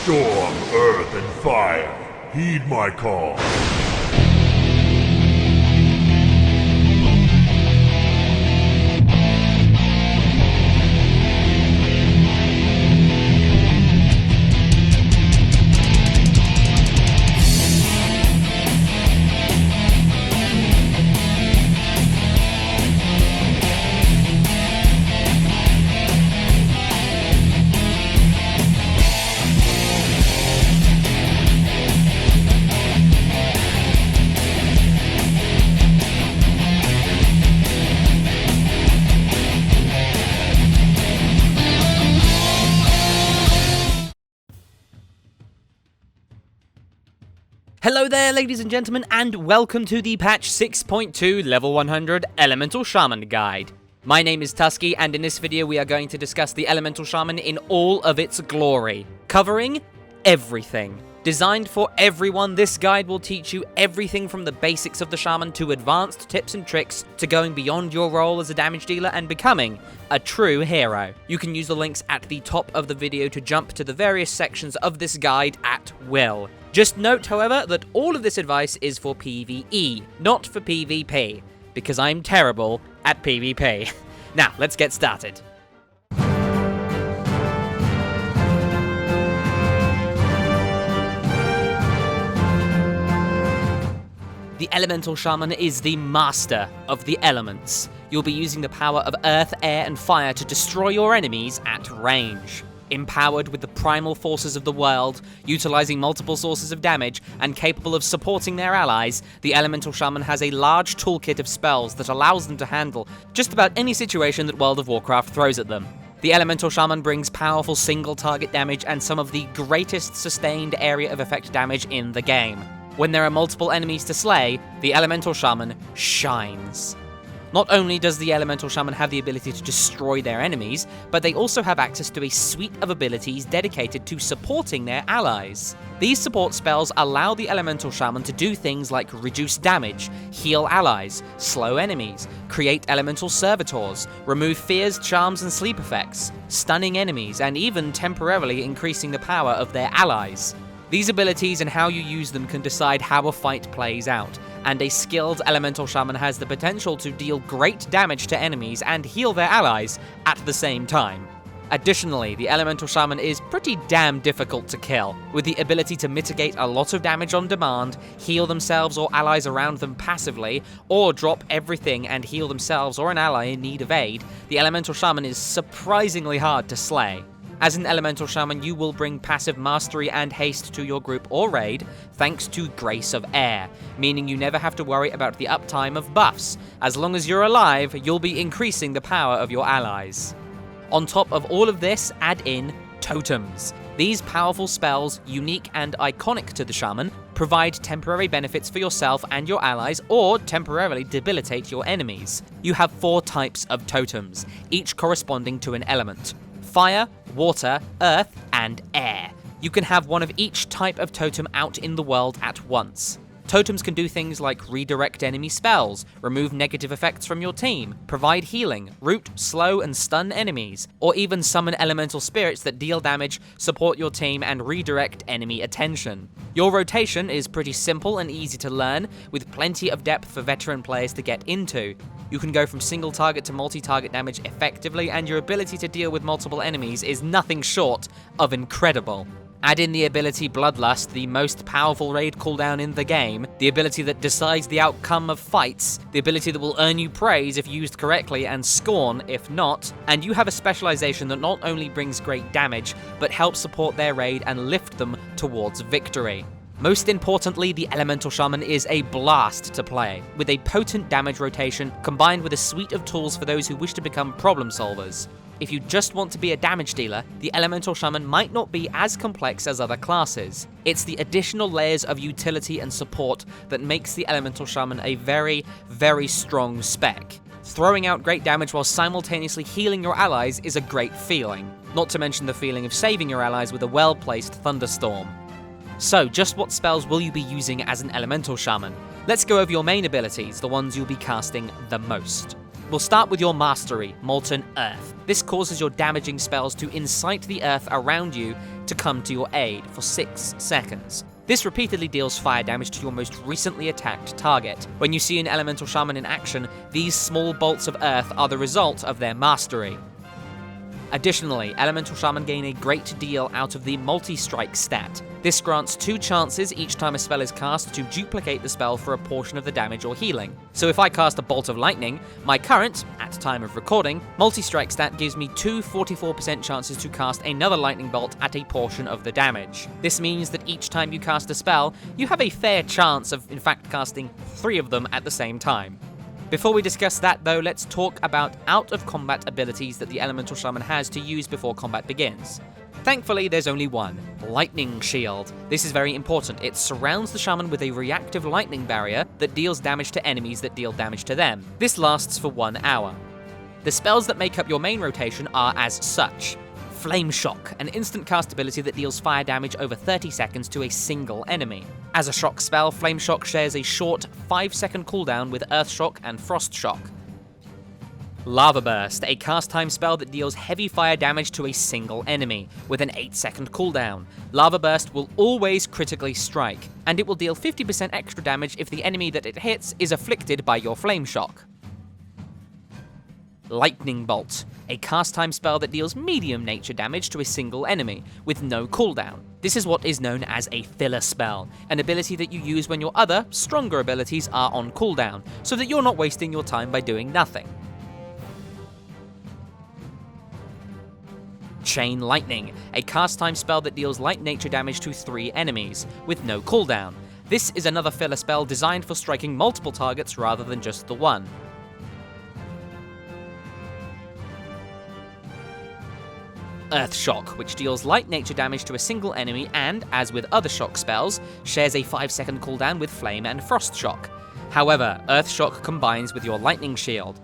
Storm, earth, and fire, heed my call. Hello there, ladies and gentlemen, and welcome to the patch 6.2 level 100 Elemental Shaman guide. My name is Tuskeh, and in this video we are going to discuss the Elemental Shaman in all of its glory, covering everything. Designed for everyone, this guide will teach you everything from the basics of the Shaman to advanced tips and tricks to going beyond your role as a damage dealer and becoming a true hero. You can use the links at the top of the video to jump to the various sections of this guide at will. Just note, however, that all of this advice is for PvE, not for PvP, because I'm terrible at PvP. Now, let's get started. The Elemental Shaman is the master of the elements. You'll be using the power of earth, air, and fire to destroy your enemies at range. Empowered with the primal forces of the world, utilizing multiple sources of damage, and capable of supporting their allies, the Elemental Shaman has a large toolkit of spells that allows them to handle just about any situation that World of Warcraft throws at them. The Elemental Shaman brings powerful single target damage and some of the greatest sustained area of effect damage in the game. When there are multiple enemies to slay, the Elemental Shaman shines. Not only does the Elemental Shaman have the ability to destroy their enemies, but they also have access to a suite of abilities dedicated to supporting their allies. These support spells allow the Elemental Shaman to do things like reduce damage, heal allies, slow enemies, create elemental servitors, remove fears, charms, and sleep effects, stunning enemies, and even temporarily increasing the power of their allies. These abilities and how you use them can decide how a fight plays out, and a skilled Elemental Shaman has the potential to deal great damage to enemies and heal their allies at the same time. Additionally, the Elemental Shaman is pretty damn difficult to kill. With the ability to mitigate a lot of damage on demand, heal themselves or allies around them passively, or drop everything and heal themselves or an ally in need of aid, the Elemental Shaman is surprisingly hard to slay. As an Elemental Shaman, you will bring passive mastery and haste to your group or raid, thanks to Grace of Air, meaning you never have to worry about the uptime of buffs. As long as you're alive, you'll be increasing the power of your allies. On top of all of this, add in totems. These powerful spells, unique and iconic to the Shaman, provide temporary benefits for yourself and your allies, or temporarily debilitate your enemies. You have 4 types of totems, each corresponding to an element: fire, water, earth, and air. You can have one of each type of totem out in the world at once. Totems can do things like redirect enemy spells, remove negative effects from your team, provide healing, root, slow, and stun enemies, or even summon elemental spirits that deal damage, support your team, and redirect enemy attention. Your rotation is pretty simple and easy to learn, with plenty of depth for veteran players to get into. You can go from single target to multi-target damage effectively, and your ability to deal with multiple enemies is nothing short of incredible. Add in the ability Bloodlust, the most powerful raid cooldown in the game, the ability that decides the outcome of fights, the ability that will earn you praise if used correctly and scorn if not, and you have a specialization that not only brings great damage, but helps support their raid and lift them towards victory. Most importantly, the Elemental Shaman is a blast to play, with a potent damage rotation combined with a suite of tools for those who wish to become problem solvers. If you just want to be a damage dealer, the Elemental Shaman might not be as complex as other classes. It's the additional layers of utility and support that makes the Elemental Shaman a very, very strong spec. Throwing out great damage while simultaneously healing your allies is a great feeling, not to mention the feeling of saving your allies with a well-placed thunderstorm. So, just what spells will you be using as an Elemental Shaman? Let's go over your main abilities, the ones you'll be casting the most. We'll start with your mastery, Molten Earth. This causes your damaging spells to incite the earth around you to come to your aid for 6 seconds. This repeatedly deals fire damage to your most recently attacked target. When you see an Elemental Shaman in action, these small bolts of earth are the result of their mastery. Additionally, Elemental Shaman gain a great deal out of the multi-strike stat. This grants 2 chances each time a spell is cast to duplicate the spell for a portion of the damage or healing. So if I cast a Bolt of Lightning, my current, at time of recording, multi-strike stat gives me 2 44% chances to cast another Lightning Bolt at a portion of the damage. This means that each time you cast a spell, you have a fair chance of in fact casting 3 of them at the same time. Before we discuss that though, let's talk about out-of-combat abilities that the Elemental Shaman has to use before combat begins. Thankfully, there's only one, Lightning Shield. This is very important. It surrounds the Shaman with a reactive lightning barrier that deals damage to enemies that deal damage to them. This lasts for 1 hour. The spells that make up your main rotation are as such. Flame Shock, an instant cast ability that deals fire damage over 30 seconds to a single enemy. As a shock spell, Flame Shock shares a short 5-second cooldown with Earth Shock and Frost Shock. Lava Burst, a cast time spell that deals heavy fire damage to a single enemy, with an 8-second cooldown. Lava Burst will always critically strike, and it will deal 50% extra damage if the enemy that it hits is afflicted by your Flame Shock. Lightning Bolt, a cast time spell that deals medium nature damage to a single enemy, with no cooldown. This is what is known as a filler spell, an ability that you use when your other, stronger abilities are on cooldown, so that you're not wasting your time by doing nothing. Chain Lightning, a cast time spell that deals light nature damage to 3 enemies, with no cooldown. This is another filler spell designed for striking multiple targets rather than just the one. Earth Shock, which deals light nature damage to a single enemy and, as with other shock spells, shares a 5-second cooldown with Flame and Frost Shock. However, Earth Shock combines with your Lightning Shield.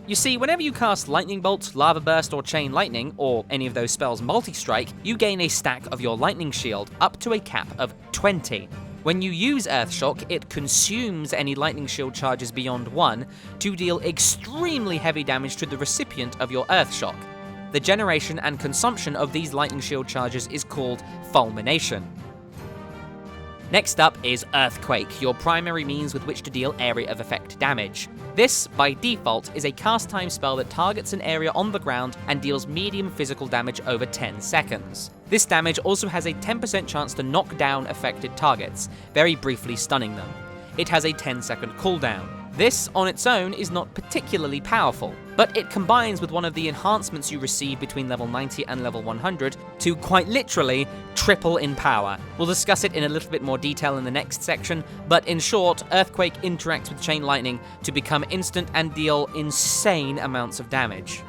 You see, whenever you cast Lightning Bolt, Lava Burst, or Chain Lightning, or any of those spells multi-strike, you gain a stack of your Lightning Shield up to a cap of 20. When you use Earth Shock, it consumes any Lightning Shield charges beyond 1 to deal extremely heavy damage to the recipient of your Earth Shock. The generation and consumption of these Lightning Shield charges is called Fulmination. Next up is Earthquake, your primary means with which to deal area of effect damage. This, by default, is a cast time spell that targets an area on the ground and deals medium physical damage over 10 seconds. This damage also has a 10% chance to knock down affected targets, very briefly stunning them. It has a 10-second cooldown. This, on its own, is not particularly powerful, but it combines with one of the enhancements you receive between level 90 and level 100 to quite literally triple in power. We'll discuss it in a little bit more detail in the next section, but in short, Earthquake interacts with Chain Lightning to become instant and deal insane amounts of damage.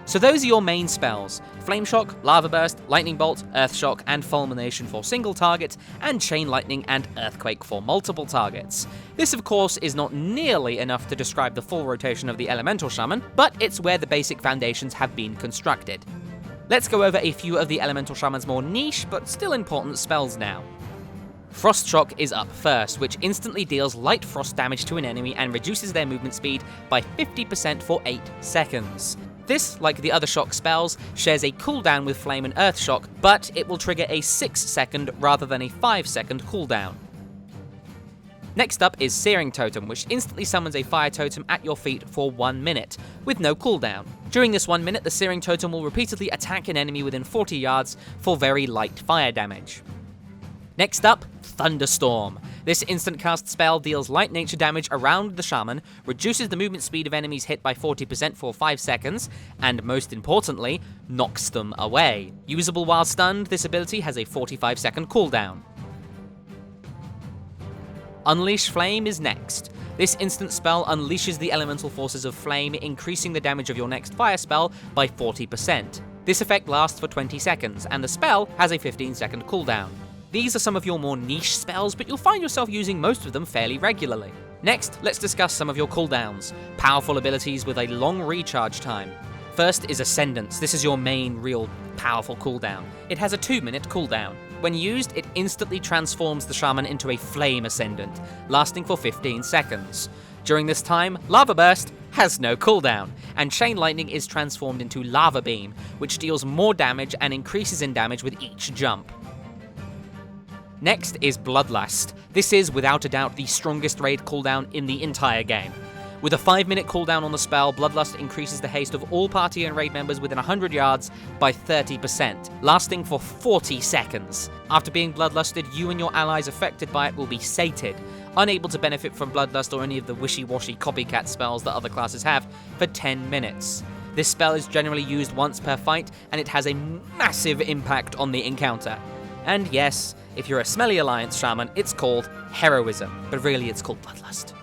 So those are your main spells: Flame Shock, Lava Burst, Lightning Bolt, Earth Shock, and Fulmination for single target, and Chain Lightning and Earthquake for multiple targets. This, of course, is not nearly enough to describe the full rotation of the Elemental Shaman, but it's where the basic foundations have been constructed. Let's go over a few of the Elemental Shaman's more niche, but still important spells now. Frost Shock is up first, which instantly deals light frost damage to an enemy and reduces their movement speed by 50% for 8 seconds. This, like the other shock spells, shares a cooldown with Flame and Earth Shock, but it will trigger a 6-second rather than a 5-second cooldown. Next up is Searing Totem, which instantly summons a fire totem at your feet for 1 minute, with no cooldown. During this 1 minute, the Searing Totem will repeatedly attack an enemy within 40 yards for very light fire damage. Next up, Thunderstorm. This instant cast spell deals light nature damage around the Shaman, reduces the movement speed of enemies hit by 40% for 5 seconds, and most importantly, knocks them away. Usable while stunned, this ability has a 45-second cooldown. Unleash Flame is next. This instant spell unleashes the elemental forces of flame, increasing the damage of your next fire spell by 40%. This effect lasts for 20 seconds, and the spell has a 15-second cooldown. These are some of your more niche spells, but you'll find yourself using most of them fairly regularly. Next, let's discuss some of your cooldowns, powerful abilities with a long recharge time. First is Ascendance. This is your main, real, powerful cooldown. It has a 2-minute cooldown. When used, it instantly transforms the Shaman into a Flame Ascendant, lasting for 15 seconds. During this time, Lava Burst, has no cooldown, and Chain Lightning is transformed into Lava Beam, which deals more damage and increases in damage with each jump. Next is Bloodlust. This is, without a doubt, the strongest raid cooldown in the entire game. With a 5-minute cooldown on the spell, Bloodlust increases the haste of all party and raid members within 100 yards by 30%, lasting for 40 seconds. After being bloodlusted, you and your allies affected by it will be sated, unable to benefit from Bloodlust or any of the wishy-washy copycat spells that other classes have, for 10 minutes. This spell is generally used once per fight, and it has a massive impact on the encounter. And yes, if you're a smelly Alliance Shaman, it's called Heroism, but really it's called Bloodlust.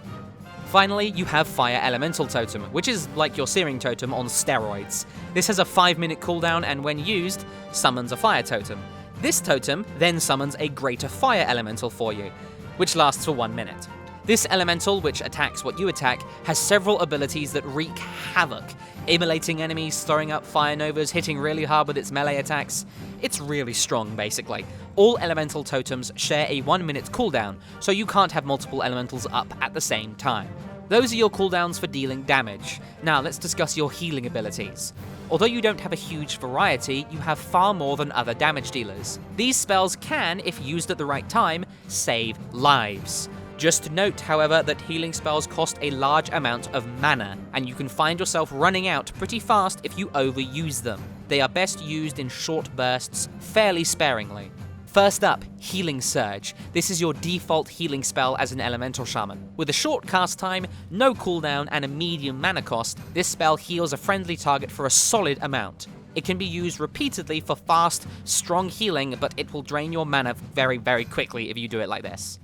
Finally, you have Fire Elemental Totem, which is like your Searing Totem on steroids. This has a 5-minute cooldown and when used, summons a Fire Totem. This totem then summons a Greater Fire Elemental for you, which lasts for 1 minute. This elemental, which attacks what you attack, has several abilities that wreak havoc, immolating enemies, throwing up fire novas, hitting really hard with its melee attacks. It's really strong, basically. All elemental totems share a 1-minute cooldown, so you can't have multiple elementals up at the same time. Those are your cooldowns for dealing damage. Now let's discuss your healing abilities. Although you don't have a huge variety, you have far more than other damage dealers. These spells can, if used at the right time, save lives. Just note, however, that healing spells cost a large amount of mana, and you can find yourself running out pretty fast if you overuse them. They are best used in short bursts, fairly sparingly. First up, Healing Surge. This is your default healing spell as an Elemental Shaman. With a short cast time, no cooldown, and a medium mana cost, this spell heals a friendly target for a solid amount. It can be used repeatedly for fast, strong healing, but it will drain your mana very, very quickly if you do it like this.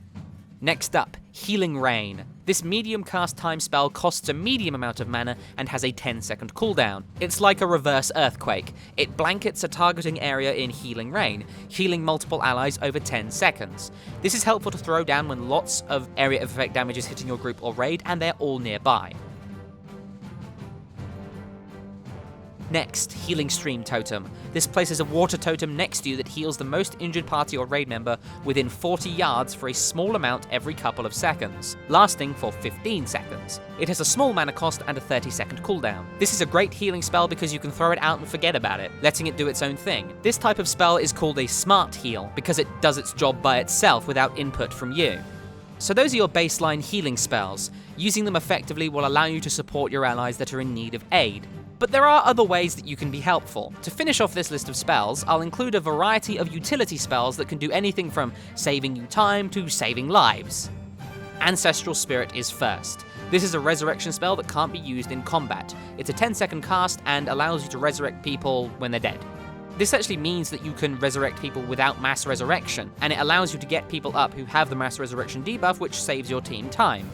Next up, Healing Rain. This medium cast time spell costs a medium amount of mana and has a 10-second cooldown. It's like a reverse earthquake. It blankets a targeting area in Healing Rain, healing multiple allies over 10 seconds. This is helpful to throw down when lots of area of effect damage is hitting your group or raid and they're all nearby. Next, Healing Stream Totem. This places a water totem next to you that heals the most injured party or raid member within 40 yards for a small amount every couple of seconds, lasting for 15 seconds. It has a small mana cost and a 30-second cooldown. This is a great healing spell because you can throw it out and forget about it, letting it do its own thing. This type of spell is called a smart heal because it does its job by itself without input from you. So those are your baseline healing spells. Using them effectively will allow you to support your allies that are in need of aid. But there are other ways that you can be helpful. To finish off this list of spells, I'll include a variety of utility spells that can do anything from saving you time to saving lives. Ancestral Spirit is first. This is a resurrection spell that can't be used in combat. It's a 10-second cast and allows you to resurrect people when they're dead. This actually means that you can resurrect people without mass resurrection, and it allows you to get people up who have the mass resurrection debuff, which saves your team time.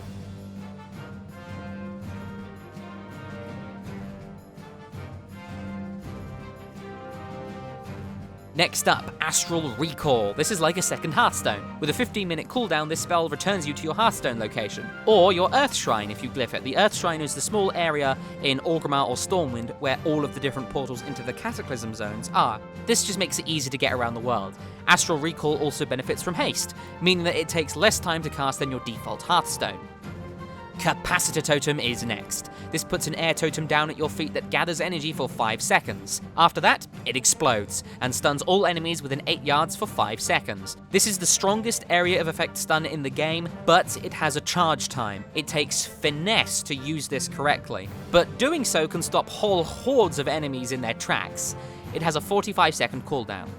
Next up, Astral Recall. This is like a second Hearthstone. With a 15-minute cooldown, this spell returns you to your Hearthstone location, or your Earth Shrine if you glyph it. The Earth Shrine is the small area in Orgrimmar or Stormwind where all of the different portals into the Cataclysm zones are. This just makes it easy to get around the world. Astral Recall also benefits from haste, meaning that it takes less time to cast than your default Hearthstone. Capacitor Totem is next. This puts an air totem down at your feet that gathers energy for 5 seconds. After that, it explodes, and stuns all enemies within 8 yards for 5 seconds. This is the strongest area of effect stun in the game, but it has a charge time. It takes finesse to use this correctly, but doing so can stop whole hordes of enemies in their tracks. It has a 45-second cooldown.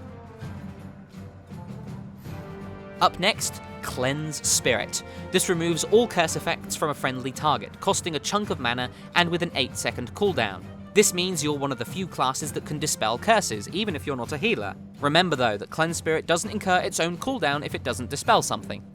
Up next, Cleanse Spirit. This removes all curse effects from a friendly target, costing a chunk of mana and with an 8-second cooldown. This means you're one of the few classes that can dispel curses, even if you're not a healer. Remember though that Cleanse Spirit doesn't incur its own cooldown if it doesn't dispel something.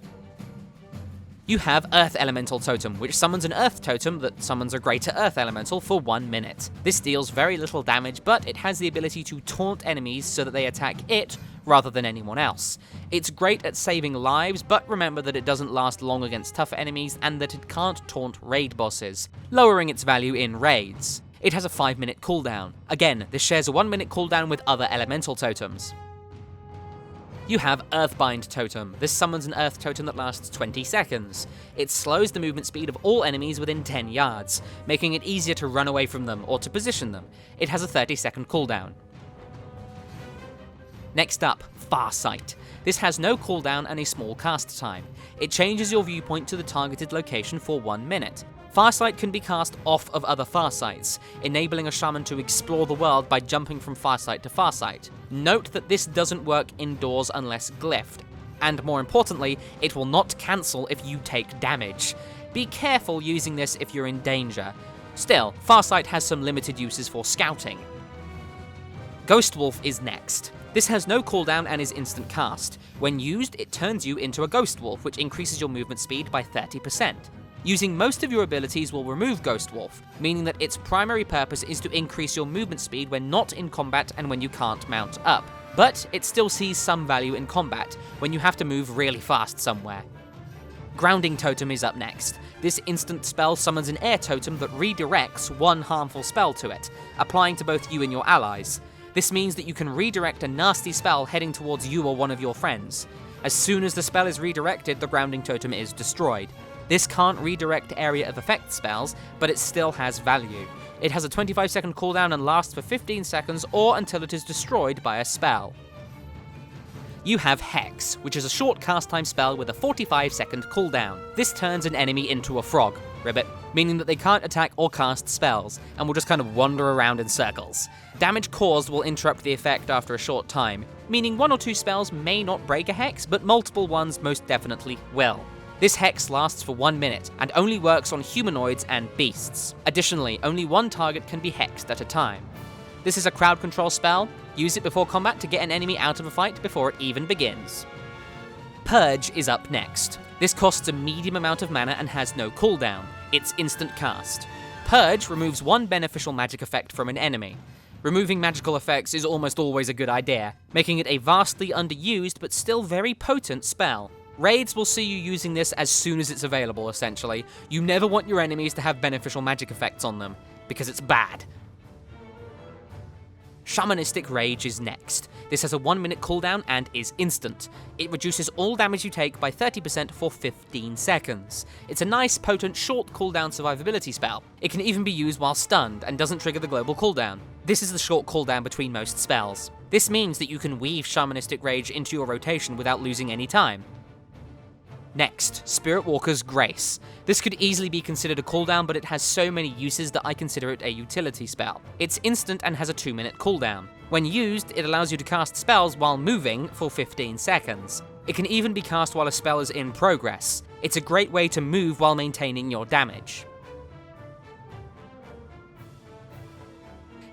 You have Earth Elemental Totem, which summons an Earth Totem that summons a Greater Earth Elemental for 1 minute. This deals very little damage, but it has the ability to taunt enemies so that they attack it rather than anyone else. It's great at saving lives, but remember that it doesn't last long against tougher enemies and that it can't taunt raid bosses, lowering its value in raids. It has a 5-minute cooldown. Again, this shares a 1-minute cooldown with other elemental totems. You have Earthbind Totem. This summons an Earth Totem that lasts 20 seconds. It slows the movement speed of all enemies within 10 yards, making it easier to run away from them or to position them. It has a 30-second cooldown. Next up, Farsight. This has no cooldown and a small cast time. It changes your viewpoint to the targeted location for 1 minute. Farsight can be cast off of other Farsights, enabling a shaman to explore the world by jumping from Farsight to Farsight. Note that this doesn't work indoors unless glyphed, and more importantly, it will not cancel if you take damage. Be careful using this if you're in danger. Still, Farsight has some limited uses for scouting. Ghost Wolf is next. This has no cooldown and is instant cast. When used, it turns you into a Ghost Wolf, which increases your movement speed by 30%. Using most of your abilities will remove Ghost Wolf, meaning that its primary purpose is to increase your movement speed when not in combat and when you can't mount up. But it still sees some value in combat, when you have to move really fast somewhere. Grounding Totem is up next. This instant spell summons an air totem that redirects one harmful spell to it, applying to both you and your allies. This means that you can redirect a nasty spell heading towards you or one of your friends. As soon as the spell is redirected, the Grounding Totem is destroyed. This can't redirect area of effect spells, but it still has value. It has a 25-second cooldown and lasts for 15 seconds or until it is destroyed by a spell. You have Hex, which is a short cast time spell with a 45-second cooldown. This turns an enemy into a frog, ribbit, meaning that they can't attack or cast spells, and will just kind of wander around in circles. Damage caused will interrupt the effect after a short time, meaning 1 or 2 spells may not break a Hex, but multiple ones most definitely will. This Hex lasts for 1 minute, and only works on humanoids and beasts. Additionally, only one target can be hexed at a time. This is a crowd control spell. Use it before combat to get an enemy out of a fight before it even begins. Purge is up next. This costs a medium amount of mana and has no cooldown. It's instant cast. Purge removes one beneficial magic effect from an enemy. Removing magical effects is almost always a good idea, making it a vastly underused but still very potent spell. Raids will see you using this as soon as it's available, essentially. You never want your enemies to have beneficial magic effects on them, because it's bad. Shamanistic Rage is next. This has a 1 minute cooldown and is instant. It reduces all damage you take by 30% for 15 seconds. It's a nice, potent, short cooldown survivability spell. It can even be used while stunned and doesn't trigger the global cooldown. This is the short cooldown between most spells. This means that you can weave Shamanistic Rage into your rotation without losing any time. Next, Spiritwalker's Grace. This could easily be considered a cooldown, but it has so many uses that I consider it a utility spell. It's instant and has a 2 minute cooldown. When used, it allows you to cast spells while moving for 15 seconds. It can even be cast while a spell is in progress. It's a great way to move while maintaining your damage.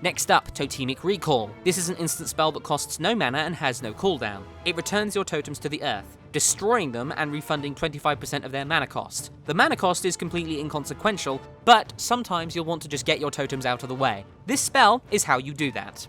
Next up, Totemic Recall. This is an instant spell that costs no mana and has no cooldown. It returns your totems to the earth, destroying them and refunding 25% of their mana cost. The mana cost is completely inconsequential, but sometimes you'll want to just get your totems out of the way. This spell is how you do that.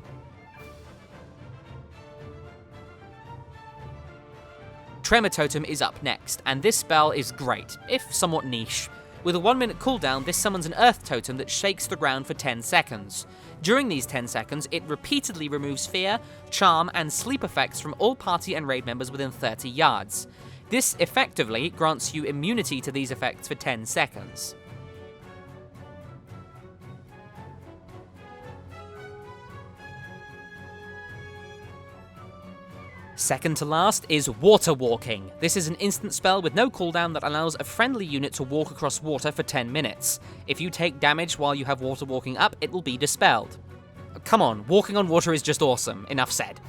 Tremor Totem is up next, and this spell is great, if somewhat niche. With a 1 minute cooldown, this summons an earth totem that shakes the ground for 10 seconds. During these 10 seconds, it repeatedly removes fear, charm, and sleep effects from all party and raid members within 30 yards. This effectively grants you immunity to these effects for 10 seconds. Second to last is Water Walking. This is an instant spell with no cooldown that allows a friendly unit to walk across water for 10 minutes. If you take damage while you have Water Walking up, it will be dispelled. Come on, walking on water is just awesome, enough said.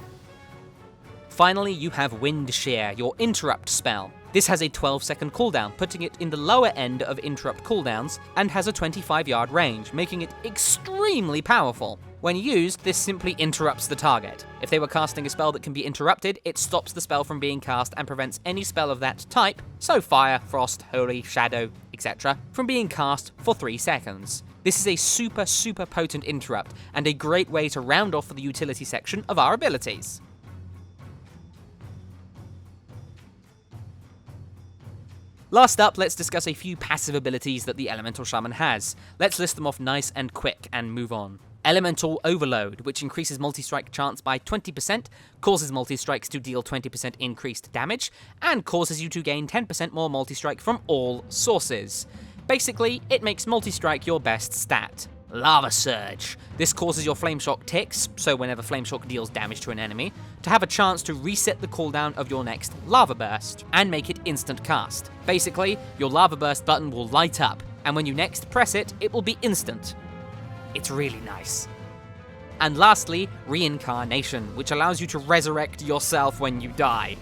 Finally, you have Wind Shear, your interrupt spell. This has a 12-second cooldown, putting it in the lower end of interrupt cooldowns, and has a 25-yard range, making it extremely powerful. When used, this simply interrupts the target. If they were casting a spell that can be interrupted, it stops the spell from being cast and prevents any spell of that type, so fire, frost, holy, shadow, etc., from being cast for 3 seconds. This is a super potent interrupt, and a great way to round off the utility section of our abilities. Last up, let's discuss a few passive abilities that the Elemental Shaman has. Let's list them off nice and quick and move on. Elemental Overload, which increases multi-strike chance by 20%, causes multi-strikes to deal 20% increased damage, and causes you to gain 10% more multi-strike from all sources. Basically, it makes multi-strike your best stat. Lava Surge. This causes your Flame Shock ticks, so whenever Flame Shock deals damage to an enemy, to have a chance to reset the cooldown of your next Lava Burst, and make it instant cast. Basically, your Lava Burst button will light up, and when you next press it, it will be instant. It's really nice. And lastly, Reincarnation, which allows you to resurrect yourself when you die.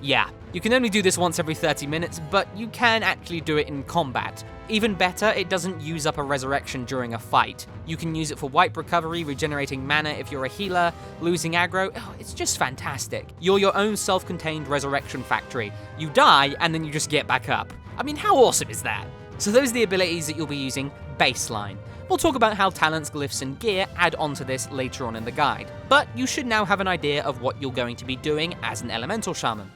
Yeah, you can only do this once every 30 minutes, but you can actually do it in combat. Even better, it doesn't use up a resurrection during a fight. You can use it for wipe recovery, regenerating mana if you're a healer, losing aggro. Oh, it's just fantastic. You're your own self-contained resurrection factory. You die, and then you just get back up. I mean, how awesome is that? So those are the abilities that you'll be using baseline. We'll talk about how talents, glyphs, and gear add on to this later on in the guide. But you should now have an idea of what you're going to be doing as an Elemental Shaman.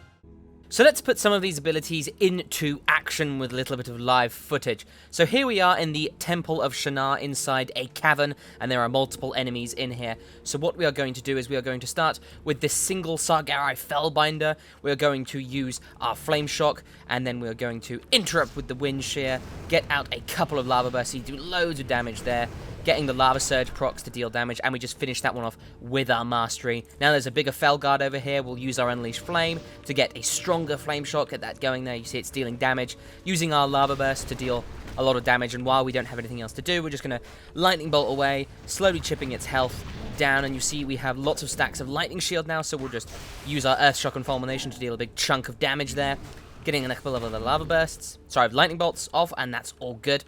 So let's put some of these abilities into action with a little bit of live footage. So here we are in the Temple of Shannara inside a cavern, and there are multiple enemies in here. So what we are going to do is we are going to start with this single Sargerai Fellbinder. We are going to use our Flame Shock, and then we are going to interrupt with the Wind Shear, get out a couple of Lava Bursts, do loads of damage there, getting the Lava Surge procs to deal damage, and we just finish that one off with our Mastery. Now there's a bigger Fell Guard over here. We'll use our Unleashed Flame to get a stronger Flame Shock, get that going there. You see it's dealing damage, using our Lava Burst to deal a lot of damage, and while we don't have anything else to do, we're just going to Lightning Bolt away, slowly chipping its health down, and you see we have lots of stacks of Lightning Shield now, so we'll just use our Earth Shock and Fulmination to deal a big chunk of damage there, getting a couple of other Lava Bursts, Lightning Bolts off, and that's all good.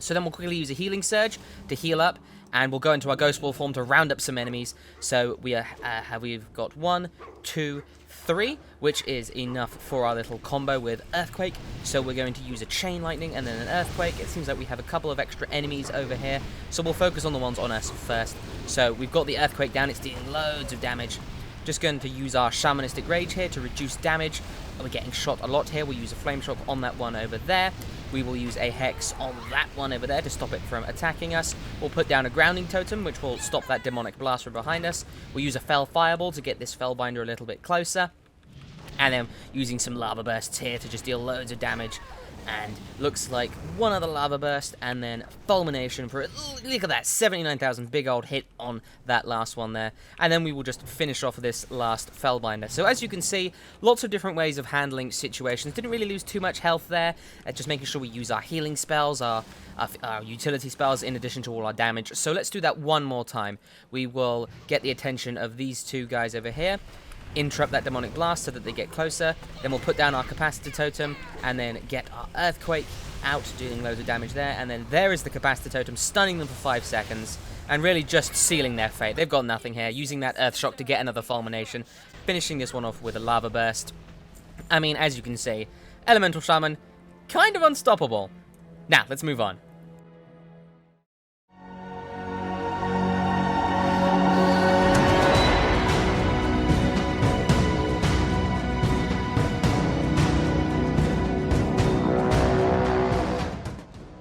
So then we'll quickly use a Healing Surge to heal up, and we'll go into our Ghost Wall form to round up some enemies. So we've got 1, 2, 3, which is enough for our little combo with Earthquake. So we're going to use a Chain Lightning and then an Earthquake. It seems like we have a couple of extra enemies over here, so we'll focus on the ones on us first. So we've got the Earthquake down, it's dealing loads of damage. Just going to use our Shamanistic Rage here to reduce damage. We're getting shot a lot here. We'll use a Flame Shock on that one over there. We will use a Hex on that one over there to stop it from attacking us. We'll put down a Grounding Totem, which will stop that Demonic Blast from behind us. We'll use a Fell Fireball to get this Fellbinder a little bit closer. And then using some Lava Bursts here to just deal loads of damage. And looks like one other Lava Burst, and then Fulmination for it. Look at that, 79,000, big old hit on that last one there. And then we will just finish off this last Fellbinder. So as you can see, lots of different ways of handling situations. Didn't really lose too much health there. Just making sure we use our healing spells, our utility spells, in addition to all our damage. So let's do that one more time. We will get the attention of these two guys over here. Interrupt that Demonic Blast so that they get closer, then we'll put down our Capacitor Totem, and then get our Earthquake out, dealing loads of damage there, and then there is the Capacitor Totem, stunning them for 5 seconds, and really just sealing their fate. They've got nothing here, using that Earth Shock to get another Fulmination, finishing this one off with a Lava Burst. I mean, as you can see, Elemental Shaman, kind of unstoppable. Now, let's move on.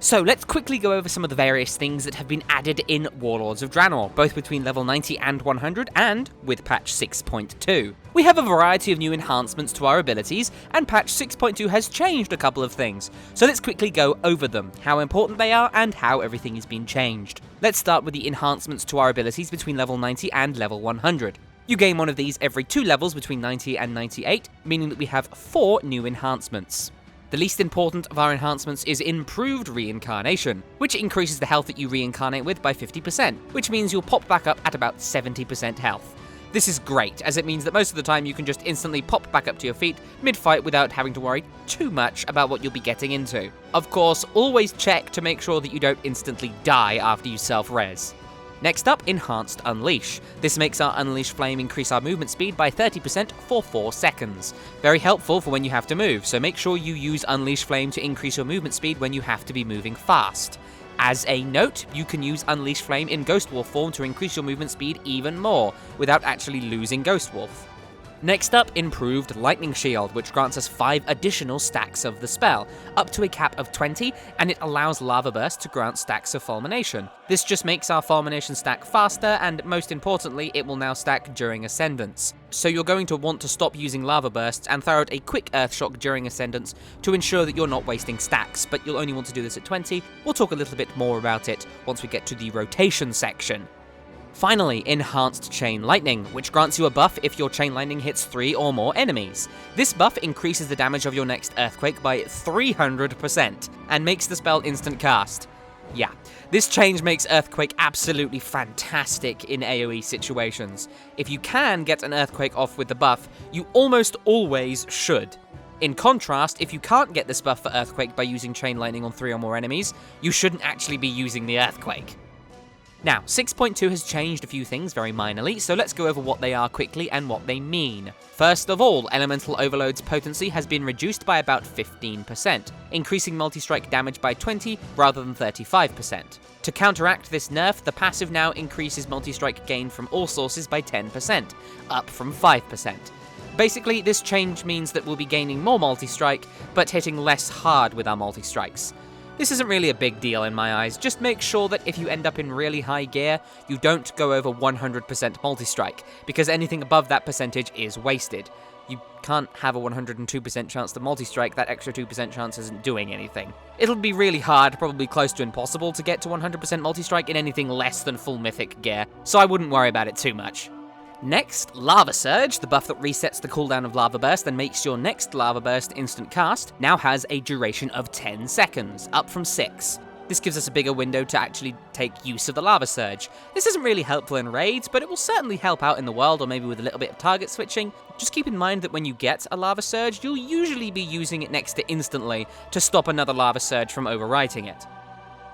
So let's quickly go over some of the various things that have been added in Warlords of Draenor, both between level 90 and 100 and with patch 6.2. We have a variety of new enhancements to our abilities, and patch 6.2 has changed a couple of things, so let's quickly go over them, how important they are, and how everything has been changed. Let's start with the enhancements to our abilities between level 90 and level 100. You gain one of these every 2 levels between 90 and 98, meaning that we have 4 new enhancements. The least important of our enhancements is Improved Reincarnation, which increases the health that you reincarnate with by 50%, which means you'll pop back up at about 70% health. This is great, as it means that most of the time you can just instantly pop back up to your feet mid-fight without having to worry too much about what you'll be getting into. Of course, always check to make sure that you don't instantly die after you self-res. Next up, Enhanced Unleash. This makes our Unleashed Flame increase our movement speed by 30% for 4 seconds. Very helpful for when you have to move, so make sure you use Unleashed Flame to increase your movement speed when you have to be moving fast. As a note, you can use Unleashed Flame in Ghost Wolf form to increase your movement speed even more, without actually losing Ghost Wolf. Next up, improved Lightning Shield, which grants us 5 additional stacks of the spell, up to a cap of 20, and it allows Lava Burst to grant stacks of Fulmination. This just makes our Fulmination stack faster, and most importantly, it will now stack during Ascendance. So you're going to want to stop using Lava Bursts and throw out a quick Earth Shock during Ascendance to ensure that you're not wasting stacks, but you'll only want to do this at 20. We'll talk a little bit more about it once we get to the rotation section. Finally, Enhanced Chain Lightning, which grants you a buff if your Chain Lightning hits 3 or more enemies. This buff increases the damage of your next Earthquake by 300%, and makes the spell instant cast. Yeah, this change makes Earthquake absolutely fantastic in AoE situations. If you can get an Earthquake off with the buff, you almost always should. In contrast, if you can't get this buff for Earthquake by using Chain Lightning on 3 or more enemies, you shouldn't actually be using the Earthquake. Now, 6.2 has changed a few things very minorly, so let's go over what they are quickly and what they mean. First of all, Elemental Overload's potency has been reduced by about 15%, increasing multi-strike damage by 20 rather than 35%. To counteract this nerf, the passive now increases multi-strike gain from all sources by 10%, up from 5%. Basically, this change means that we'll be gaining more multi-strike, but hitting less hard with our multi-strikes. This isn't really a big deal in my eyes, just make sure that if you end up in really high gear, you don't go over 100% multi-strike, because anything above that percentage is wasted. You can't have a 102% chance to multi-strike, that extra 2% chance isn't doing anything. It'll be really hard, probably close to impossible, to get to 100% multi-strike in anything less than full mythic gear, so I wouldn't worry about it too much. Next, Lava Surge, the buff that resets the cooldown of Lava Burst and makes your next Lava Burst instant cast, now has a duration of 10 seconds, up from 6. This gives us a bigger window to actually take use of the Lava Surge. This isn't really helpful in raids, but it will certainly help out in the world, or maybe with a little bit of target switching. Just keep in mind that when you get a Lava Surge, you'll usually be using it next to instantly to stop another Lava Surge from overwriting it.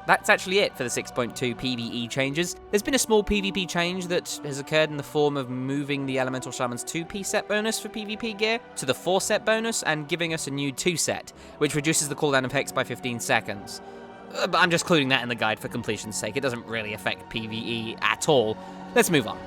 That's actually it for the 6.2 PvE changes. There's been a small PvP change that has occurred in the form of moving the Elemental Shaman's 2p set bonus for PvP gear to the 4 set bonus and giving us a new 2 set, which reduces the cooldown of Hex by 15 seconds. But I'm just including that in the guide for completion's sake. It doesn't really affect PvE at all. Let's move on.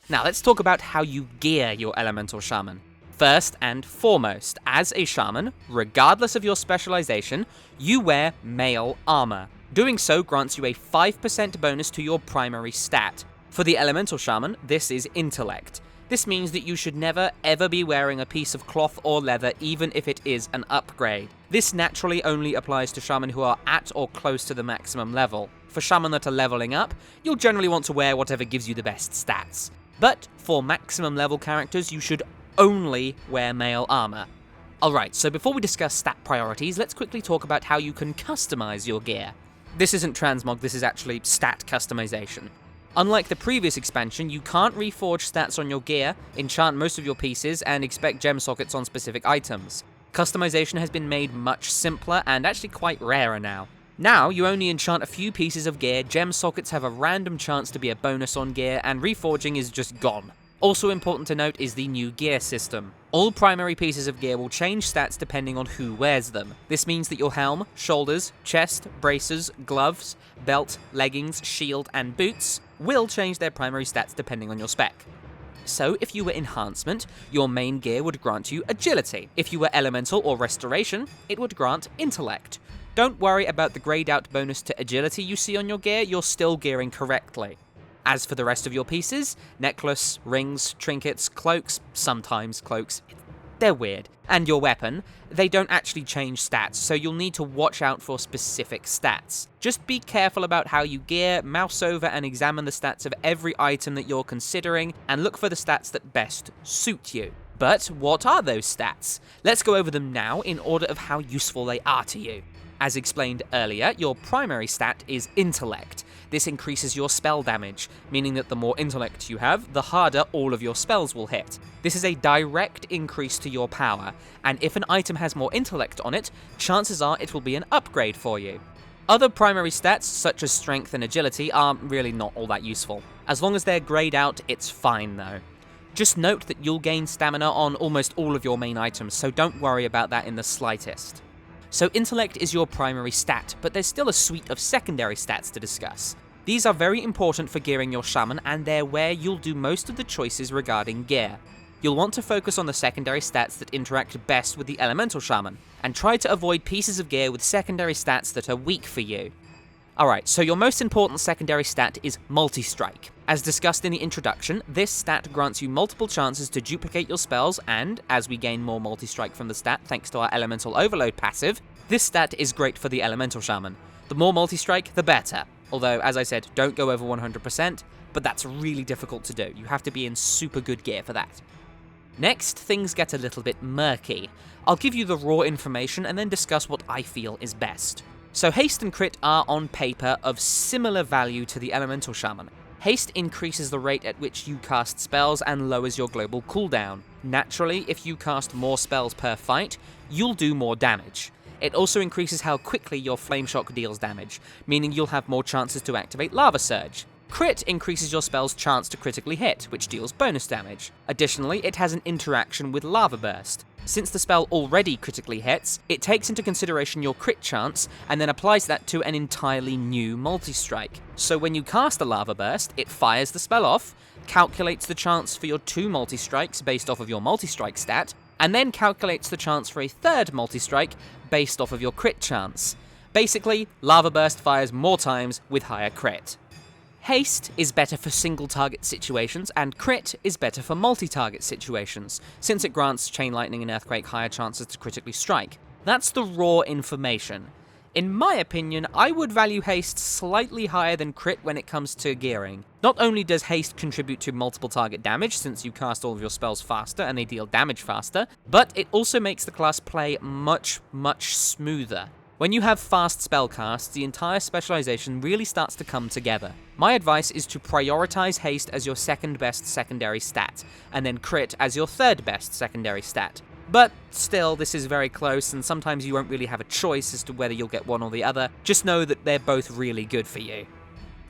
Now let's talk about how you gear your Elemental Shaman. First and foremost, as a Shaman, regardless of your specialization, you wear mail armor. Doing so grants you a 5% bonus to your primary stat. For the Elemental Shaman, this is Intellect. This means that you should never ever be wearing a piece of cloth or leather even if it is an upgrade. This naturally only applies to Shaman who are at or close to the maximum level. For Shaman that are leveling up, you'll generally want to wear whatever gives you the best stats. But for maximum level characters, you should only wear mail armor. Alright, so before we discuss stat priorities, let's quickly talk about how you can customize your gear. This isn't transmog, this is actually stat customization. Unlike the previous expansion, you can't reforge stats on your gear, enchant most of your pieces, and expect gem sockets on specific items. Customization has been made much simpler and actually quite rarer now. Now, you only enchant a few pieces of gear, gem sockets have a random chance to be a bonus on gear, and reforging is just gone. Also important to note is the new gear system. All primary pieces of gear will change stats depending on who wears them. This means that your helm, shoulders, chest, braces, gloves, belt, leggings, shield, and boots will change their primary stats depending on your spec. So, if you were Enhancement, your main gear would grant you Agility. If you were Elemental or Restoration, it would grant Intellect. Don't worry about the grayed out bonus to Agility you see on your gear, you're still gearing correctly. As for the rest of your pieces, necklace, rings, trinkets, cloaks, sometimes cloaks, they're weird. And your weapon, they don't actually change stats, so you'll need to watch out for specific stats. Just be careful about how you gear, mouse over and examine the stats of every item that you're considering, and look for the stats that best suit you. But what are those stats? Let's go over them now in order of how useful they are to you. As explained earlier, your primary stat is Intellect. This increases your spell damage, meaning that the more intellect you have, the harder all of your spells will hit. This is a direct increase to your power, and if an item has more intellect on it, chances are it will be an upgrade for you. Other primary stats, such as strength and agility, are really not all that useful. As long as they're grayed out, it's fine though. Just note that you'll gain stamina on almost all of your main items, so don't worry about that in the slightest. So intellect is your primary stat, but there's still a suite of secondary stats to discuss. These are very important for gearing your shaman, and they're where you'll do most of the choices regarding gear. You'll want to focus on the secondary stats that interact best with the Elemental Shaman, and try to avoid pieces of gear with secondary stats that are weak for you. Alright, so your most important secondary stat is Multi-Strike. As discussed in the introduction, this stat grants you multiple chances to duplicate your spells, and, as we gain more Multi-Strike from the stat thanks to our Elemental Overload passive, this stat is great for the Elemental Shaman. The more Multi-Strike, the better. Although, as I said, don't go over 100%, but that's really difficult to do. You have to be in super good gear for that. Next, things get a little bit murky. I'll give you the raw information and then discuss what I feel is best. So haste and crit are on paper of similar value to the Elemental Shaman. Haste increases the rate at which you cast spells and lowers your global cooldown. Naturally, if you cast more spells per fight, you'll do more damage. It also increases how quickly your Flame Shock deals damage, meaning you'll have more chances to activate Lava Surge. Crit increases your spell's chance to critically hit, which deals bonus damage. Additionally, it has an interaction with Lava Burst. Since the spell already critically hits, it takes into consideration your crit chance and then applies that to an entirely new multi-strike. So when you cast a Lava Burst, it fires the spell off, calculates the chance for your 2 multi-strikes based off of your multi-strike stat, and then calculates the chance for a third multi-strike based off of your crit chance. Basically, Lava Burst fires more times with higher crit. Haste is better for single-target situations, and Crit is better for multi-target situations, since it grants Chain Lightning and Earthquake higher chances to critically strike. That's the raw information. In my opinion, I would value Haste slightly higher than Crit when it comes to gearing. Not only does Haste contribute to multiple target damage, since you cast all of your spells faster and they deal damage faster, but it also makes the class play much, much smoother. When you have fast spell casts, the entire specialization really starts to come together. My advice is to prioritize Haste as your second best secondary stat, and then Crit as your third best secondary stat. But still, this is very close, and sometimes you won't really have a choice as to whether you'll get one or the other. Just know that they're both really good for you.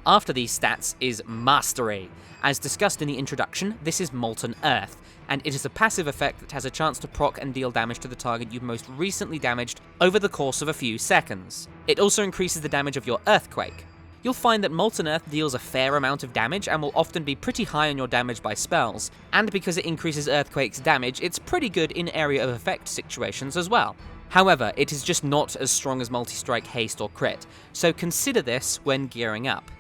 After these stats is Mastery. As discussed in the introduction, this is Molten Earth, and it is a passive effect that has a chance to proc and deal damage to the target you've most recently damaged over the course of a few seconds. It also increases the damage of your Earthquake. You'll find that Molten Earth deals a fair amount of damage and will often be pretty high on your damage by spells, and because it increases Earthquake's damage, it's pretty good in area of effect situations as well. However, it is just not as strong as Multi-Strike, Haste, or Crit, so consider this when gearing up.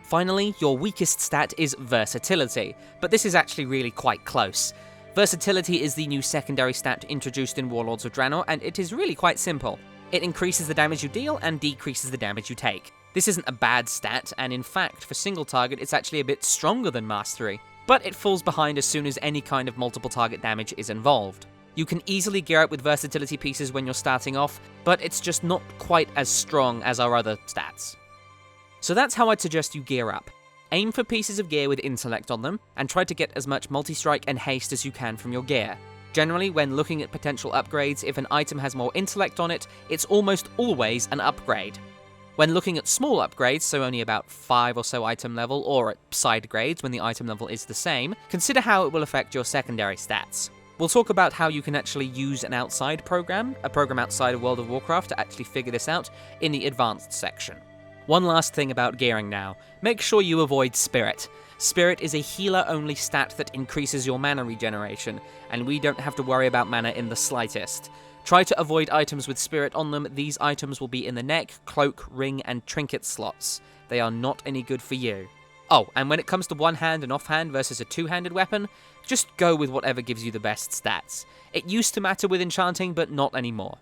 Finally, your weakest stat is Versatility, but this is actually really quite close. Versatility is the new secondary stat introduced in Warlords of Draenor, and it is really quite simple. It increases the damage you deal and decreases the damage you take. This isn't a bad stat, and in fact, for single target, it's actually a bit stronger than Mastery, but it falls behind as soon as any kind of multiple target damage is involved. You can easily gear up with Versatility pieces when you're starting off, but it's just not quite as strong as our other stats. So that's how I'd suggest you gear up. Aim for pieces of gear with intellect on them, and try to get as much multi-strike and haste as you can from your gear. Generally, when looking at potential upgrades, if an item has more intellect on it, it's almost always an upgrade. When looking at small upgrades, so only about 5 or so item level, or at side grades when the item level is the same, consider how it will affect your secondary stats. We'll talk about how you can actually use an outside program, a program outside of World of Warcraft, to actually figure this out in the advanced section. One last thing about gearing now. Make sure you avoid Spirit. Spirit is a healer-only stat that increases your mana regeneration, and we don't have to worry about mana in the slightest. Try to avoid items with Spirit on them. These items will be in the neck, cloak, ring, and trinket slots. They are not any good for you. Oh, and when it comes to one-hand and off-hand versus a two-handed weapon, just go with whatever gives you the best stats. It used to matter with enchanting, but not anymore.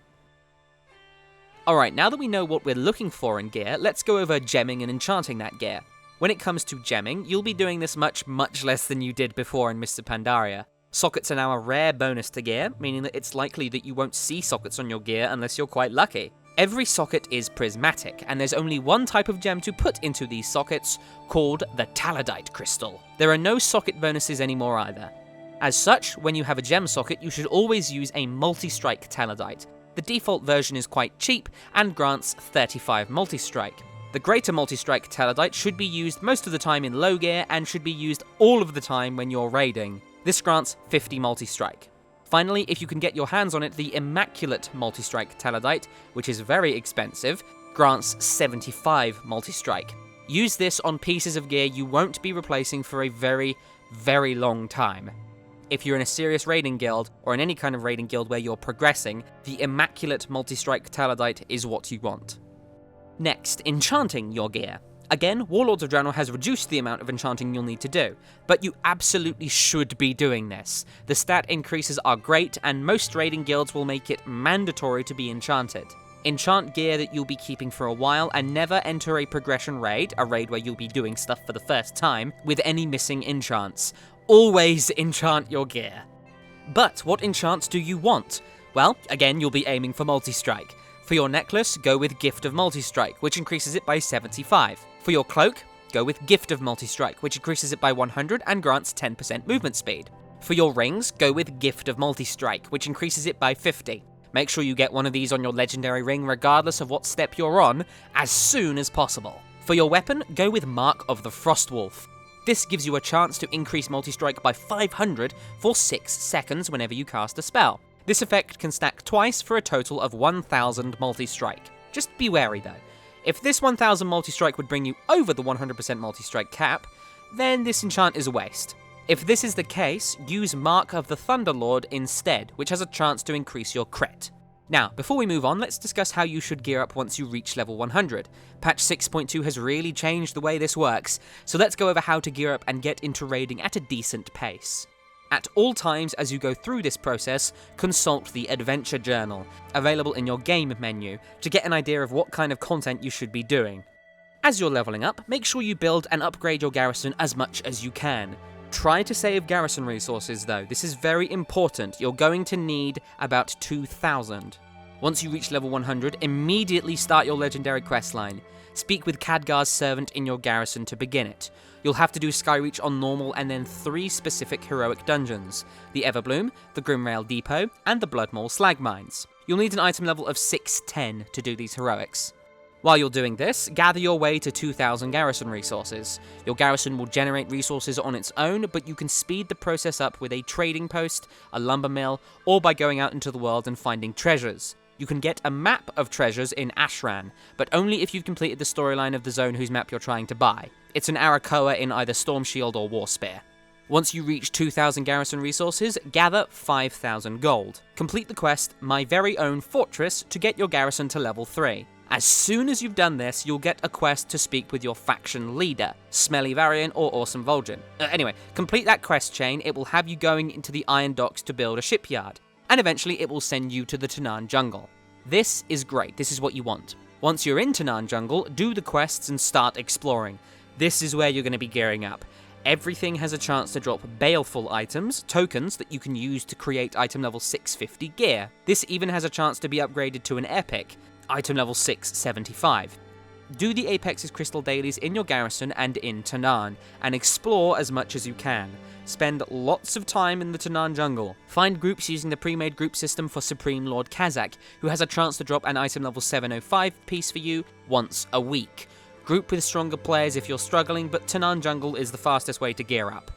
Alright, now that we know what we're looking for in gear, let's go over gemming and enchanting that gear. When it comes to gemming, you'll be doing this much less than you did before in Mists of Pandaria. Sockets are now a rare bonus to gear, meaning that it's likely that you won't see sockets on your gear unless you're quite lucky. Every socket is prismatic, and there's only one type of gem to put into these sockets, called the Talidite Crystal. There are no socket bonuses anymore either. As such, when you have a gem socket, you should always use a multi-strike Talidite. The default version is quite cheap, and grants 35 multi-strike. The greater multi-strike Talidite should be used most of the time in low gear, and should be used all of the time when you're raiding. This grants 50 multi-strike. Finally, if you can get your hands on it, the Immaculate Multi-Strike Talidite, which is very expensive, grants 75 multi-strike. Use this on pieces of gear you won't be replacing for a very, very long time. If you're in a serious raiding guild, or in any kind of raiding guild where you're progressing, the Immaculate Multi-Strike Talidite is what you want. Next, enchanting your gear. Again, Warlords of Draenor has reduced the amount of enchanting you'll need to do, but you absolutely should be doing this. The stat increases are great, and most raiding guilds will make it mandatory to be enchanted. Enchant gear that you'll be keeping for a while, and never enter a progression raid, a raid where you'll be doing stuff for the first time, with any missing enchants. Always enchant your gear. But what enchants do you want? Well, again, you'll be aiming for multi-strike. For your necklace, go with Gift of Multi-Strike, which increases it by 75. For your cloak, go with Gift of Multi-Strike, which increases it by 100 and grants 10% movement speed. For your rings, go with Gift of Multi-Strike, which increases it by 50. Make sure you get one of these on your legendary ring regardless of what step you're on, as soon as possible. For your weapon, go with Mark of the Frostwolf. This gives you a chance to increase multi-strike by 500 for 6 seconds whenever you cast a spell. This effect can stack twice for a total of 1000 multi-strike. Just be wary though. If this 1000 multi-strike would bring you over the 100% multi-strike cap, then this enchant is a waste. If this is the case, use Mark of the Thunderlord instead, which has a chance to increase your crit. Now, before we move on, let's discuss how you should gear up once you reach level 100. Patch 6.2 has really changed the way this works, so let's go over how to gear up and get into raiding at a decent pace. At all times as you go through this process, consult the Adventure Journal, available in your game menu, to get an idea of what kind of content you should be doing. As you're leveling up, make sure you build and upgrade your garrison as much as you can. Try to save garrison resources though, this is very important. You're going to need about 2,000. Once you reach level 100, immediately start your legendary questline. Speak with Khadgar's servant in your garrison to begin it. You'll have to do Skyreach on normal and then 3 specific heroic dungeons: the Everbloom, the Grimrail Depot, and the Bloodmaw Slag Mines. You'll need an item level of 610 to do these heroics. While you're doing this, gather your way to 2,000 garrison resources. Your garrison will generate resources on its own, but you can speed the process up with a trading post, a lumber mill, or by going out into the world and finding treasures. You can get a map of treasures in Ashran, but only if you've completed the storyline of the zone whose map you're trying to buy. It's an Arakoa in either Storm Shield or War Spear. Once you reach 2,000 garrison resources, gather 5,000 gold. Complete the quest, My Very Own Fortress, to get your garrison to level 3. As soon as you've done this, you'll get a quest to speak with your faction leader, Smelly Varian or Awesome Vol'jin. Anyway, complete that quest chain, it will have you going into the Iron Docks to build a shipyard, and eventually it will send you to the Tanaan Jungle. This is great, this is what you want. Once you're in Tanaan Jungle, do the quests and start exploring. This is where you're going to be gearing up. Everything has a chance to drop baleful items, tokens that you can use to create item level 650 gear. This even has a chance to be upgraded to an epic, item level 675. Do the Apex's Crystal Dailies in your garrison and in Tanaan, and explore as much as you can. Spend lots of time in the Tanaan Jungle. Find groups using the pre-made group system for Supreme Lord Kazak, who has a chance to drop an item level 705 piece for you once a week. Group with stronger players if you're struggling, but Tanaan Jungle is the fastest way to gear up.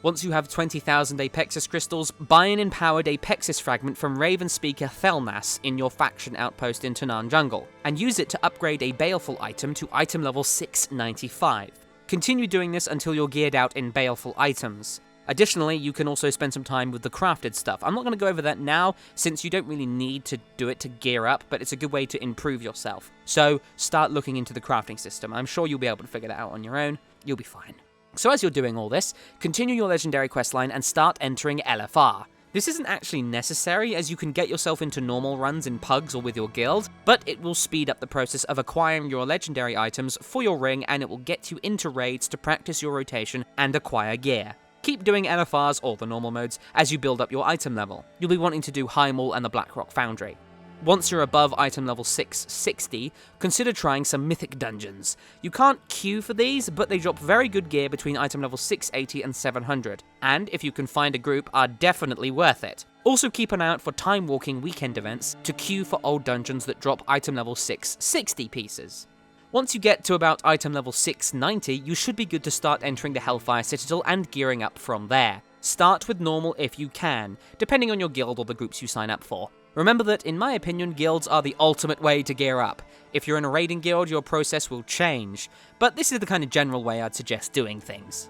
Once you have 20,000 Apexis crystals, buy an empowered Apexis fragment from Raven Speaker Thelmas in your faction outpost in Tanaan Jungle, and use it to upgrade a baleful item to item level 695. Continue doing this until you're geared out in baleful items. Additionally, you can also spend some time with the crafted stuff. I'm not going to go over that now, since you don't really need to do it to gear up, but it's a good way to improve yourself. So start looking into the crafting system. I'm sure you'll be able to figure that out on your own. You'll be fine. So as you're doing all this, continue your legendary questline and start entering LFR. This isn't actually necessary, as you can get yourself into normal runs in pugs or with your guild, but it will speed up the process of acquiring your legendary items for your ring, and it will get you into raids to practice your rotation and acquire gear. Keep doing LFRs, or the normal modes, as you build up your item level. You'll be wanting to do High Mall and the Blackrock Foundry. Once you're above item level 660, consider trying some mythic dungeons. You can't queue for these, but they drop very good gear between item level 680 and 700, and if you can find a group, are definitely worth it. Also keep an eye out for time walking weekend events to queue for old dungeons that drop item level 660 pieces. Once you get to about item level 690, you should be good to start entering the Hellfire Citadel and gearing up from there. Start with normal if you can, depending on your guild or the groups you sign up for. Remember that, in my opinion, guilds are the ultimate way to gear up. If you're in a raiding guild, your process will change, but this is the kind of general way I'd suggest doing things.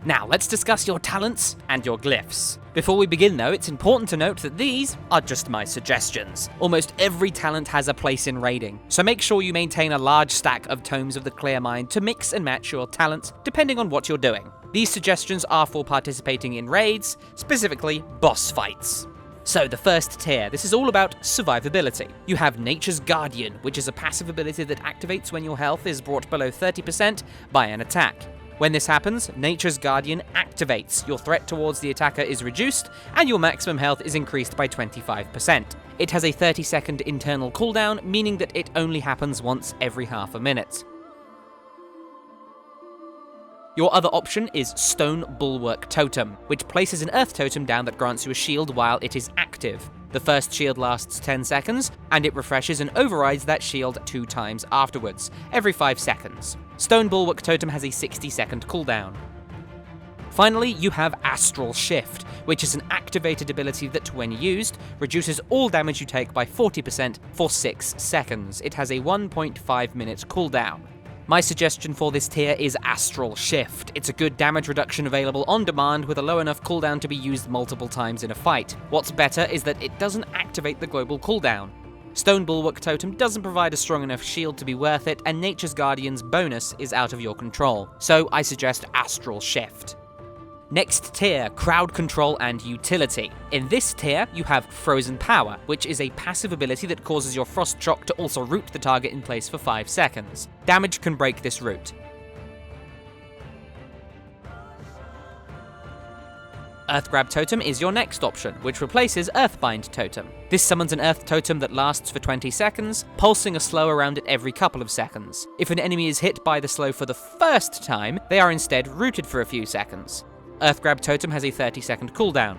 Now, let's discuss your talents and your glyphs. Before we begin though, it's important to note that these are just my suggestions. Almost every talent has a place in raiding, so make sure you maintain a large stack of Tomes of the Clear Mind to mix and match your talents depending on what you're doing. These suggestions are for participating in raids, specifically boss fights. So the first tier, this is all about survivability. You have Nature's Guardian, which is a passive ability that activates when your health is brought below 30% by an attack. When this happens, Nature's Guardian activates, your threat towards the attacker is reduced, and your maximum health is increased by 25%. It has a 30-second internal cooldown, meaning that it only happens once every half a minute. Your other option is Stone Bulwark Totem, which places an earth totem down that grants you a shield while it is active. The first shield lasts 10 seconds, and it refreshes and overrides that shield 2 times afterwards, every 5 seconds. Stone Bulwark Totem has a 60-second cooldown. Finally, you have Astral Shift, which is an activated ability that, when used, reduces all damage you take by 40% for 6 seconds. It has a 1.5-minute cooldown. My suggestion for this tier is Astral Shift. It's a good damage reduction available on demand with a low enough cooldown to be used multiple times in a fight. What's better is that it doesn't activate the global cooldown. Stone Bulwark Totem doesn't provide a strong enough shield to be worth it, and Nature's Guardian's bonus is out of your control, so I suggest Astral Shift. Next tier, Crowd Control and Utility. In this tier, you have Frozen Power, which is a passive ability that causes your Frost Shock to also root the target in place for 5 seconds. Damage can break this root. Earthgrab Totem is your next option, which replaces Earthbind Totem. This summons an Earth Totem that lasts for 20 seconds, pulsing a slow around it every couple of seconds. If an enemy is hit by the slow for the first time, they are instead rooted for a few seconds. Earthgrab Totem has a 30-second cooldown.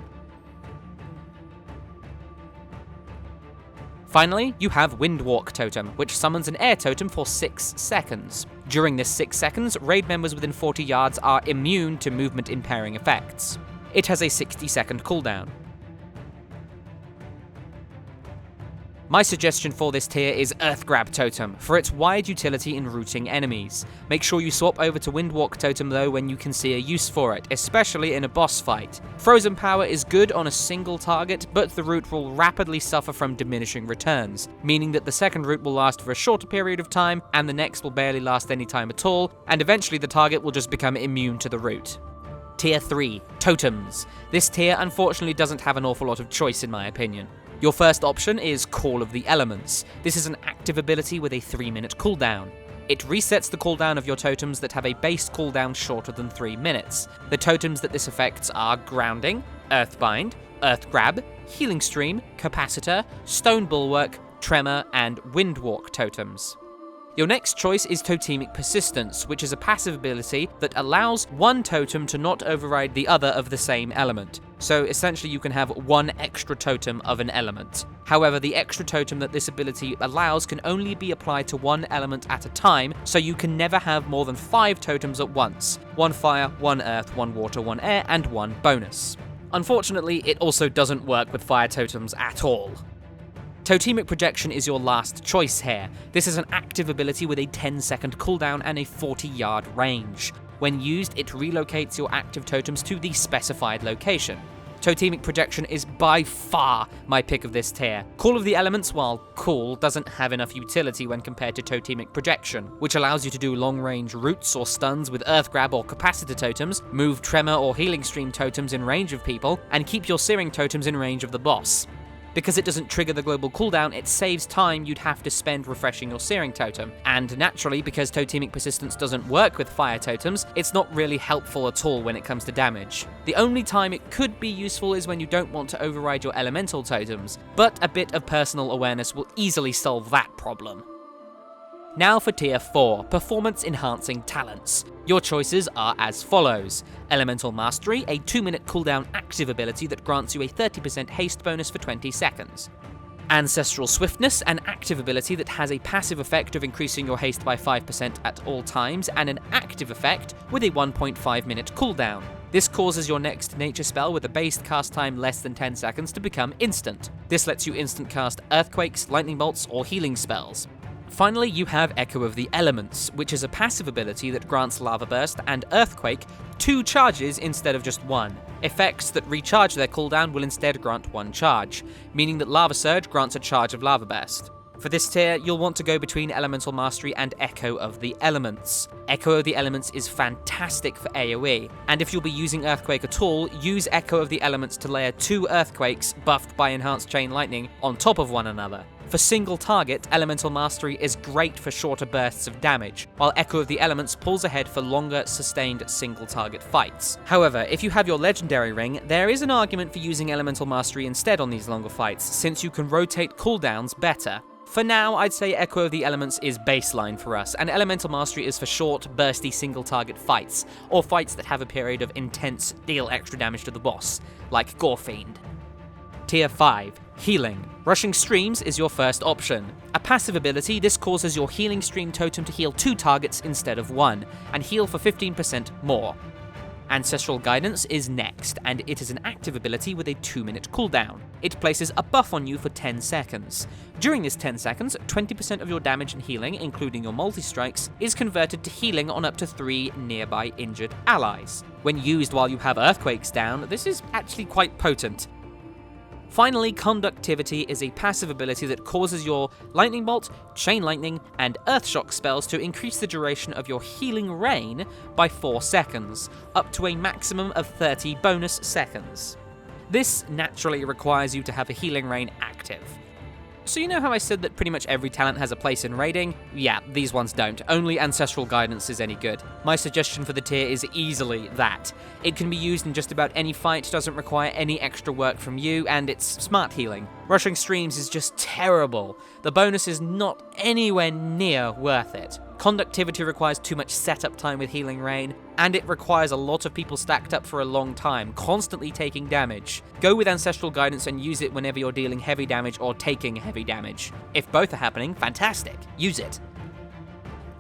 Finally, you have Windwalk Totem, which summons an air totem for 6 seconds. During this 6 seconds, raid members within 40 yards are immune to movement impairing effects. It has a 60-second cooldown. My suggestion for this tier is Earthgrab Totem, for its wide utility in rooting enemies. Make sure you swap over to Windwalk Totem though when you can see a use for it, especially in a boss fight. Frozen Power is good on a single target, but the root will rapidly suffer from diminishing returns, meaning that the second root will last for a shorter period of time, and the next will barely last any time at all, and eventually the target will just become immune to the root. Tier 3, Totems. This tier unfortunately doesn't have an awful lot of choice in my opinion. Your first option is Call of the Elements. This is an active ability with a 3-minute cooldown. It resets the cooldown of your totems that have a base cooldown shorter than 3 minutes. The totems that this affects are Grounding, Earthbind, Earthgrab, Healing Stream, Capacitor, Stone Bulwark, Tremor, and Windwalk totems. Your next choice is Totemic Persistence, which is a passive ability that allows one totem to not override the other of the same element. So essentially you can have one extra totem of an element. However, the extra totem that this ability allows can only be applied to one element at a time, so you can never have more than 5 totems at once. 1 fire, 1 earth, 1 water, 1 air, and 1 bonus. Unfortunately, it also doesn't work with fire totems at all. Totemic Projection is your last choice here. This is an active ability with a 10-second cooldown and a 40-yard range. When used, it relocates your active totems to the specified location. Totemic Projection is by far my pick of this tier. Call of the Elements, while cool, doesn't have enough utility when compared to Totemic Projection, which allows you to do long-range roots or stuns with Earthgrab or Capacitor totems, move Tremor or Healing Stream totems in range of people, and keep your Searing totems in range of the boss. Because it doesn't trigger the global cooldown, it saves time you'd have to spend refreshing your Searing totem. And naturally, because Totemic Persistence doesn't work with fire totems, it's not really helpful at all when it comes to damage. The only time it could be useful is when you don't want to override your elemental totems, but a bit of personal awareness will easily solve that problem. Now for Tier 4, Performance Enhancing Talents. Your choices are as follows. Elemental Mastery, a 2-minute cooldown active ability that grants you a 30% haste bonus for 20 seconds. Ancestral Swiftness, an active ability that has a passive effect of increasing your haste by 5% at all times, and an active effect with a 1.5-minute cooldown. This causes your next nature spell with a base cast time less than 10 seconds to become instant. This lets you instant cast earthquakes, lightning bolts, or healing spells. Finally, you have Echo of the Elements, which is a passive ability that grants Lava Burst and Earthquake 2 charges instead of just 1. Effects that recharge their cooldown will instead grant 1 charge, meaning that Lava Surge grants a charge of Lava Burst. For this tier, you'll want to go between Elemental Mastery and Echo of the Elements. Echo of the Elements is fantastic for AoE, and if you'll be using Earthquake at all, use Echo of the Elements to layer 2 Earthquakes buffed by Enhanced Chain Lightning on top of one another. For single target, Elemental Mastery is great for shorter bursts of damage, while Echo of the Elements pulls ahead for longer, sustained single target fights. However, if you have your Legendary Ring, there is an argument for using Elemental Mastery instead on these longer fights, since you can rotate cooldowns better. For now, I'd say Echo of the Elements is baseline for us, and Elemental Mastery is for short, bursty single target fights, or fights that have a period of intense, deal extra damage to the boss, like Gorefiend. Tier 5. Healing. Rushing Streams is your first option. A passive ability, this causes your Healing Stream totem to heal 2 targets instead of 1, and heal for 15% more. Ancestral Guidance is next, and it is an active ability with a 2-minute cooldown. It places a buff on you for 10 seconds. During this 10 seconds, 20% of your damage and healing, including your multi-strikes, is converted to healing on up to 3 nearby injured allies. When used while you have earthquakes down, this is actually quite potent. Finally, Conductivity is a passive ability that causes your Lightning Bolt, Chain Lightning, and Earthshock spells to increase the duration of your healing rain by 4 seconds, up to a maximum of 30 bonus seconds. This naturally requires you to have a healing rain active. So you know how I said that pretty much every talent has a place in raiding? Yeah, these ones don't. Only Ancestral Guidance is any good. My suggestion for the tier is easily that. It can be used in just about any fight, doesn't require any extra work from you, and it's smart healing. Rushing Streams is just terrible. The bonus is not anywhere near worth it. Conductivity requires too much setup time with Healing Rain, and it requires a lot of people stacked up for a long time, constantly taking damage. Go with Ancestral Guidance and use it whenever you're dealing heavy damage or taking heavy damage. If both are happening, fantastic, use it.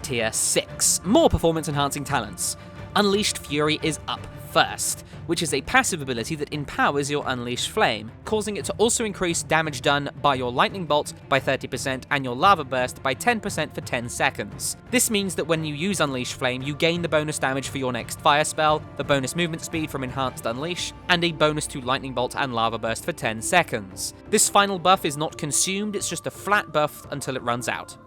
Tier 6. More performance enhancing talents. Unleashed Fury is up first, which is a passive ability that empowers your Unleashed Flame, causing it to also increase damage done by your Lightning Bolt by 30% and your Lava Burst by 10% for 10 seconds. This means that when you use Unleashed Flame, you gain the bonus damage for your next fire spell, the bonus movement speed from Enhanced Unleash, and a bonus to Lightning Bolt and Lava Burst for 10 seconds. This final buff is not consumed, it's just a flat buff until it runs out.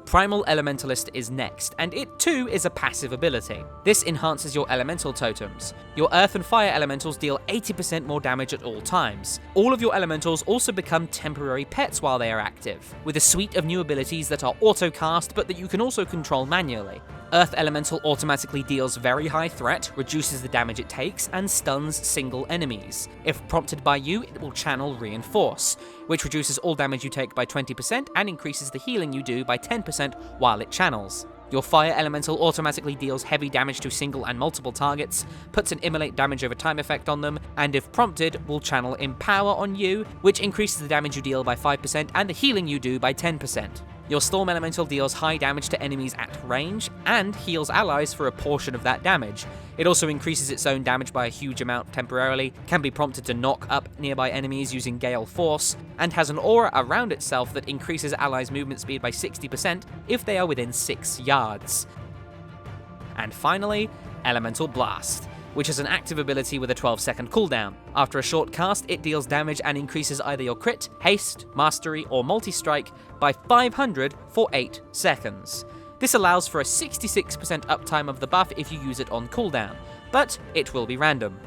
Primal Elementalist is next, and it too is a passive ability. This enhances your elemental totems. Your earth and fire elementals deal 80% more damage at all times. All of your elementals also become temporary pets while they are active, with a suite of new abilities that are auto-cast but that you can also control manually. Earth Elemental automatically deals very high threat, reduces the damage it takes, and stuns single enemies. If prompted by you, it will channel Reinforce, which reduces all damage you take by 20% and increases the healing you do by 10% while it channels. Your Fire Elemental automatically deals heavy damage to single and multiple targets, puts an Immolate damage over time effect on them, and if prompted, will channel Empower on you, which increases the damage you deal by 5% and the healing you do by 10%. Your Storm Elemental deals high damage to enemies at range, and heals allies for a portion of that damage. It also increases its own damage by a huge amount temporarily, can be prompted to knock up nearby enemies using Gale Force, and has an aura around itself that increases allies' movement speed by 60% if they are within 6 yards. And finally, Elemental Blast, which is an active ability with a 12-second cooldown. After a short cast, it deals damage and increases either your crit, haste, mastery, or multi-strike by 500 for 8 seconds. This allows for a 66% uptime of the buff if you use it on cooldown, but it will be random.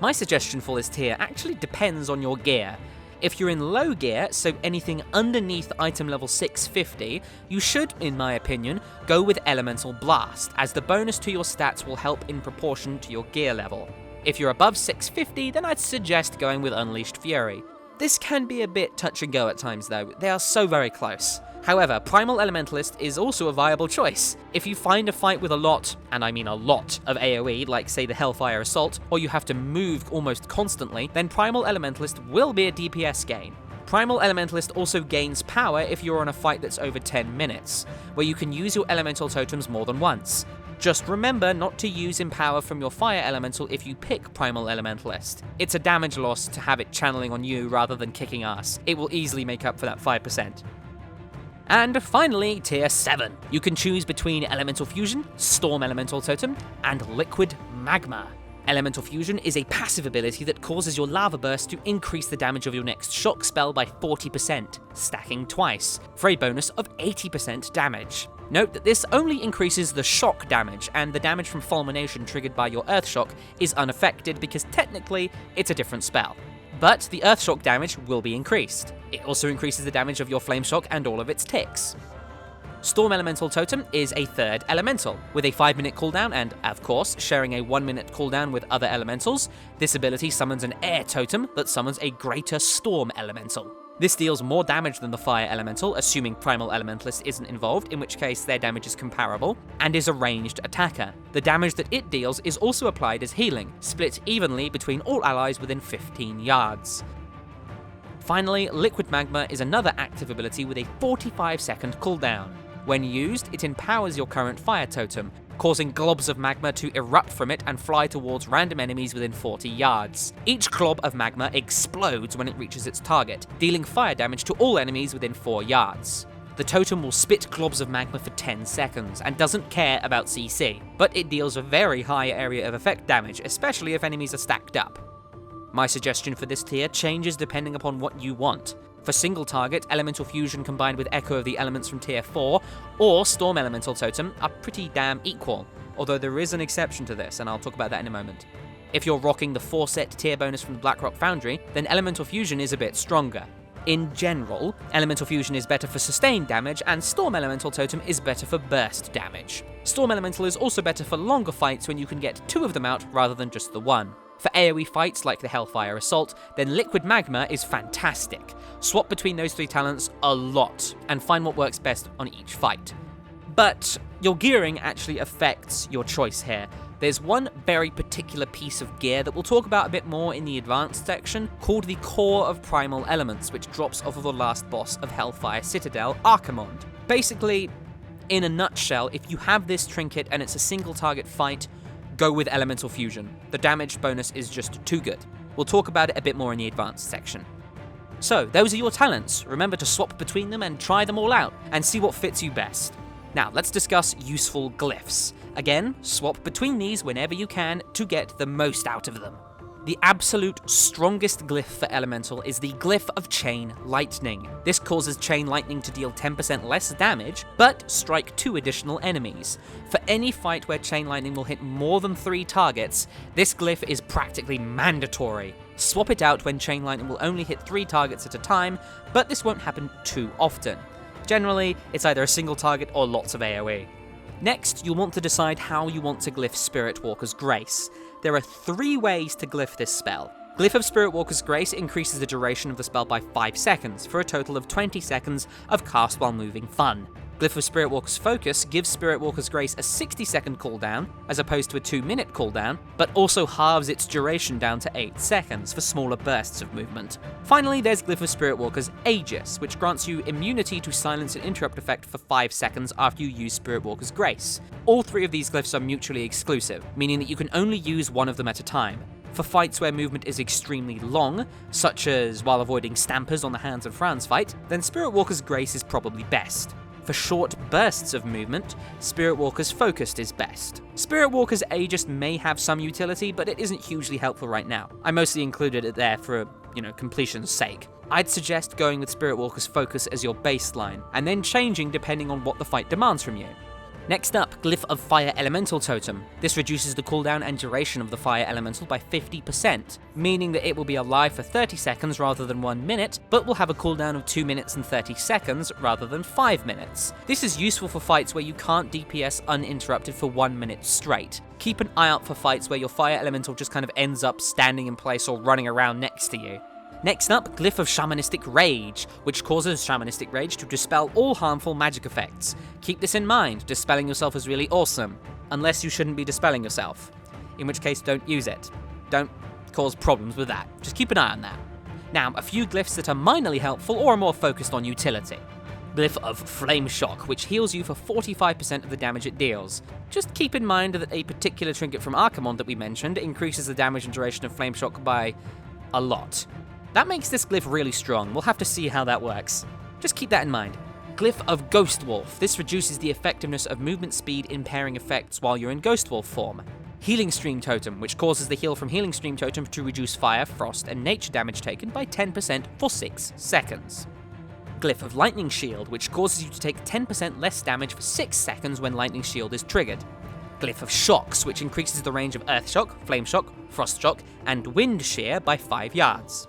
My suggestion for this tier actually depends on your gear. If you're in low gear, so anything underneath item level 650, you should, in my opinion, go with Elemental Blast, as the bonus to your stats will help in proportion to your gear level. If you're above 650, then I'd suggest going with Unleashed Fury. This can be a bit touch and go at times though, they are so very close. However, Primal Elementalist is also a viable choice. If you find a fight with a lot, and I mean a lot, of AoE, like say the Hellfire Assault, or you have to move almost constantly, then Primal Elementalist will be a DPS gain. Primal Elementalist also gains power if you're on a fight that's over 10 minutes, where you can use your elemental totems more than once. Just remember not to use Empower from your Fire Elemental if you pick Primal Elementalist. It's a damage loss to have it channeling on you rather than kicking ass. It will easily make up for that 5%. And finally, Tier 7. You can choose between Elemental Fusion, Storm Elemental Totem, and Liquid Magma. Elemental Fusion is a passive ability that causes your lava burst to increase the damage of your next shock spell by 40%, stacking twice, for a bonus of 80% damage. Note that this only increases the shock damage, and the damage from Fulmination triggered by your Earth Shock is unaffected because technically it's a different spell. But the Earth Shock damage will be increased. It also increases the damage of your Flame Shock and all of its ticks. Storm Elemental Totem is a third elemental, with a 5-minute cooldown and, of course, sharing a 1-minute cooldown with other elementals. This ability summons an air totem that summons a greater storm elemental. This deals more damage than the Fire Elemental, assuming Primal Elementalist isn't involved, in which case their damage is comparable, and is a ranged attacker. The damage that it deals is also applied as healing, split evenly between all allies within 15 yards. Finally, Liquid Magma is another active ability with a 45-second cooldown. When used, it empowers your current fire totem, causing globs of magma to erupt from it and fly towards random enemies within 40 yards. Each glob of magma explodes when it reaches its target, dealing fire damage to all enemies within 4 yards. The totem will spit globs of magma for 10 seconds, and doesn't care about CC, but it deals a very high area of effect damage, especially if enemies are stacked up. My suggestion for this tier changes depending upon what you want. For single target, Elemental Fusion combined with Echo of the Elements from Tier 4, or Storm Elemental Totem are pretty damn equal, although there is an exception to this, and I'll talk about that in a moment. If you're rocking the 4-set tier bonus from the Blackrock Foundry, then Elemental Fusion is a bit stronger. In general, Elemental Fusion is better for sustained damage, and Storm Elemental Totem is better for burst damage. Storm Elemental is also better for longer fights when you can get 2 of them out rather than just the 1. For AoE fights like the Hellfire Assault, then Liquid Magma is fantastic. Swap between those 3 talents a lot, and find what works best on each fight. But your gearing actually affects your choice here. There's one very particular piece of gear that we'll talk about a bit more in the advanced section, called the Core of Primal Elements, which drops off of the last boss of Hellfire Citadel, Archimond. Basically, in a nutshell, if you have this trinket and it's a single target fight, go with Elemental Fusion. The damage bonus is just too good. We'll talk about it a bit more in the advanced section. So, those are your talents. Remember to swap between them and try them all out, and see what fits you best. Now, let's discuss useful glyphs. Again, swap between these whenever you can to get the most out of them. The absolute strongest glyph for Elemental is the Glyph of Chain Lightning. This causes Chain Lightning to deal 10% less damage, but strike 2 additional enemies. For any fight where Chain Lightning will hit more than 3 targets, this glyph is practically mandatory. Swap it out when Chain Lightning will only hit 3 targets at a time, but this won't happen too often. Generally, it's either a single target or lots of AoE. Next, you'll want to decide how you want to glyph Spiritwalker's Grace. There are 3 ways to glyph this spell. Glyph of Spiritwalker's Grace increases the duration of the spell by 5 seconds, for a total of 20 seconds of cast while moving fun. Glyph of Spiritwalker's Focus gives Spiritwalker's Grace a 60-second cooldown, as opposed to a 2-minute cooldown, but also halves its duration down to 8 seconds for smaller bursts of movement. Finally, there's Glyph of Spiritwalker's Aegis, which grants you immunity to silence and interrupt effect for 5 seconds after you use Spiritwalker's Grace. All 3 of these glyphs are mutually exclusive, meaning that you can only use one of them at a time. For fights where movement is extremely long, such as while avoiding Stampers on the Hans and Franz fight, then Spiritwalker's Grace is probably best. For short bursts of movement, Spiritwalker's Focused is best. Spiritwalker's Aegis may have some utility, but it isn't hugely helpful right now. I mostly included it there for, completion's sake. I'd suggest going with Spiritwalker's Focus as your baseline, and then changing depending on what the fight demands from you. Next up, Glyph of Fire Elemental Totem. This reduces the cooldown and duration of the Fire Elemental by 50%, meaning that it will be alive for 30 seconds rather than 1 minute, but will have a cooldown of 2 minutes and 30 seconds rather than 5 minutes. This is useful for fights where you can't DPS uninterrupted for 1 minute straight. Keep an eye out for fights where your Fire Elemental just kind of ends up standing in place or running around next to you. Next up, Glyph of Shamanistic Rage, which causes Shamanistic Rage to dispel all harmful magic effects. Keep this in mind, dispelling yourself is really awesome, unless you shouldn't be dispelling yourself, in which case don't use it. Don't cause problems with that, just keep an eye on that. Now, a few glyphs that are minorly helpful or are more focused on utility. Glyph of Flame Shock, which heals you for 45% of the damage it deals. Just keep in mind that a particular trinket from Archimonde that we mentioned increases the damage and duration of Flame Shock by a lot. That makes this glyph really strong, we'll have to see how that works. Just keep that in mind. Glyph of Ghost Wolf. This reduces the effectiveness of movement speed impairing effects while you're in Ghost Wolf form. Healing Stream Totem, which causes the heal from Healing Stream Totem to reduce fire, frost, and nature damage taken by 10% for 6 seconds. Glyph of Lightning Shield, which causes you to take 10% less damage for 6 seconds when Lightning Shield is triggered. Glyph of Shocks, which increases the range of Earth Shock, Flame Shock, Frost Shock, and Wind Shear by 5 yards.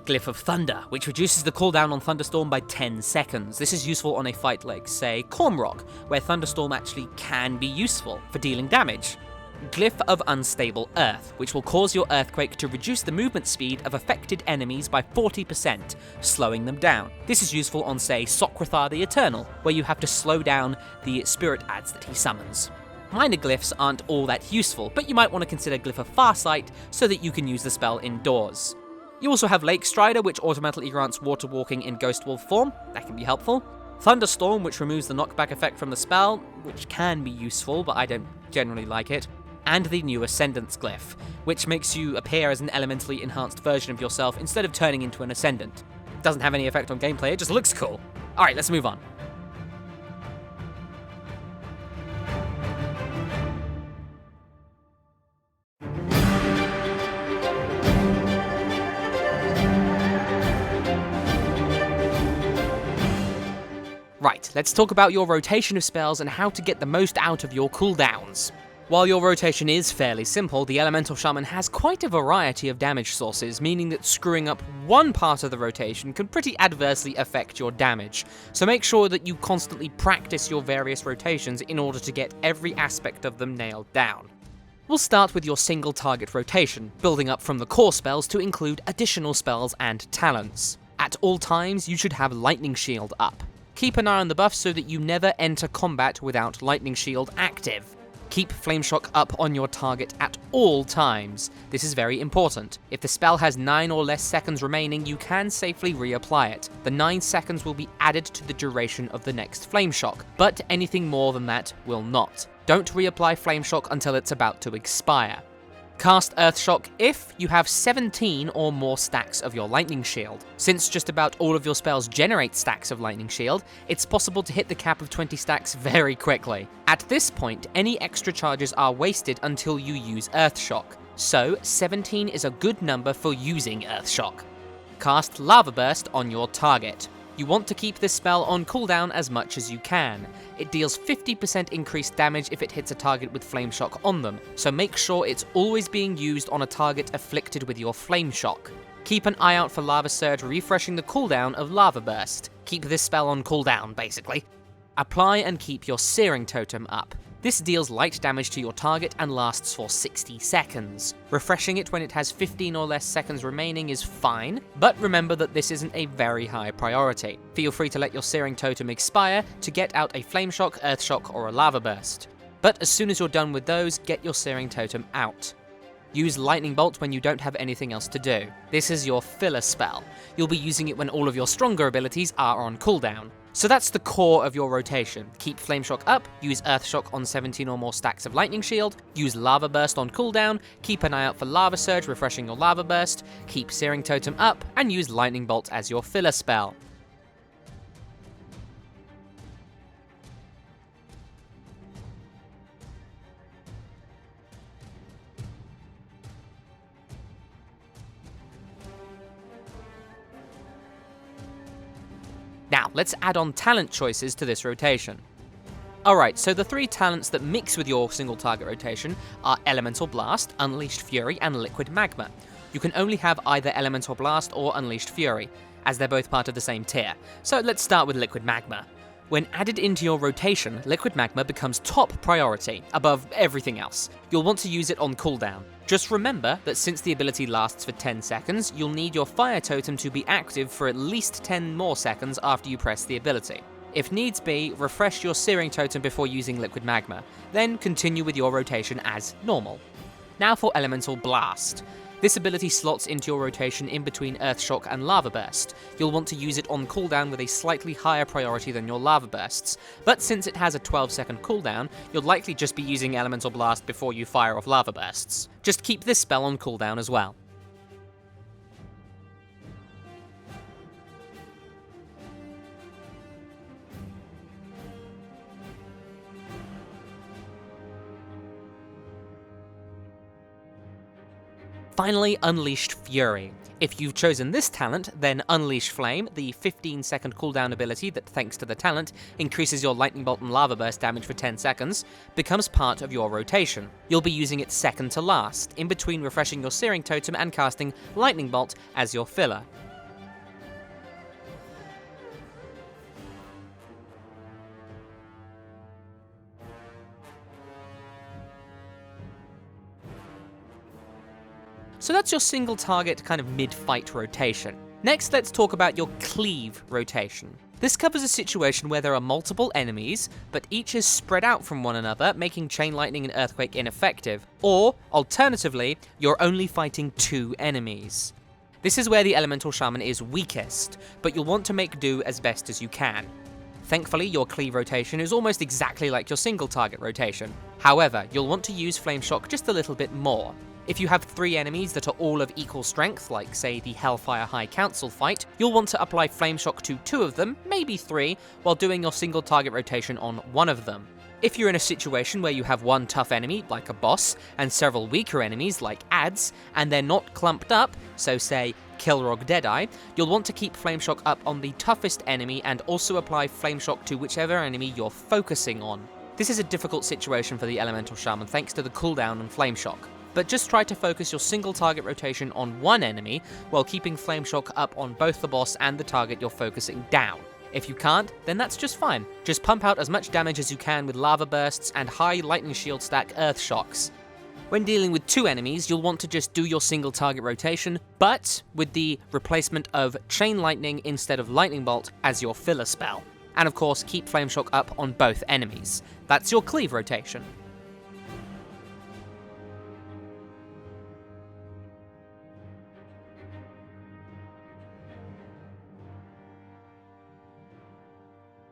Glyph of Thunder, which reduces the cooldown on Thunderstorm by 10 seconds. This is useful on a fight like, say, Cormrock, where Thunderstorm actually can be useful for dealing damage. Glyph of Unstable Earth, which will cause your Earthquake to reduce the movement speed of affected enemies by 40%, slowing them down. This is useful on, say, Socrathar the Eternal, where you have to slow down the spirit adds that he summons. Minor glyphs aren't all that useful, but you might want to consider Glyph of Farsight so that you can use the spell indoors. You also have Lake Strider, which automatically grants water walking in Ghost Wolf form. That can be helpful. Thunderstorm, which removes the knockback effect from the spell, which can be useful, but I don't generally like it. And the new Ascendance glyph, which makes you appear as an elementally enhanced version of yourself instead of turning into an Ascendant. Doesn't have any effect on gameplay, it just looks cool. Alright, let's move on. Right, let's talk about your rotation of spells and how to get the most out of your cooldowns. While your rotation is fairly simple, the Elemental Shaman has quite a variety of damage sources, meaning that screwing up one part of the rotation can pretty adversely affect your damage. So make sure that you constantly practice your various rotations in order to get every aspect of them nailed down. We'll start with your single target rotation, building up from the core spells to include additional spells and talents. At all times, you should have Lightning Shield up. Keep an eye on the buff so that you never enter combat without Lightning Shield active. Keep Flame Shock up on your target at all times. This is very important. If the spell has 9 or less seconds remaining, you can safely reapply it. The 9 seconds will be added to the duration of the next Flame Shock, but anything more than that will not. Don't reapply Flame Shock until it's about to expire. Cast Earth Shock if you have 17 or more stacks of your Lightning Shield. Since just about all of your spells generate stacks of Lightning Shield, it's possible to hit the cap of 20 stacks very quickly. At this point, any extra charges are wasted until you use Earth Shock, so 17 is a good number for using Earth Shock. Cast Lava Burst on your target. You want to keep this spell on cooldown as much as you can. It deals 50% increased damage if it hits a target with Flame Shock on them, so make sure it's always being used on a target afflicted with your Flame Shock. Keep an eye out for Lava Surge refreshing the cooldown of Lava Burst. Keep this spell on cooldown, basically. Apply and keep your Searing Totem up. This deals light damage to your target and lasts for 60 seconds. Refreshing it when it has 15 or less seconds remaining is fine, but remember that this isn't a very high priority. Feel free to let your Searing Totem expire to get out a Flame Shock, Earth Shock, or a Lava Burst. But as soon as you're done with those, get your Searing Totem out. Use Lightning Bolt when you don't have anything else to do. This is your filler spell. You'll be using it when all of your stronger abilities are on cooldown. So that's the core of your rotation. Keep Flame Shock up, use Earth Shock on 17 or more stacks of Lightning Shield, use Lava Burst on cooldown, keep an eye out for Lava Surge refreshing your Lava Burst, keep Searing Totem up, and use Lightning Bolt as your filler spell. Now, let's add on talent choices to this rotation. Alright, so the 3 talents that mix with your single target rotation are Elemental Blast, Unleashed Fury, and Liquid Magma. You can only have either Elemental Blast or Unleashed Fury, as they're both part of the same tier. So let's start with Liquid Magma. When added into your rotation, Liquid Magma becomes top priority, above everything else. You'll want to use it on cooldown. Just remember that since the ability lasts for 10 seconds, you'll need your fire totem to be active for at least 10 more seconds after you press the ability. If needs be, refresh your searing totem before using Liquid Magma, then continue with your rotation as normal. Now for Elemental Blast. This ability slots into your rotation in between Earthshock and Lava Burst. You'll want to use it on cooldown with a slightly higher priority than your Lava Bursts, but since it has a 12-second cooldown, you'll likely just be using Elemental Blast before you fire off Lava Bursts. Just keep this spell on cooldown as well. Finally, Unleashed Fury. If you've chosen this talent, then Unleash Flame, the 15-second cooldown ability that, thanks to the talent, increases your Lightning Bolt and Lava Burst damage for 10 seconds, becomes part of your rotation. You'll be using it second to last, in between refreshing your Searing Totem and casting Lightning Bolt as your filler. So that's your single target kind of mid-fight rotation. Next, let's talk about your cleave rotation. This covers a situation where there are multiple enemies, but each is spread out from one another, making Chain Lightning and Earthquake ineffective. Or, alternatively, you're only fighting 2 enemies. This is where the Elemental Shaman is weakest, but you'll want to make do as best as you can. Thankfully, your cleave rotation is almost exactly like your single target rotation. However, you'll want to use Flame Shock just a little bit more. If you have 3 enemies that are all of equal strength, like say the Hellfire High Council fight, you'll want to apply Flame Shock to 2 of them, maybe 3, while doing your single target rotation on 1 of them. If you're in a situation where you have 1 tough enemy, like a boss, and several weaker enemies, like adds, and they're not clumped up, so say Kilrog Deadeye, you'll want to keep Flame Shock up on the toughest enemy and also apply Flame Shock to whichever enemy you're focusing on. This is a difficult situation for the Elemental Shaman thanks to the cooldown on Flame Shock. But just try to focus your single target rotation on 1 enemy while keeping Flame Shock up on both the boss and the target you're focusing down. If you can't, then that's just fine. Just pump out as much damage as you can with Lava Bursts and high Lightning Shield stack Earth Shocks. When dealing with 2 enemies, you'll want to just do your single target rotation, but with the replacement of Chain Lightning instead of Lightning Bolt as your filler spell. And of course, keep Flame Shock up on both enemies. That's your cleave rotation.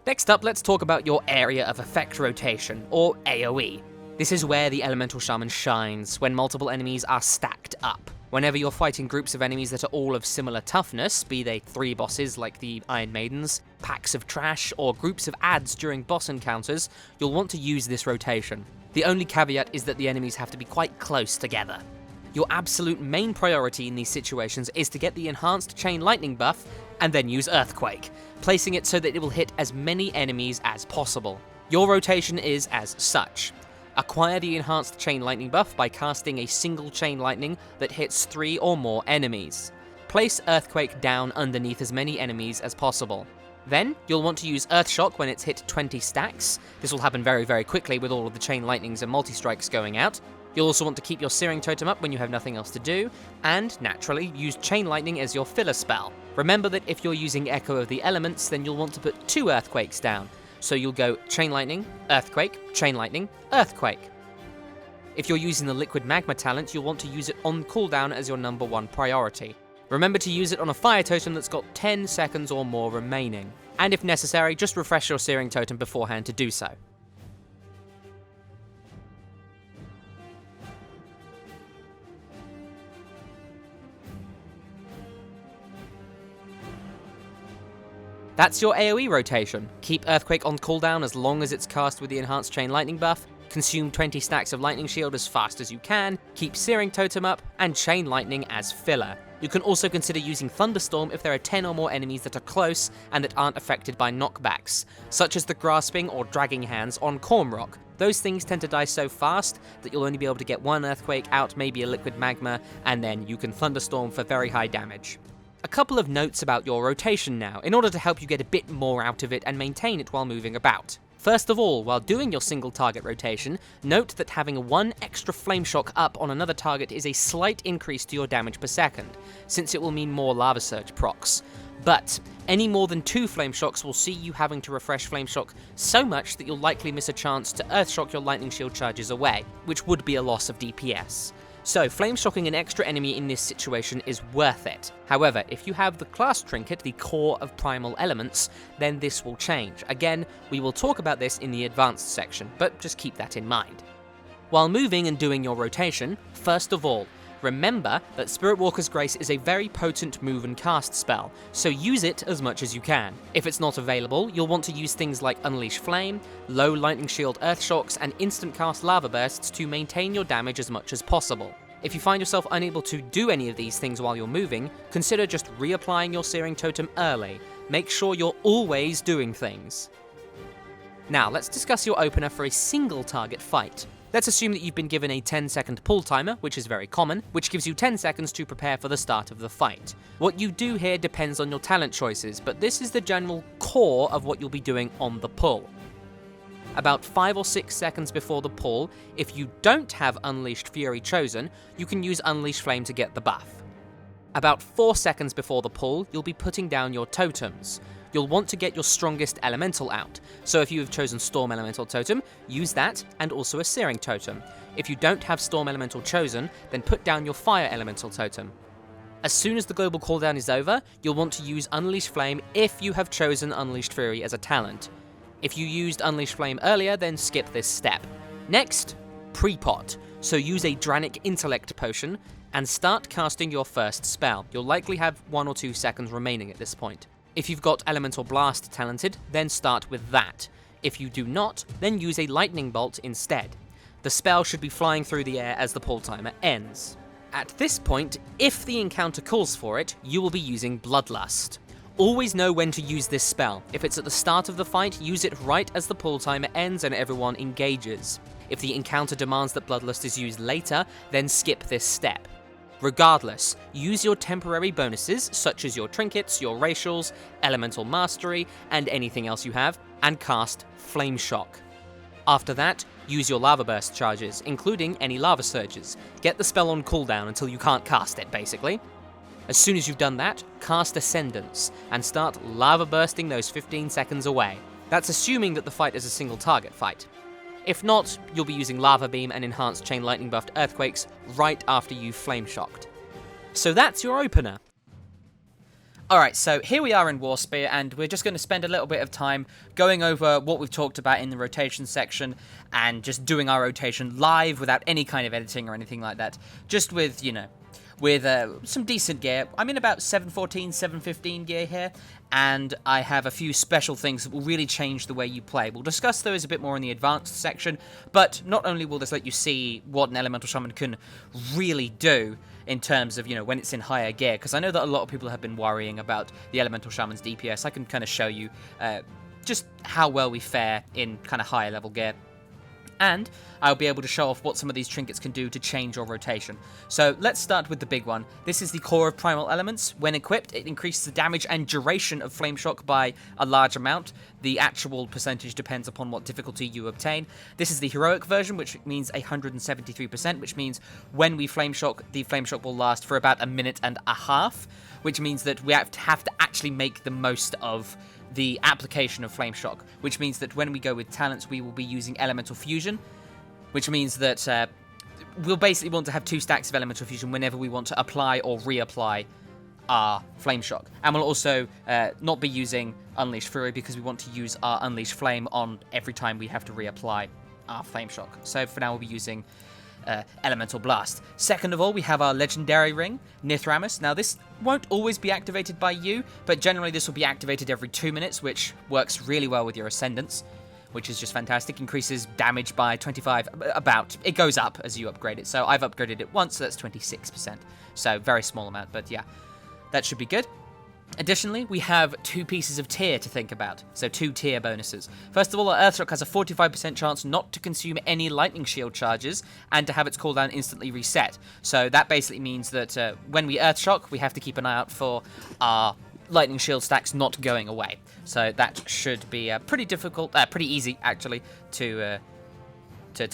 Next up, let's talk about your Area of Effect rotation, or AoE. This is where the Elemental Shaman shines, when multiple enemies are stacked up. Whenever you're fighting groups of enemies that are all of similar toughness, be they 3 bosses like the Iron Maidens, packs of trash, or groups of adds during boss encounters, you'll want to use this rotation. The only caveat is that the enemies have to be quite close together. Your absolute main priority in these situations is to get the enhanced Chain Lightning buff, and then use Earthquake, placing it so that it will hit as many enemies as possible. Your rotation is as such. Acquire the enhanced Chain Lightning buff by casting a single Chain Lightning that hits 3 or more enemies. Place Earthquake down underneath as many enemies as possible. Then, you'll want to use Earthshock when it's hit 20 stacks. This will happen very, very quickly with all of the Chain Lightnings and multi-strikes going out. You'll also want to keep your Searing Totem up when you have nothing else to do, and, naturally, use Chain Lightning as your filler spell. Remember that if you're using Echo of the Elements, then you'll want to put 2 Earthquakes down. So you'll go Chain Lightning, Earthquake, Chain Lightning, Earthquake. If you're using the Liquid Magma talent, you'll want to use it on cooldown as your number 1 priority. Remember to use it on a fire totem that's got 10 seconds or more remaining. And if necessary, just refresh your Searing Totem beforehand to do so. That's your AoE rotation. Keep Earthquake on cooldown as long as it's cast with the enhanced Chain Lightning buff, consume 20 stacks of Lightning Shield as fast as you can, keep Searing Totem up, and Chain Lightning as filler. You can also consider using Thunderstorm if there are 10 or more enemies that are close and that aren't affected by knockbacks, such as the Grasping or Dragging Hands on Cormrock. Those things tend to die so fast that you'll only be able to get 1 Earthquake out, maybe a Liquid Magma, and then you can Thunderstorm for very high damage. A couple of notes about your rotation now, in order to help you get a bit more out of it and maintain it while moving about. First of all, while doing your single target rotation, note that having one extra flame shock up on another target is a slight increase to your damage per second, since it will mean more lava surge procs. But any more than 2 flame shocks will see you having to refresh flame shock so much that you'll likely miss a chance to earth shock your lightning shield charges away, which would be a loss of DPS. So, flame shocking an extra enemy in this situation is worth it. However, if you have the class trinket, the core of primal elements, then this will change. Again, we will talk about this in the advanced section, but just keep that in mind. While moving and doing your rotation, first of all, remember that Spiritwalker's Grace is a very potent move and cast spell, so use it as much as you can. If it's not available, you'll want to use things like Unleash Flame, low Lightning Shield Earth Shocks, and instant cast Lava Bursts to maintain your damage as much as possible. If you find yourself unable to do any of these things while you're moving, consider just reapplying your Searing Totem early. Make sure you're always doing things. Now, let's discuss your opener for a single target fight. Let's assume that you've been given a 10-second pull timer, which is very common, which gives you 10 seconds to prepare for the start of the fight. What you do here depends on your talent choices, but this is the general core of what you'll be doing on the pull. About 5 or 6 seconds before the pull, if you don't have Unleashed Fury chosen, you can use Unleash Flame to get the buff. About 4 seconds before the pull, you'll be putting down your totems. You'll want to get your strongest elemental out, so if you have chosen Storm Elemental Totem, use that and also a Searing Totem. If you don't have Storm Elemental chosen, then put down your Fire Elemental Totem. As soon as the global cooldown is over, you'll want to use Unleash Flame if you have chosen Unleashed Fury as a talent. If you used Unleash Flame earlier, then skip this step. Next, pre-pot, so use a Dranic Intellect Potion and start casting your first spell. You'll likely have 1 or 2 seconds remaining at this point. If you've got Elemental Blast talented, then start with that. If you do not, then use a Lightning Bolt instead. The spell should be flying through the air as the pull timer ends. At this point, if the encounter calls for it, you will be using Bloodlust. Always know when to use this spell. If it's at the start of the fight, use it right as the pull timer ends and everyone engages. If the encounter demands that Bloodlust is used later, then skip this step. Regardless, use your temporary bonuses, such as your trinkets, your racials, elemental mastery, and anything else you have, and cast Flame Shock. After that, use your Lava Burst charges, including any Lava Surges. Get the spell on cooldown until you can't cast it, basically. As soon as you've done that, cast Ascendance, and start Lava Bursting those 15 seconds away. That's assuming that the fight is a single target fight. If not, you'll be using Lava Beam and Enhanced Chain Lightning buffed Earthquakes right after you've Flame Shocked. So that's your opener. Alright, so here we are in Warspear, and we're just going to spend a little bit of time going over what we've talked about in the rotation section, and just doing our rotation live without any kind of editing or anything like that. Just with, with some decent gear. I'm in about 714, 715 gear here, and I have a few special things that will really change the way you play. We'll discuss those a bit more in the advanced section, but not only will this let you see what an Elemental Shaman can really do in terms of, when it's in higher gear, because I know that a lot of people have been worrying about the Elemental Shaman's DPS. I can kind of show you just how well we fare in kind of higher level gear. And I'll be able to show off what some of these trinkets can do to change your rotation. So let's start with the big one. This is the core of primal elements. When equipped, it increases the damage and duration of Flame Shock by a large amount. The actual percentage depends upon what difficulty you obtain. This is the heroic version, which means 173%, which means when we Flame Shock, the Flame Shock will last for about 1.5 minutes, which means that we have to actually make the most of the application of Flame Shock, which means that when we go with talents, we will be using Elemental Fusion, which means that we'll basically want to have 2 stacks of Elemental Fusion whenever we want to apply or reapply our Flame Shock. And we'll also not be using Unleashed Fury because we want to use our Unleashed Flame on every time we have to reapply our Flame Shock. So for now, we'll be using Elemental Blast. Second of all, we have our legendary ring, Nithramus. Now this won't always be activated by you, but generally this will be activated every 2 minutes, which works really well with your Ascendance, which is just fantastic. Increases damage by 25, it goes up as you upgrade it. So I've upgraded it once, so that's 26%. So very small amount, but yeah, that should be good. Additionally, we have 2 pieces of tier to think about, so 2 tier bonuses. First of all, our Earthshock has a 45% chance not to consume any lightning shield charges and to have its cooldown instantly reset. So that basically means that when we Earthshock, we have to keep an eye out for our lightning shield stacks not going away. So that should be pretty difficult, pretty easy actually to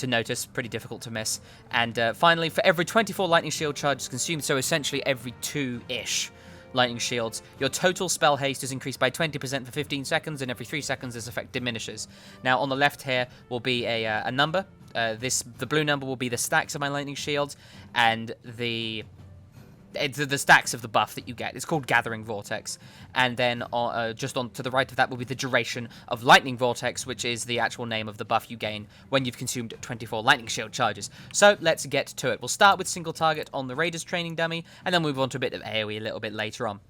notice, pretty difficult to miss. And finally, for every 24 lightning shield charges consumed, so essentially every 2-ish lightning shields, your total spell haste is increased by 20% for 15 seconds, and every 3 seconds this effect diminishes. Now on the left here will be a number. The blue number will be the stacks of my lightning shields, and the stacks of the buff that you get. It's called Gathering Vortex. And then just on to the right of that will be the duration of Lightning Vortex, which is the actual name of the buff you gain when you've consumed 24 lightning shield charges. So let's get to it. We'll start with single target on the Raiders training dummy, and then move on to a bit of AoE a little bit later on.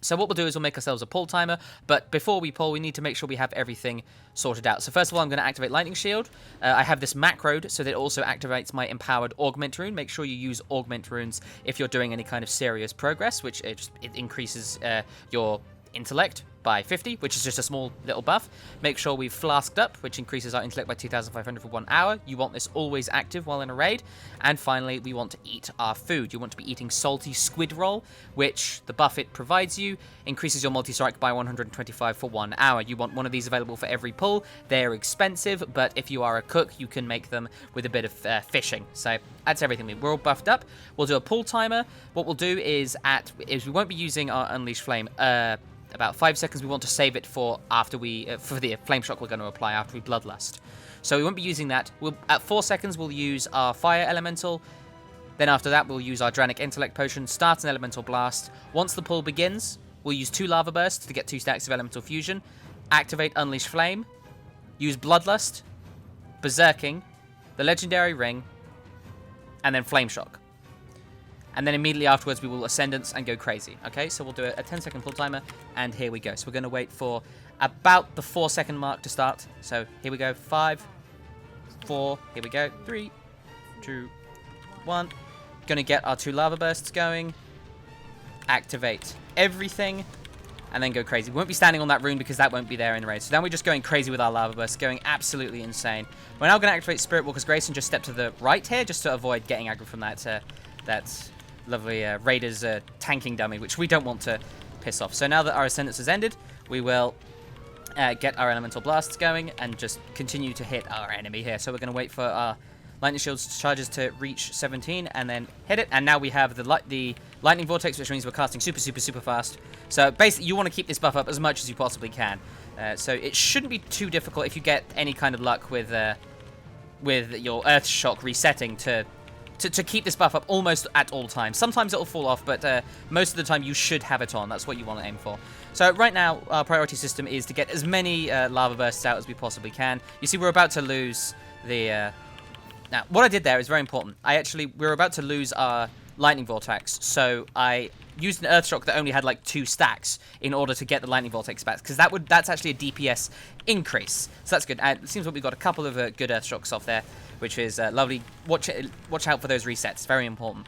So what we'll do is we'll make ourselves a pull timer, but before we pull, we need to make sure we have everything sorted out. So first of all, I'm going to activate Lightning Shield. I have this macroed, so that it also activates my Empowered Augment Rune. Make sure you use Augment Runes if you're doing any kind of serious progress, which it increases your intellect by 50, which is just a small little buff. Make sure we've flasked up, which increases our intellect by 2,500 for 1 hour. You want this always active while in a raid. And finally, we want to eat our food. You want to be eating salty squid roll, which the buff it provides you increases your multi-strike by 125 for 1 hour. You want one of these available for every pull. They're expensive, but if you are a cook, you can make them with a bit of fishing. So that's everything. We're all buffed up. We'll do a pull timer. What we'll do is we won't be using our Unleash Flame. About 5 seconds, we want to save it for after for the flame shock we're going to apply after we bloodlust. So we won't be using that. At 4 seconds, we'll use our fire elemental. Then after that, we'll use our Dranic Intellect Potion, start an elemental blast. Once the pull begins, we'll use 2 lava bursts to get 2 stacks of elemental fusion, activate Unleash Flame, use Bloodlust, Berserking, the Legendary Ring, and then Flame Shock. And then immediately afterwards, we will Ascendance and go crazy. Okay, so we'll do a 10-second pull timer, and here we go. So we're going to wait for about the 4-second mark to start. So here we go. 5, 4, here we go. 3, 2, 1. Going to get our 2 lava bursts going. Activate everything, and then go crazy. We won't be standing on that rune because that won't be there in the raid. So now we're just going crazy with our lava bursts, going absolutely insane. We're now going to activate Spiritwalker's Grace and just step to the right here, just to avoid getting aggro from that lovely Raiders tanking dummy, which we don't want to piss off. So now that our Ascendance has ended, we will get our Elemental Blasts going and just continue to hit our enemy here. So we're going to wait for our Lightning Shield's charges to reach 17 and then hit it. And now we have the Lightning Vortex, which means we're casting super, super, super fast. So basically, you want to keep this buff up as much as you possibly can. So it shouldn't be too difficult if you get any kind of luck with your Earth Shock resetting to keep this buff up almost at all times. Sometimes it'll fall off, but most of the time you should have it on. That's what you want to aim for. So right now, our priority system is to get as many lava bursts out as we possibly can. You see, we're about to lose the... Now, what I did there is very important. We're about to lose our Lightning Vortex, so I used an Earth Shock that only had like 2 stacks in order to get the Lightning Vortex back, because that's actually a DPS increase. So that's good. It seems like we've got a couple of good Earth Shocks off there, which is lovely. Watch out for those resets. Very important.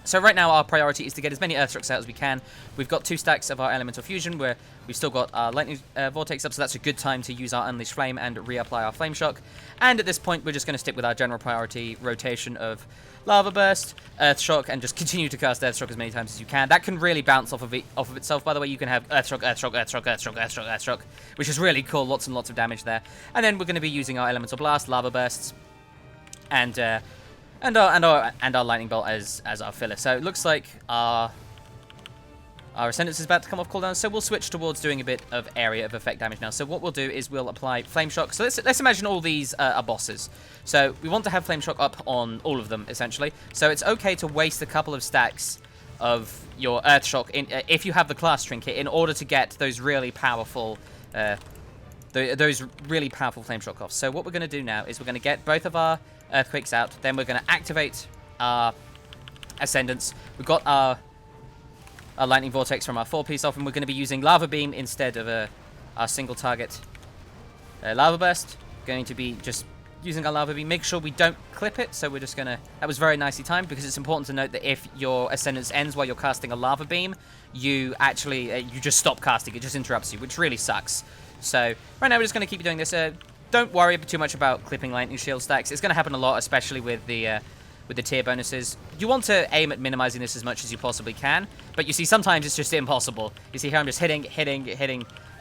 So right now our priority is to get as many Earth Shocks out as we can. We've got 2 stacks of our Elemental Fusion where we've still got our Lightning Vortex up, so that's a good time to use our Unleash Flame and reapply our Flame Shock. And at this point we're just going to stick with our general priority rotation of Lava Burst, Earth Shock, and just continue to cast Earth Shock as many times as you can. That can really bounce off of itself. By the way, you can have Earth Shock, Earth Shock, Earth Shock, Earth Shock, Earth Shock, Earth Shock, which is really cool. Lots and lots of damage there. And then we're going to be using our Elemental Blast, Lava Bursts, and our Lightning Bolt as our filler. So it looks like our Ascendance is about to come off cooldown, so we'll switch towards doing a bit of area of effect damage now. So what we'll do is we'll apply Flame Shock. So let's imagine all these are bosses. So we want to have Flame Shock up on all of them, essentially. So it's okay to waste a couple of stacks of your Earth Shock if you have the class trinket in order to get those really powerful Flame Shock off. So what we're going to do now is we're going to get both of our Earthquakes out, then we're going to activate our Ascendance. We've got our Lightning Vortex from our 4-piece off, and we're going to be using Lava Beam instead of our single target Lava Burst. Going to be just using our lava beam. Make sure we don't clip it, so we're just gonna... That was very nicely timed, because it's important to note that if your Ascendance ends while you're casting a lava beam, you actually, you just stop casting. It just interrupts you, which really sucks. So, right now we're just gonna keep doing this. Don't worry too much about clipping lightning shield stacks. It's gonna happen a lot, especially with the tier bonuses. You want to aim at minimizing this as much as you possibly can, but you see, sometimes it's just impossible. You see here I'm just hitting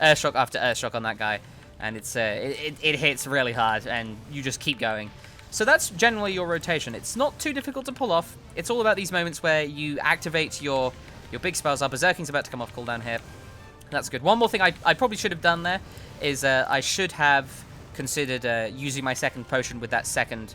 Earthshock after Earthshock on that guy, and it hits really hard, and you just keep going. So that's generally your rotation. It's not too difficult to pull off. It's all about these moments where you activate your big spells. Our Berserking's about to come off cooldown here. That's good. One more thing I probably should have done there is I should have considered using my second potion with that second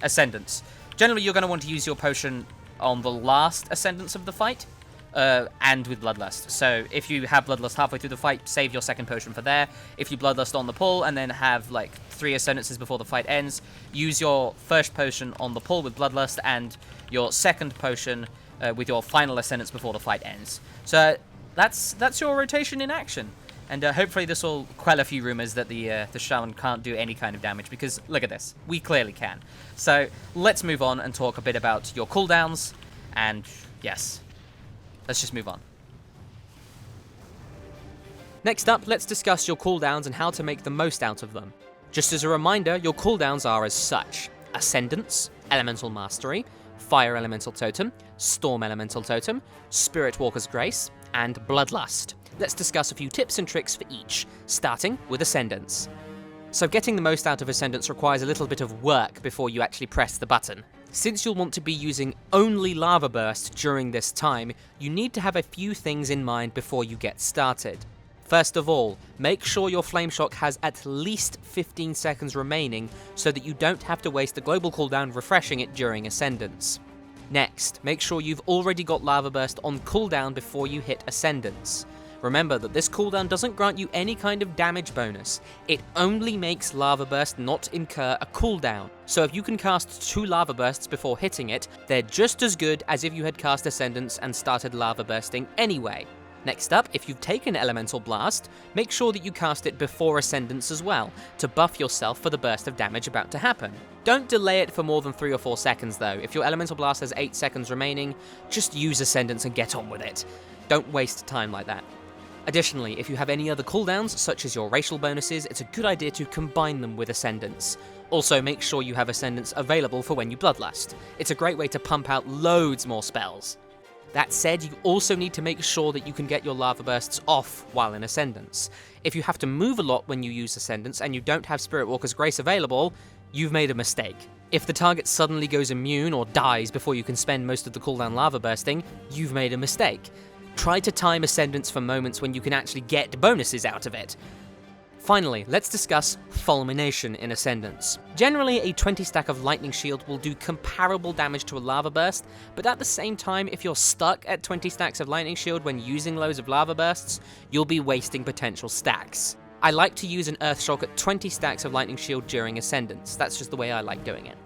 Ascendance. Generally, you're going to want to use your potion on the last Ascendance of the fight, and with Bloodlust. So if you have Bloodlust halfway through the fight, save your second potion for there. If you Bloodlust on the pull and then have like 3 Ascendances before the fight ends, use your first potion on the pull with Bloodlust and your second potion with your final Ascendance before the fight ends. So that's your rotation in action. And hopefully this will quell a few rumors that the Shaman can't do any kind of damage, because look at this. We clearly can. So let's move on and talk a bit about your cooldowns, and yes, let's just move on. Next up, let's discuss your cooldowns and how to make the most out of them. Just as a reminder, your cooldowns are as such: Ascendance, Elemental Mastery, Fire Elemental Totem, Storm Elemental Totem, Spiritwalker's Grace, and Bloodlust. Let's discuss a few tips and tricks for each, starting with Ascendance. So getting the most out of Ascendance requires a little bit of work before you actually press the button. Since you'll want to be using only Lava Burst during this time, you need to have a few things in mind before you get started. First of all, make sure your Flame Shock has at least 15 seconds remaining so that you don't have to waste the global cooldown refreshing it during Ascendance. Next, make sure you've already got Lava Burst on cooldown before you hit Ascendance. Remember that this cooldown doesn't grant you any kind of damage bonus. It only makes Lava Burst not incur a cooldown. So if you can cast 2 Lava Bursts before hitting it, they're just as good as if you had cast Ascendance and started Lava Bursting anyway. Next up, if you've taken Elemental Blast, make sure that you cast it before Ascendance as well, to buff yourself for the burst of damage about to happen. Don't delay it for more than 3 or 4 seconds though. If your Elemental Blast has 8 seconds remaining, just use Ascendance and get on with it. Don't waste time like that. Additionally, if you have any other cooldowns, such as your racial bonuses, it's a good idea to combine them with Ascendance. Also, make sure you have Ascendance available for when you Bloodlust. It's a great way to pump out loads more spells. That said, you also need to make sure that you can get your Lava Bursts off while in Ascendance. If you have to move a lot when you use Ascendance and you don't have Spiritwalker's Grace available, you've made a mistake. If the target suddenly goes immune or dies before you can spend most of the cooldown Lava Bursting, you've made a mistake. Try to time Ascendance for moments when you can actually get bonuses out of it. Finally, let's discuss Fulmination in Ascendance. Generally, a 20 stack of Lightning Shield will do comparable damage to a Lava Burst, but at the same time, if you're stuck at 20 stacks of Lightning Shield when using loads of Lava Bursts, you'll be wasting potential stacks. I like to use an Earthshock at 20 stacks of Lightning Shield during Ascendance. That's just the way I like doing it.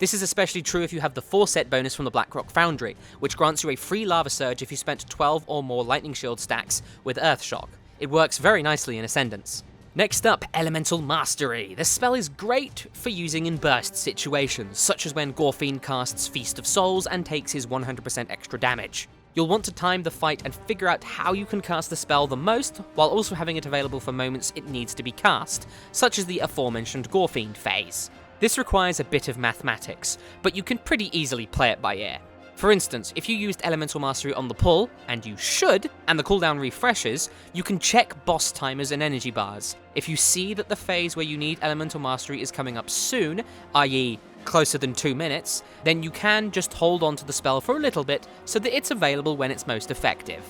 This is especially true if you have the 4-set bonus from the Blackrock Foundry, which grants you a free Lava Surge if you spent 12 or more Lightning Shield stacks with Earthshock. It works very nicely in Ascendance. Next up, Elemental Mastery. This spell is great for using in burst situations, such as when Gorfiend casts Feast of Souls and takes his 100% extra damage. You'll want to time the fight and figure out how you can cast the spell the most, while also having it available for moments it needs to be cast, such as the aforementioned Gorfiend phase. This requires a bit of mathematics, but you can pretty easily play it by ear. For instance, if you used Elemental Mastery on the pull, and you should, and the cooldown refreshes, you can check boss timers and energy bars. If you see that the phase where you need Elemental Mastery is coming up soon, i.e. closer than 2 minutes, then you can just hold on to the spell for a little bit so that it's available when it's most effective.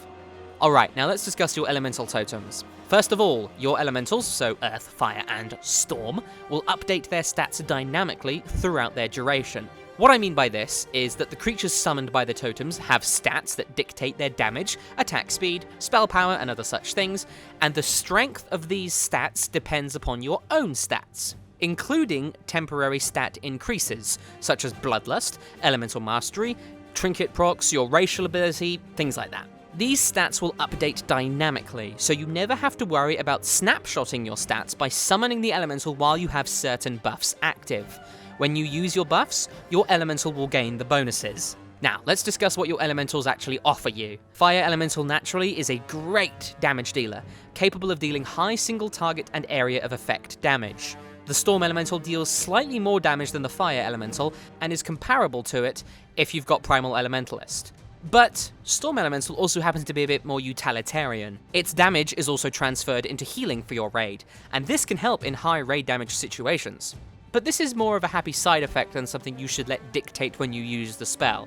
Alright, now let's discuss your elemental totems. First of all, your elementals, so Earth, Fire, and Storm, will update their stats dynamically throughout their duration. What I mean by this is that the creatures summoned by the totems have stats that dictate their damage, attack speed, spell power, and other such things, and the strength of these stats depends upon your own stats, including temporary stat increases, such as Bloodlust, Elemental Mastery, Trinket procs, your racial ability, things like that. These stats will update dynamically, so you never have to worry about snapshotting your stats by summoning the elemental while you have certain buffs active. When you use your buffs, your elemental will gain the bonuses. Now, let's discuss what your elementals actually offer you. Fire Elemental naturally is a great damage dealer, capable of dealing high single target and area of effect damage. The Storm Elemental deals slightly more damage than the Fire Elemental, and is comparable to it if you've got Primal Elementalist. But Storm Elemental also happens to be a bit more utilitarian. Its damage is also transferred into healing for your raid, and this can help in high raid damage situations. But this is more of a happy side effect than something you should let dictate when you use the spell.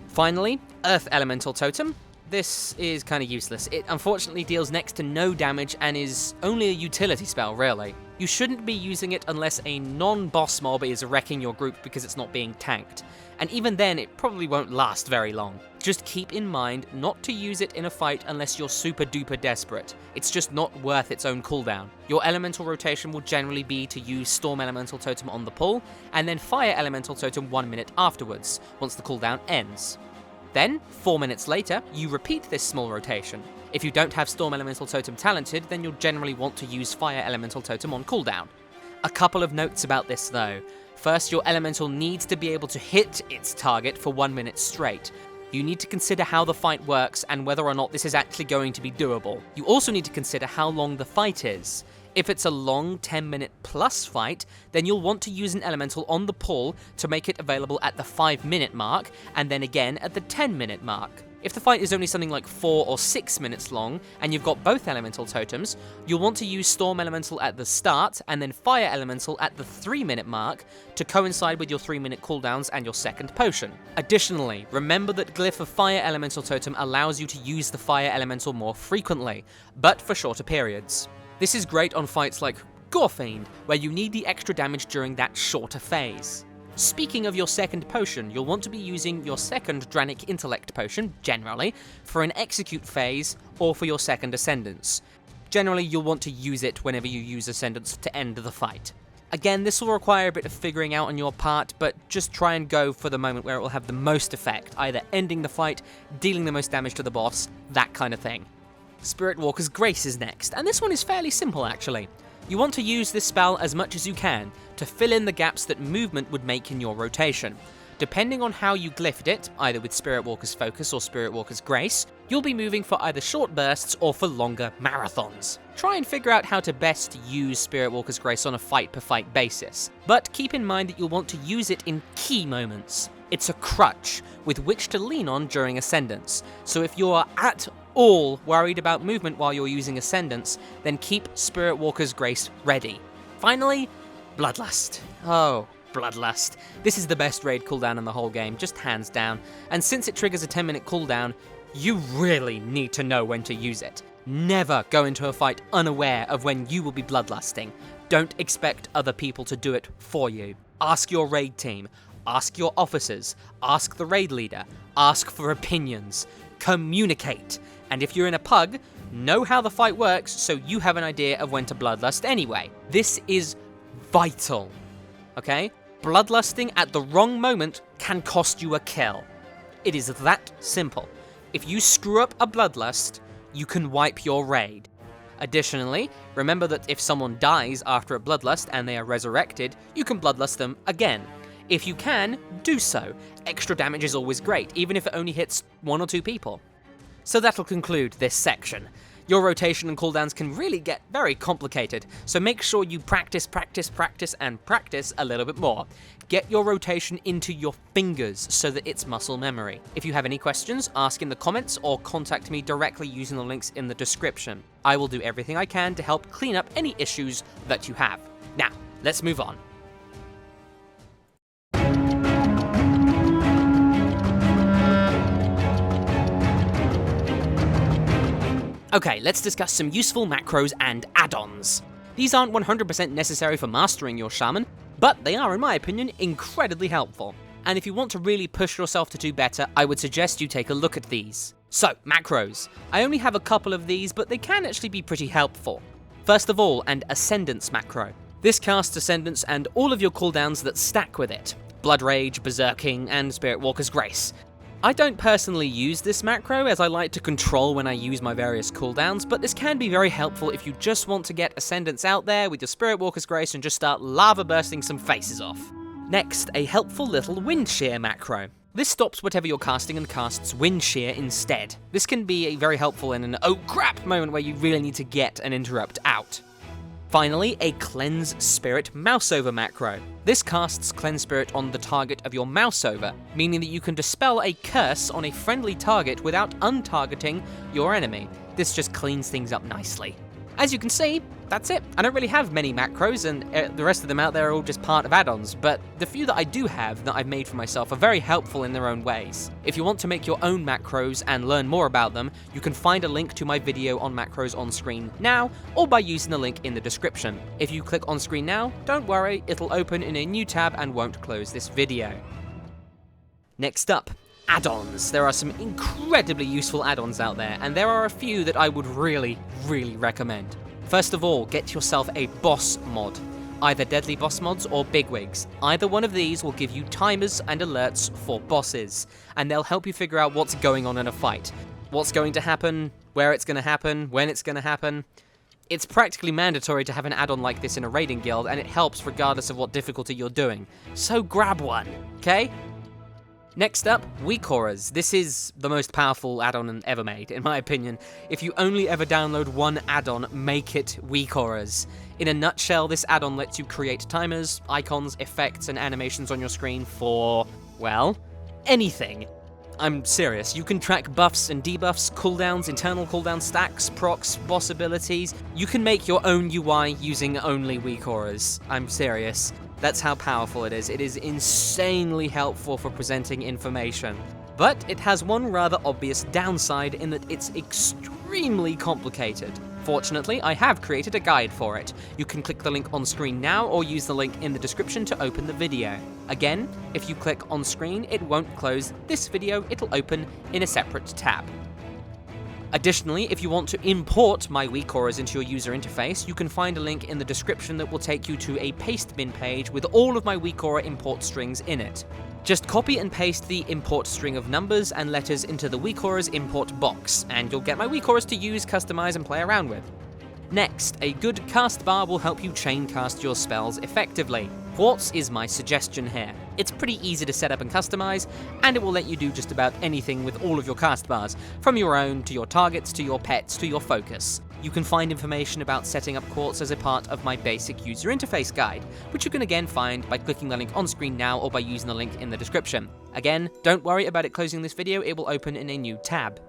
Finally, Earth Elemental Totem. This is kind of useless. It unfortunately deals next to no damage and is only a utility spell, really. You shouldn't be using it unless a non-boss mob is wrecking your group because it's not being tanked. And even then, it probably won't last very long. Just keep in mind not to use it in a fight unless you're super duper desperate. It's just not worth its own cooldown. Your elemental rotation will generally be to use Storm Elemental Totem on the pull, and then Fire Elemental Totem 1 minute afterwards, once the cooldown ends. Then, 4 minutes later, you repeat this small rotation. If you don't have Storm Elemental Totem talented, then you'll generally want to use Fire Elemental Totem on cooldown. A couple of notes about this though. First, your elemental needs to be able to hit its target for 1 minute straight. You need to consider how the fight works and whether or not this is actually going to be doable. You also need to consider how long the fight is. If it's a long 10-minute plus fight, then you'll want to use an elemental on the pull to make it available at the 5-minute mark, and then again at the 10-minute mark. If the fight is only something like 4 or 6 minutes long, and you've got both elemental totems, you'll want to use Storm Elemental at the start, and then Fire Elemental at the 3-minute mark, to coincide with your 3-minute cooldowns and your second potion. Additionally, remember that Glyph of Fire Elemental Totem allows you to use the Fire Elemental more frequently, but for shorter periods. This is great on fights like Gorefiend, where you need the extra damage during that shorter phase. Speaking of your second potion, you'll want to be using your second Dranic Intellect potion, generally, for an execute phase or for your second Ascendance. Generally, you'll want to use it whenever you use Ascendance to end the fight. Again, this will require a bit of figuring out on your part, but just try and go for the moment where it will have the most effect, either ending the fight, dealing the most damage to the boss, that kind of thing. Spiritwalker's Grace is next, and this one is fairly simple actually. You want to use this spell as much as you can to fill in the gaps that movement would make in your rotation. Depending on how you glyphed it, either with Spiritwalker's Focus or Spiritwalker's Grace, you'll be moving for either short bursts or for longer marathons. Try and figure out how to best use Spiritwalker's Grace on a fight-per-fight basis, but keep in mind that you'll want to use it in key moments. It's a crutch with which to lean on during Ascendance, so if you're at all worried about movement while you're using Ascendance, then keep Spiritwalker's Grace ready. Finally, Bloodlust. Oh, Bloodlust. This is the best raid cooldown in the whole game, just hands down, and since it triggers a 10-minute cooldown, you really need to know when to use it. Never go into a fight unaware of when you will be bloodlusting. Don't expect other people to do it for you. Ask your raid team, ask your officers, ask the raid leader, ask for opinions, communicate, and if you're in a pug, know how the fight works so you have an idea of when to bloodlust anyway. This is vital, okay? Bloodlusting at the wrong moment can cost you a kill. It is that simple. If you screw up a bloodlust, you can wipe your raid. Additionally, remember that if someone dies after a bloodlust and they are resurrected, you can bloodlust them again. If you can, do so. Extra damage is always great, even if it only hits 1 or 2 people. So that'll conclude this section. Your rotation and cooldowns can really get very complicated, so make sure you practice a little bit more. Get your rotation into your fingers so that it's muscle memory. If you have any questions, ask in the comments or contact me directly using the links in the description. I will do everything I can to help clean up any issues that you have. Now, let's move on. Okay, let's discuss some useful macros and add-ons. These aren't 100% necessary for mastering your shaman, but they are, in my opinion, incredibly helpful. And if you want to really push yourself to do better, I would suggest you take a look at these. So, macros. I only have a couple of these, but they can actually be pretty helpful. First of all, an Ascendance macro. This casts Ascendance and all of your cooldowns that stack with it. Blood Rage, Berserking, and Spiritwalker's Grace. I don't personally use this macro, as I like to control when I use my various cooldowns, but this can be very helpful if you just want to get Ascendance out there with your Spiritwalker's Grace and just start lava bursting some faces off. Next, a helpful little Wind Shear macro. This stops whatever you're casting and casts Wind Shear instead. This can be very helpful in an oh crap moment where you really need to get an interrupt out. Finally, a Cleanse Spirit Mouseover macro. This casts Cleanse Spirit on the target of your Mouseover, meaning that you can dispel a curse on a friendly target without untargeting your enemy. This just cleans things up nicely. As you can see, that's it. I don't really have many macros, and the rest of them out there are all just part of add-ons, but the few that I do have that I've made for myself are very helpful in their own ways. If you want to make your own macros and learn more about them, you can find a link to my video on macros on screen now, or by using the link in the description. If you click on screen now, don't worry, it'll open in a new tab and won't close this video. Next up, add-ons. There are some incredibly useful add-ons out there, and there are a few that I would really recommend. First of all, get yourself a boss mod. Either deadly boss mods or bigwigs. Either one of these will give you timers and alerts for bosses, and they'll help you figure out what's going on in a fight. What's going to happen, where it's going to happen, when it's going to happen. It's practically mandatory to have an add-on like this in a raiding guild, and it helps regardless of what difficulty you're doing. So grab one, okay? Next up, weak auras. This is the most powerful add-on ever made, in my opinion. If you only ever download one add-on, make it weak auras. In a nutshell, this add-on lets you create timers, icons, effects, and animations on your screen for, well, anything. I'm serious. You can track buffs and debuffs, cooldowns, internal cooldown stacks, procs, boss abilities. You can make your own UI using only weak auras. I'm serious. That's how powerful it is. It is insanely helpful for presenting information. But it has one rather obvious downside in that it's extremely complicated. Fortunately, I have created a guide for it. You can click the link on screen now or use the link in the description to open the video. Again, if you click on screen, it won't close this video, it'll open in a separate tab. Additionally, if you want to import my weak auras into your user interface, you can find a link in the description that will take you to a paste bin page with all of my weak aura import strings in it. Just copy and paste the import string of numbers and letters into the weak auras import box, and you'll get my weak auras to use, customize, and play around with. Next, a good cast bar will help you chain cast your spells effectively. Quartz is my suggestion here. It's pretty easy to set up and customize, and it will let you do just about anything with all of your cast bars, from your own to your targets to your pets to your focus. You can find information about setting up Quartz as a part of my basic user interface guide, which you can again find by clicking the link on screen now or by using the link in the description. Again, don't worry about it closing this video, it will open in a new tab.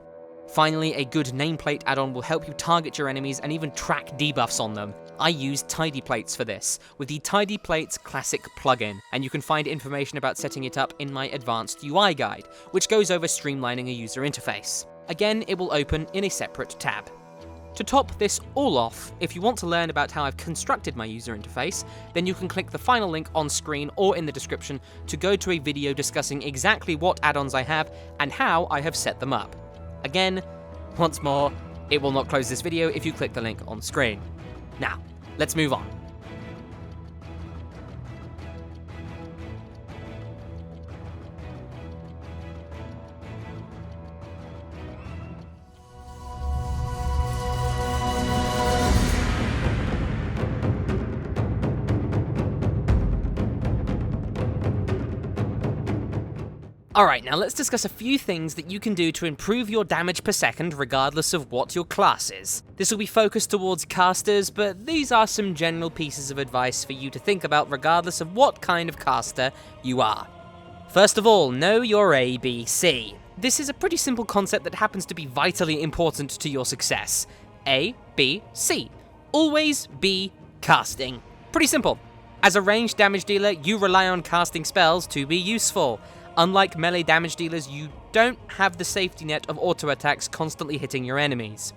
Finally, a good nameplate add-on will help you target your enemies and even track debuffs on them. I use Tidy Plates for this, with the Tidy Plates Classic plugin, and you can find information about setting it up in my advanced UI guide, which goes over streamlining a user interface. Again, it will open in a separate tab. To top this all off, if you want to learn about how I've constructed my user interface, then you can click the final link on screen or in the description to go to a video discussing exactly what add-ons I have and how I have set them up. Again, once more, it will not close this video if you click the link on screen. Now, let's move on. Alright, now let's discuss a few things that you can do to improve your damage per second regardless of what your class is. This will be focused towards casters, but these are some general pieces of advice for you to think about regardless of what kind of caster you are. First of all, know your ABC. This is a pretty simple concept that happens to be vitally important to your success. A, B, C. Always be casting. Pretty simple. As a ranged damage dealer, you rely on casting spells to be useful. Unlike melee damage dealers, you don't have the safety net of auto attacks constantly hitting your enemies.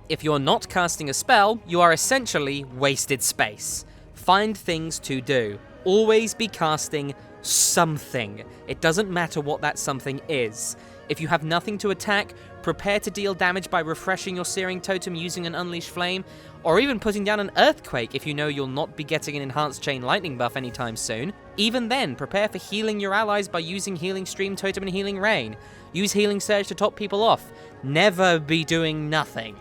If you're not casting a spell, you are essentially wasted space. Find things to do. Always be casting something. It doesn't matter what that something is. If you have nothing to attack, prepare to deal damage by refreshing your Searing Totem using an Unleashed Flame, or even putting down an Earthquake if you know you'll not be getting an Enhanced Chain Lightning buff anytime soon. Even then, prepare for healing your allies by using Healing Stream Totem and Healing Rain. Use Healing Surge to top people off. Never be doing nothing.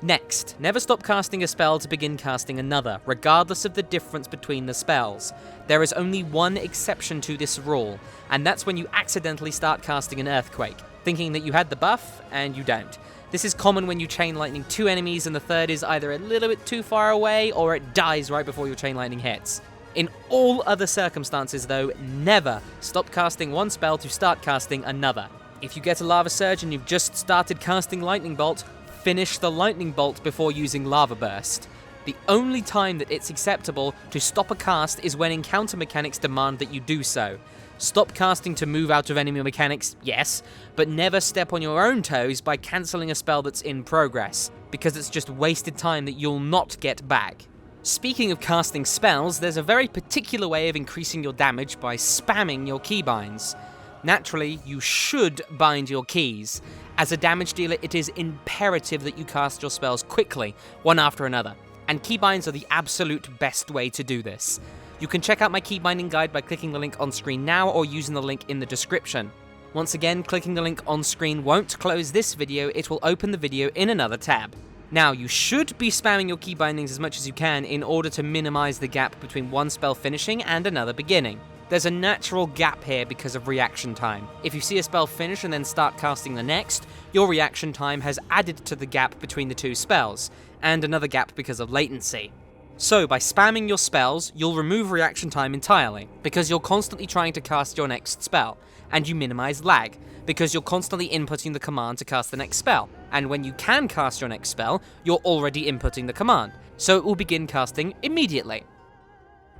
Next, never stop casting a spell to begin casting another, regardless of the difference between the spells. There is only one exception to this rule, and that's when you accidentally start casting an Earthquake, thinking that you had the buff, and you don't. This is common when you Chain Lightning 2 enemies and the third is either a little bit too far away, or it dies right before your Chain Lightning hits. In all other circumstances though, never stop casting one spell to start casting another. If you get a Lava Surge and you've just started casting Lightning Bolt, finish the Lightning Bolt before using Lava Burst. The only time that it's acceptable to stop a cast is when encounter mechanics demand that you do so. Stop casting to move out of enemy mechanics, yes, but never step on your own toes by cancelling a spell that's in progress, because it's just wasted time that you'll not get back. Speaking of casting spells, there's a very particular way of increasing your damage by spamming your keybinds. Naturally, you should bind your keys. As a damage dealer, it is imperative that you cast your spells quickly, one after another, and keybinds are the absolute best way to do this. You can check out my keybinding guide by clicking the link on screen now or using the link in the description. Once again, clicking the link on screen won't close this video, it will open the video in another tab. Now, you should be spamming your keybindings as much as you can in order to minimize the gap between one spell finishing and another beginning. There's a natural gap here because of reaction time. If you see a spell finish and then start casting the next, your reaction time has added to the gap between the two spells, and another gap because of latency. So, by spamming your spells, you'll remove reaction time entirely, because you're constantly trying to cast your next spell, and you minimize lag, because you're constantly inputting the command to cast the next spell, and when you can cast your next spell, you're already inputting the command, so it will begin casting immediately.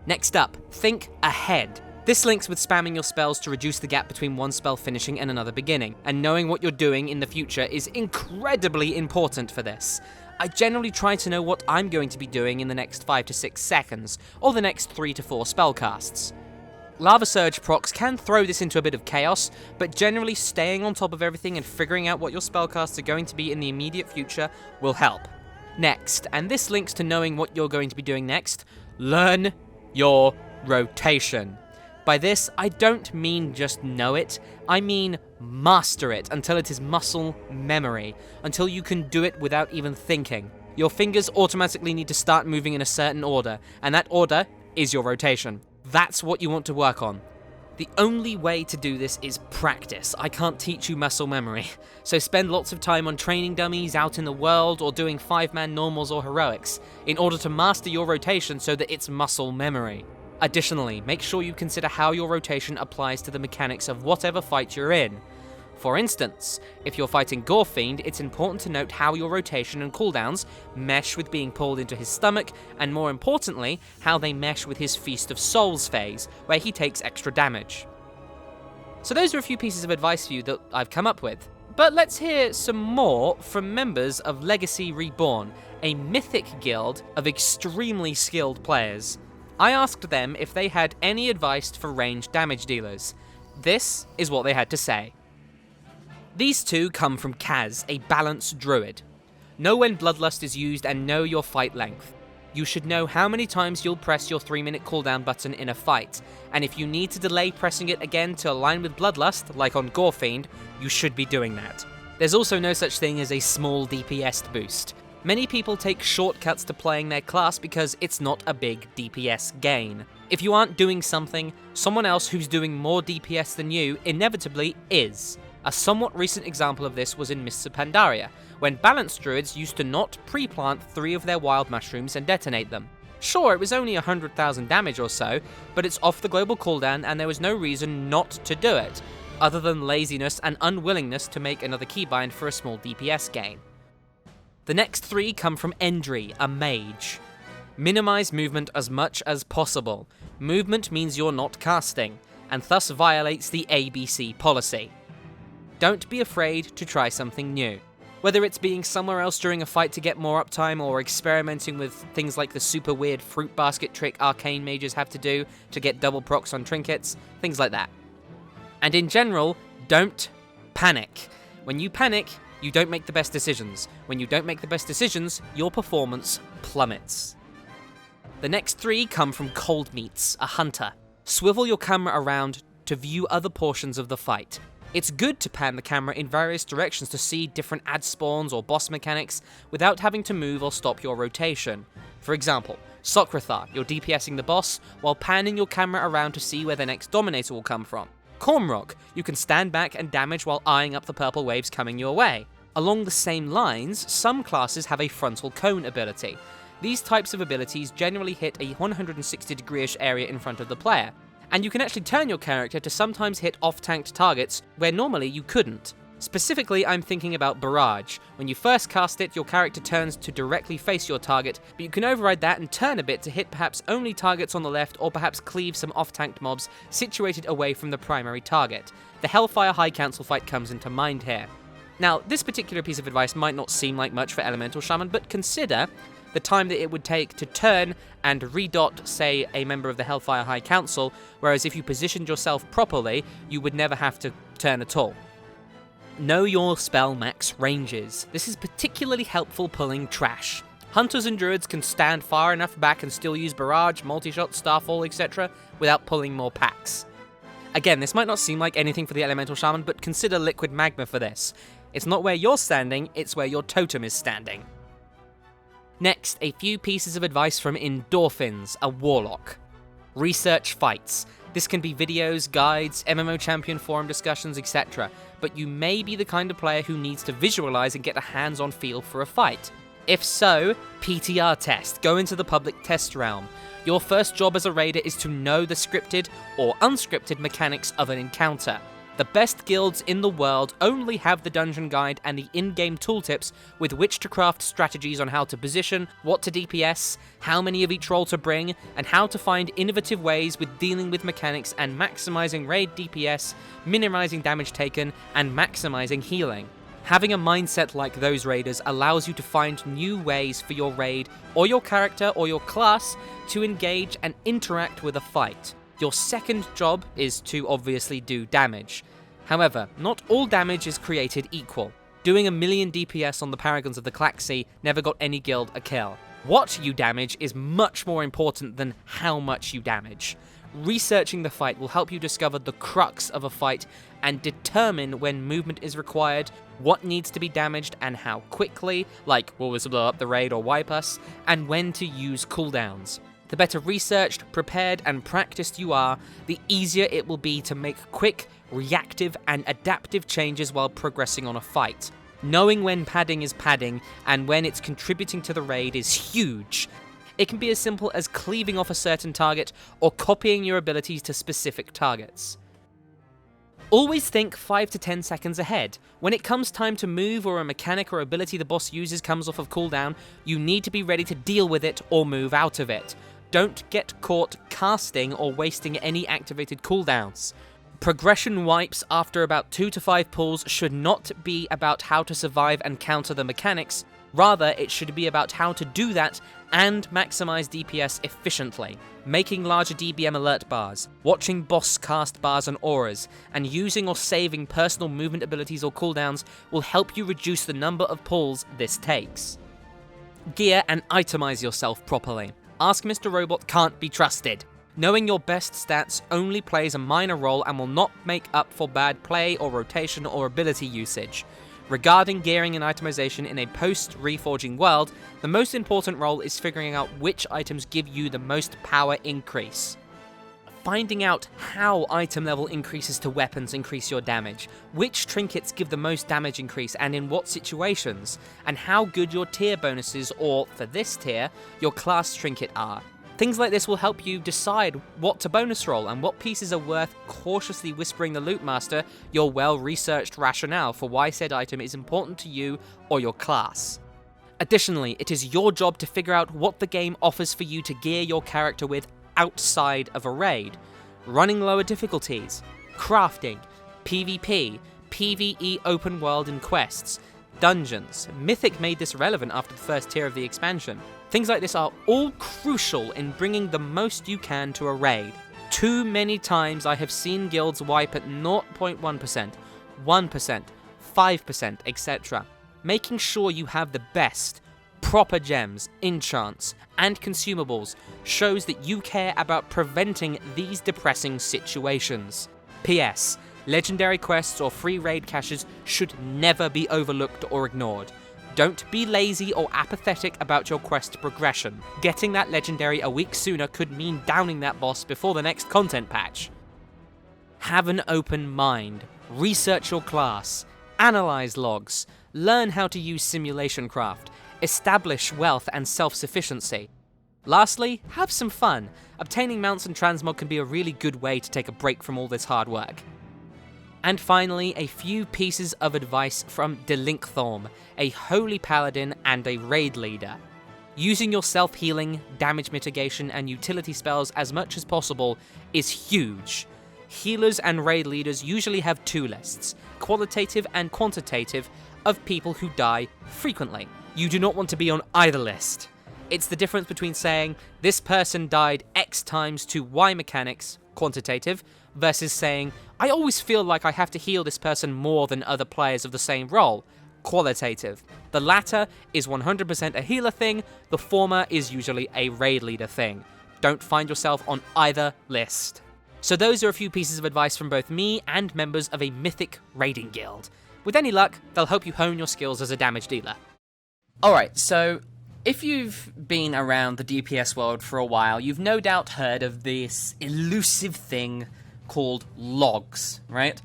Next up, think ahead. This links with spamming your spells to reduce the gap between one spell finishing and another beginning, and knowing what you're doing in the future is incredibly important for this. I generally try to know what I'm going to be doing in the next 5 to 6 seconds, or the next 3 to 4 spellcasts. Lava Surge procs can throw this into a bit of chaos, but generally staying on top of everything and figuring out what your spellcasts are going to be in the immediate future will help. Next, and this links to knowing what you're going to be doing next, learn your rotation. By this, I don't mean just know it, I mean master it until it is muscle memory, until you can do it without even thinking. Your fingers automatically need to start moving in a certain order, and that order is your rotation. That's what you want to work on. The only way to do this is practice. I can't teach you muscle memory, so spend lots of time on training dummies out in the world or doing 5-man normals or heroics, in order to master your rotation so that it's muscle memory. Additionally, make sure you consider how your rotation applies to the mechanics of whatever fight you're in. For instance, if you're fighting Gorefiend, it's important to note how your rotation and cooldowns mesh with being pulled into his stomach, and more importantly, how they mesh with his Feast of Souls phase, where he takes extra damage. So those are a few pieces of advice for you that I've come up with. But let's hear some more from members of Legacy Reborn, a mythic guild of extremely skilled players. I asked them if they had any advice for ranged damage dealers. This is what they had to say. These two come from Kaz, a balanced druid. Know when Bloodlust is used and know your fight length. You should know how many times you'll press your 3-minute cooldown button in a fight, and if you need to delay pressing it again to align with Bloodlust, like on Gorefiend, you should be doing that. There's also no such thing as a small DPS boost. Many people take shortcuts to playing their class because it's not a big DPS gain. If you aren't doing something, someone else who's doing more DPS than you inevitably is. A somewhat recent example of this was in Mists of Pandaria, when balanced druids used to not pre-plant 3 of their wild mushrooms and detonate them. Sure, it was only 100,000 damage or so, but it's off the global cooldown and there was no reason not to do it, other than laziness and unwillingness to make another keybind for a small DPS gain. The next 3 come from Endry, a mage. Minimize movement as much as possible. Movement means you're not casting, and thus violates the ABC policy. Don't be afraid to try something new. Whether it's being somewhere else during a fight to get more uptime, or experimenting with things like the super weird fruit basket trick arcane mages have to do to get double procs on trinkets, things like that. And in general, don't panic. When you panic, You don't make the best decisions. When you don't make the best decisions, your performance plummets. The next 3 come from Cold Meats, a hunter. Swivel your camera around to view other portions of the fight. It's good to pan the camera in various directions to see different ad spawns or boss mechanics without having to move or stop your rotation. For example, Socrathar, you're DPSing the boss while panning your camera around to see where the next Dominator will come from. Cormrock, you can stand back and damage while eyeing up the purple waves coming your way. Along the same lines, some classes have a frontal cone ability. These types of abilities generally hit a 160-degree-ish area in front of the player, and you can actually turn your character to sometimes hit off-tanked targets where normally you couldn't. Specifically, I'm thinking about Barrage. When you first cast it, your character turns to directly face your target, but you can override that and turn a bit to hit perhaps only targets on the left or perhaps cleave some off-tanked mobs situated away from the primary target. The Hellfire High Council fight comes into mind here. Now, this particular piece of advice might not seem like much for Elemental Shaman, but consider the time that it would take to turn and redot, say, a member of the Hellfire High Council, whereas if you positioned yourself properly, you would never have to turn at all. Know your spell max ranges. This is particularly helpful pulling trash. Hunters and druids can stand far enough back and still use barrage, multi-shot, starfall, etc. without pulling more packs. Again, this might not seem like anything for the Elemental Shaman, but consider liquid magma for this. It's not where you're standing, it's where your totem is standing. Next, a few pieces of advice from Endorphins, a warlock. Research fights. This can be videos, guides, MMO champion forum discussions, etc. But you may be the kind of player who needs to visualize and get a hands-on feel for a fight. If so, PTR test. Go into the public test realm. Your first job as a raider is to know the scripted or unscripted mechanics of an encounter. The best guilds in the world only have the dungeon guide and the in-game tooltips with which to craft strategies on how to position, what to DPS, how many of each role to bring, and how to find innovative ways with dealing with mechanics and maximizing raid DPS, minimizing damage taken, and maximizing healing. Having a mindset like those raiders allows you to find new ways for your raid, or your character, or your class to engage and interact with a fight. Your second job is to obviously do damage. However, not all damage is created equal. Doing 1,000,000 DPS on the Paragons of the Klaxi never got any guild a kill. What you damage is much more important than how much you damage. Researching the fight will help you discover the crux of a fight and determine when movement is required, what needs to be damaged and how quickly, like will this blow up the raid or wipe us, and when to use cooldowns. The better researched, prepared, and practiced you are, the easier it will be to make quick, reactive, and adaptive changes while progressing on a fight. Knowing when padding is padding and when it's contributing to the raid is huge. It can be as simple as cleaving off a certain target or copying your abilities to specific targets. Always think 5 to 10 seconds ahead. When it comes time to move or a mechanic or ability the boss uses comes off of cooldown, you need to be ready to deal with it or move out of it. Don't get caught casting or wasting any activated cooldowns. Progression wipes after about 2 to 5 pulls should not be about how to survive and counter the mechanics, rather it should be about how to do that and maximize DPS efficiently. Making larger DBM alert bars, watching boss cast bars and auras, and using or saving personal movement abilities or cooldowns will help you reduce the number of pulls this takes. Gear and itemize yourself properly. Ask Mr. Robot can't be trusted. Knowing your best stats only plays a minor role and will not make up for bad play or rotation or ability usage. Regarding gearing and itemization in a post-reforging world, the most important role is figuring out which items give you the most power increase. Finding out how item level increases to weapons increase your damage, which trinkets give the most damage increase and in what situations, and how good your tier bonuses or, for this tier, your class trinket are. Things like this will help you decide what to bonus roll and what pieces are worth cautiously whispering the loot master your well-researched rationale for why said item is important to you or your class. Additionally, it is your job to figure out what the game offers for you to gear your character with outside of a raid. Running lower difficulties, crafting, PvP, PvE open world and quests, dungeons. Mythic made this relevant after the first tier of the expansion. Things like this are all crucial in bringing the most you can to a raid. Too many times I have seen guilds wipe at 0.1%, 1%, 5%, etc. Making sure you have the best, proper gems, enchants, and consumables shows that you care about preventing these depressing situations. P.S. Legendary quests or free raid caches should never be overlooked or ignored. Don't be lazy or apathetic about your quest progression. Getting that legendary a week sooner could mean downing that boss before the next content patch. Have an open mind. Research your class. Analyze logs. Learn how to use simulation craft. Establish wealth and self-sufficiency. Lastly, have some fun. Obtaining mounts and transmog can be a really good way to take a break from all this hard work. And finally, a few pieces of advice from Delinkthorm, a holy paladin and a raid leader. Using your self-healing, damage mitigation, and utility spells as much as possible is huge. Healers and raid leaders usually have two lists, qualitative and quantitative, of people who die frequently. You do not want to be on either list. It's the difference between saying, this person died X times to Y mechanics, quantitative, versus saying, I always feel like I have to heal this person more than other players of the same role, qualitative. The latter is 100% a healer thing, the former is usually a raid leader thing. Don't find yourself on either list. So those are a few pieces of advice from both me and members of a mythic raiding guild. With any luck, they'll help you hone your skills as a damage dealer. Alright, so if you've been around the DPS world for a while, you've no doubt heard of this elusive thing called logs, right?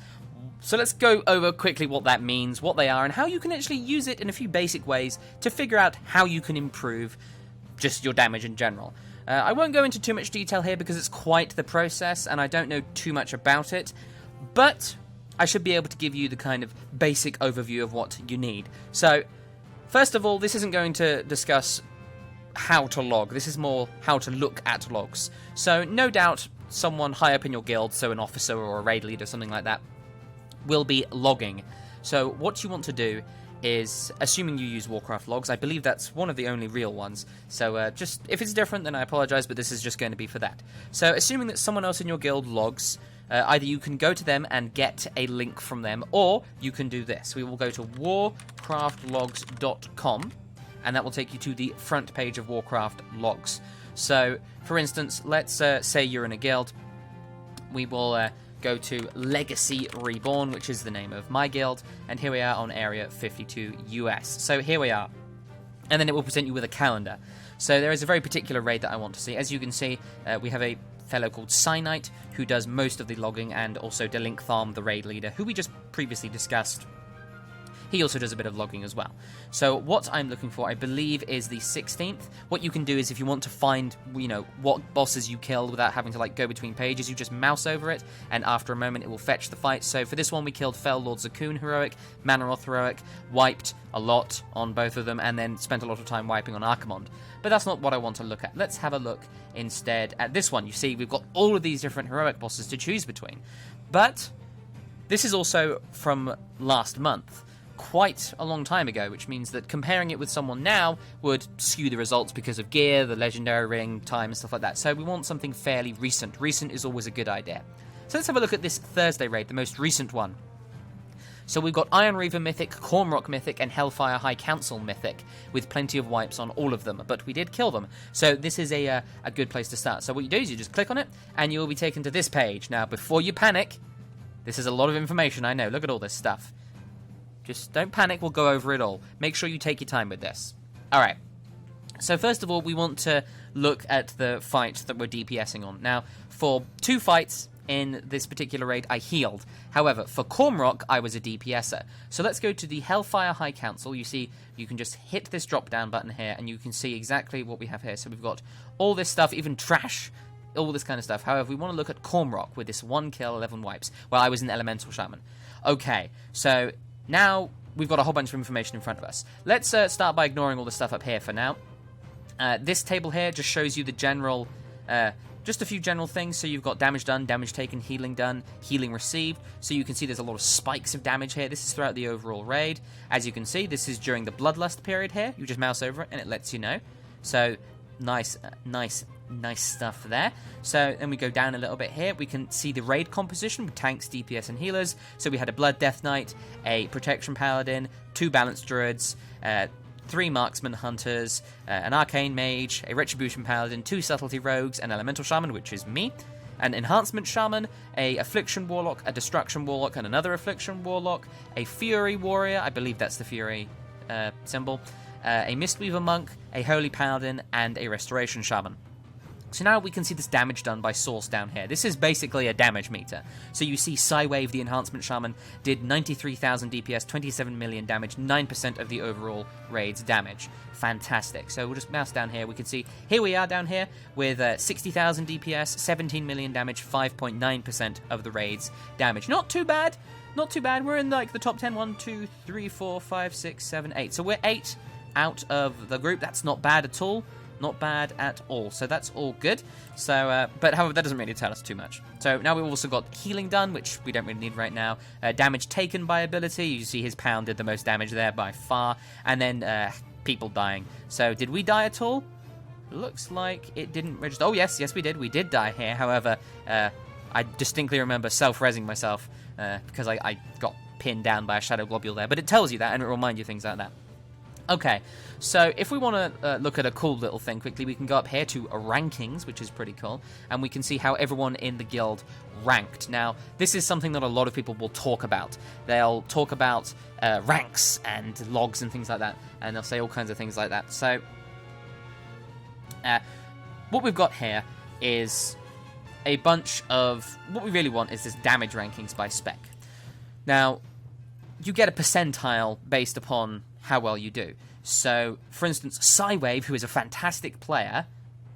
So let's go over quickly what that means, what they are, and how you can actually use it in a few basic ways to figure out how you can improve just your damage in general. I won't go into too much detail here because it's quite the process and I don't know too much about it, but I should be able to give you the kind of basic overview of what you need. So, first of all, this isn't going to discuss how to log, this is more how to look at logs. So, no doubt someone high up in your guild, so an officer or a raid leader, something like that, will be logging. So what you want to do is, assuming you use Warcraft logs, I believe that's one of the only real ones, so just, if it's different then I apologise, but this is just going to be for that. So assuming that someone else in your guild logs, either you can go to them and get a link from them, or you can do this. We will go to warcraftlogs.com, and that will take you to the front page of Warcraft logs. So, for instance, let's say you're in a guild. We will go to Legacy Reborn, which is the name of my guild, and here we are on Area 52 US. So here we are, and then it will present you with a calendar. So there is a very particular raid that I want to see. As you can see, we have a fellow called Cynite, who does most of the logging, and also Delinkthorm, the raid leader, who we just previously discussed. He also does a bit of logging as well. So what I'm looking for, I believe, is the 16th. What you can do is if you want to find, you know, what bosses you killed without having to, like, go between pages, you just mouse over it, and after a moment it will fetch the fight. So for this one we killed Fel Lord Zakuun heroic, Manoroth heroic, wiped a lot on both of them, and then spent a lot of time wiping on Archimonde. But that's not what I want to look at. Let's have a look instead at this one. You see, we've got all of these different heroic bosses to choose between. But this is also from last month, quite a long time ago, which means that comparing it with someone now would skew the results because of gear, the legendary ring, time, and stuff like that. So we want something fairly recent. Recent is always a good idea. So let's have a look at this Thursday raid, the most recent one. So we've got Iron Reaver Mythic, Cormrock Mythic, and Hellfire High Council Mythic, with plenty of wipes on all of them, but we did kill them. So this is a good place to start. So what you do is you just click on it, and you will be taken to this page. Now, before you panic, this is a lot of information, I know. Look at all this stuff. Just don't panic, we'll go over it all. Make sure you take your time with this. Alright, so first of all, we want to look at the fight that we're DPSing on. Now, for 2 fights in this particular raid, I healed. However, for Cormrock, I was a DPSer. So let's go to the Hellfire High Council. You see, you can just hit this drop-down button here, and you can see exactly what we have here. So we've got all this stuff, even trash, all this kind of stuff. However, we want to look at Cormrock with this 1 kill, 11 wipes. Well, I was an Elemental Shaman. Okay, so now we've got a whole bunch of information in front of us. Let's start by ignoring all the stuff up here for now. This table here just shows you the general, just a few general things. So you've got damage done, damage taken, healing done, healing received. So you can see there's a lot of spikes of damage here. This is throughout the overall raid. As you can see, this is during the Bloodlust period here. You just mouse over it and it lets you know. So nice Nice stuff there. So then we go down a little bit here. We can see the raid composition with tanks, DPS, and healers. So we had a Blood Death Knight, a Protection Paladin, 2 Balanced Druids, 3 Marksman Hunters, an Arcane Mage, a Retribution Paladin, 2 Subtlety Rogues, an Elemental Shaman, which is me, an Enhancement Shaman, a Affliction Warlock, a Destruction Warlock, and another Affliction Warlock, a Fury Warrior, I believe that's the Fury symbol, a Mistweaver Monk, a Holy Paladin, and a Restoration Shaman. So now we can see this damage done by source down here. This is basically a damage meter. So you see Psywave, the Enhancement Shaman, did 93,000 DPS, 27 million damage, 9% of the overall raid's damage. Fantastic. So we'll just mouse down here. We can see, here we are down here with 60,000 DPS, 17 million damage, 5.9% of the raid's damage. Not too bad. Not too bad. We're in like the top 10. 1, 2, 3, 4, 5, 6, 7, 8. So we're 8 out of the group. That's not bad at all. Not bad at all. So that's all good. So, but however, that doesn't really tell us too much. So now we've also got healing done, which we don't really need right now. Damage taken by ability. You see his pound did the most damage there by far. And then people dying. So did we die at all? Looks like it didn't register. Oh, yes, we did. We did die here. However, I distinctly remember self-resing myself because I got pinned down by a shadow globule there. But it tells you that, and it will remind you things like that. Okay, so if we want to look at a cool little thing quickly, we can go up here to rankings, which is pretty cool, and we can see how everyone in the guild ranked. Now, this is something that a lot of people will talk about. They'll talk about ranks and logs and things like that, and they'll say all kinds of things like that. So, what we've got here is a bunch of... What we really want is this damage rankings by spec. Now, you get a percentile based upon how well you do. So, for instance, Psywave, who is a fantastic player,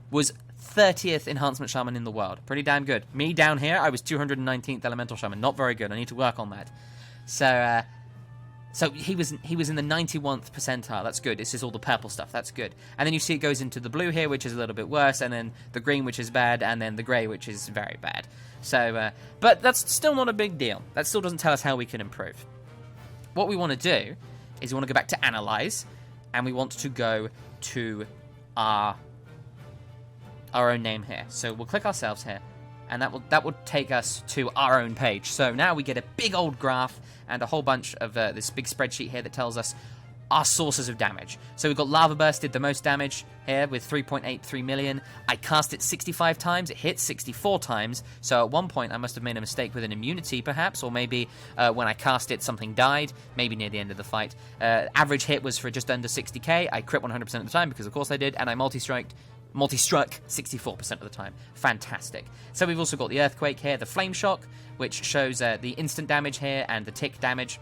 was 30th Enhancement Shaman in the world. Pretty damn good. Me down here, I was 219th Elemental Shaman. Not very good. I need to work on that. So he was in the 91st percentile. That's good. This is all the purple stuff. That's good. And then you see it goes into the blue here, which is a little bit worse, and then the green, which is bad, and then the grey, which is very bad. So, but that's still not a big deal. That still doesn't tell us how we can improve. What we want to do is we want to go back to Analyze, and we want to go to our own name here. So we'll click ourselves here, and that will take us to our own page. So now we get a big old graph and a whole bunch of this big spreadsheet here that tells us our sources of damage. So we've got Lava Burst did the most damage here with 3.83 million. I cast it 65 times. It hit 64 times. So at one point I must have made a mistake with an immunity perhaps, or maybe when I cast it something died, maybe near the end of the fight. Average hit was for just under 60k. I crit 100% of the time because of course I did, and I multi-struck 64% of the time. Fantastic. So we've also got the Earthquake here, the Flame Shock, which shows the instant damage here and the tick damage.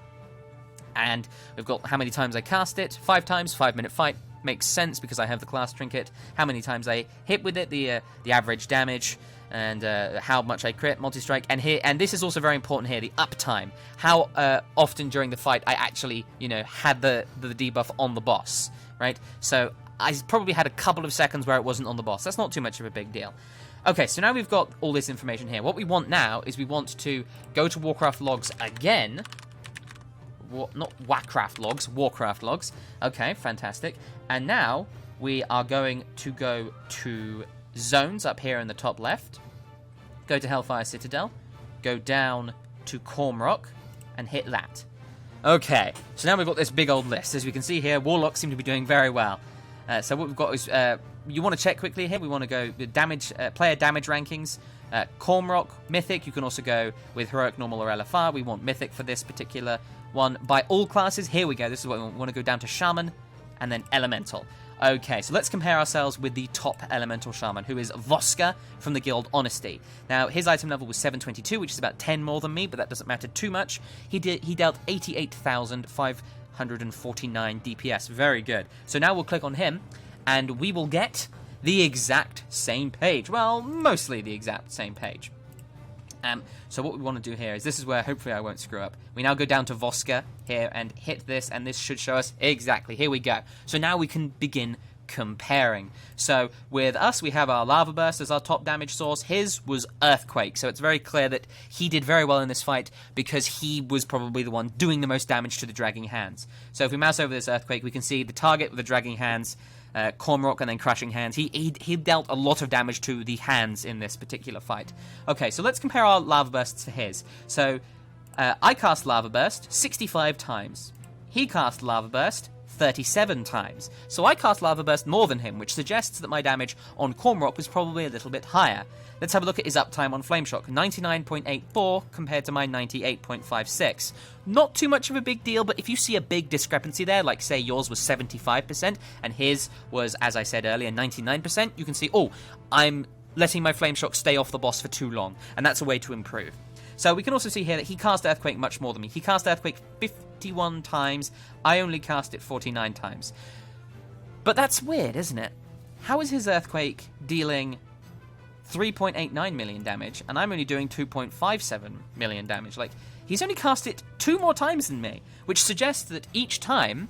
And we've got how many times I cast it. 5 times, 5-minute fight. Makes sense because I have the class trinket. How many times I hit with it, the average damage, and how much I crit, multi-strike. And this is also very important here, the uptime. How often during the fight I actually, had the debuff on the boss, right? So I probably had a couple of seconds where it wasn't on the boss. That's not too much of a big deal. Okay, so now we've got all this information here. What we want now is we want to go to Warcraft logs again. Not Warcraft logs, Warcraft logs. Okay, fantastic. And now we are going to go to zones up here in the top left. Go to Hellfire Citadel. Go down to Cormrock and hit that. Okay, so now we've got this big old list. As we can see here, Warlocks seem to be doing very well. So what we've got is, you want to check quickly here. We want to go with damage, player damage rankings. Cormrock, Mythic. You can also go with Heroic, Normal, or LFR. We want Mythic for this particular one. By all classes, here we go. This is what we want. We want to go down to Shaman and then Elemental. Okay, so let's compare ourselves with the top Elemental Shaman, who is Voska from the guild Honesty. Now, his item level was 722, which is about 10 more than me, but that doesn't matter too much. He dealt 88,549 DPS. Very good. So now we'll click on him, and we will get the exact same page. Well, mostly the exact same page. So what we want to do here is, this is where hopefully I won't screw up. We now go down to Voska here and hit this, and this should show us exactly. Here we go. So now we can begin comparing. So with us, we have our Lava Burst as our top damage source. His was Earthquake, so it's very clear that he did very well in this fight because he was probably the one doing the most damage to the Dragging Hands. So if we mouse over this Earthquake, we can see the target with the Dragging Hands Cormorant and then Crushing Hands. He dealt a lot of damage to the hands in this particular fight. Okay, so let's compare our Lava Bursts to his. So, I cast Lava Burst 65 times. He cast Lava Burst 37 times. So I cast Lava Burst more than him, which suggests that my damage on Cormorant was probably a little bit higher. Let's have a look at his uptime on Flameshock. 99.84 compared to my 98.56. Not too much of a big deal, but if you see a big discrepancy there, like say yours was 75% and his was, as I said earlier, 99%, you can see, oh, I'm letting my Flameshock stay off the boss for too long, and that's a way to improve. So we can also see here that he cast Earthquake much more than me. He cast Earthquake 51 times, I only cast it 49 times. But that's weird, isn't it? How is his Earthquake dealing 3.89 million damage, and I'm only doing 2.57 million damage? Like, he's only cast it 2 more times than me, which suggests that each time,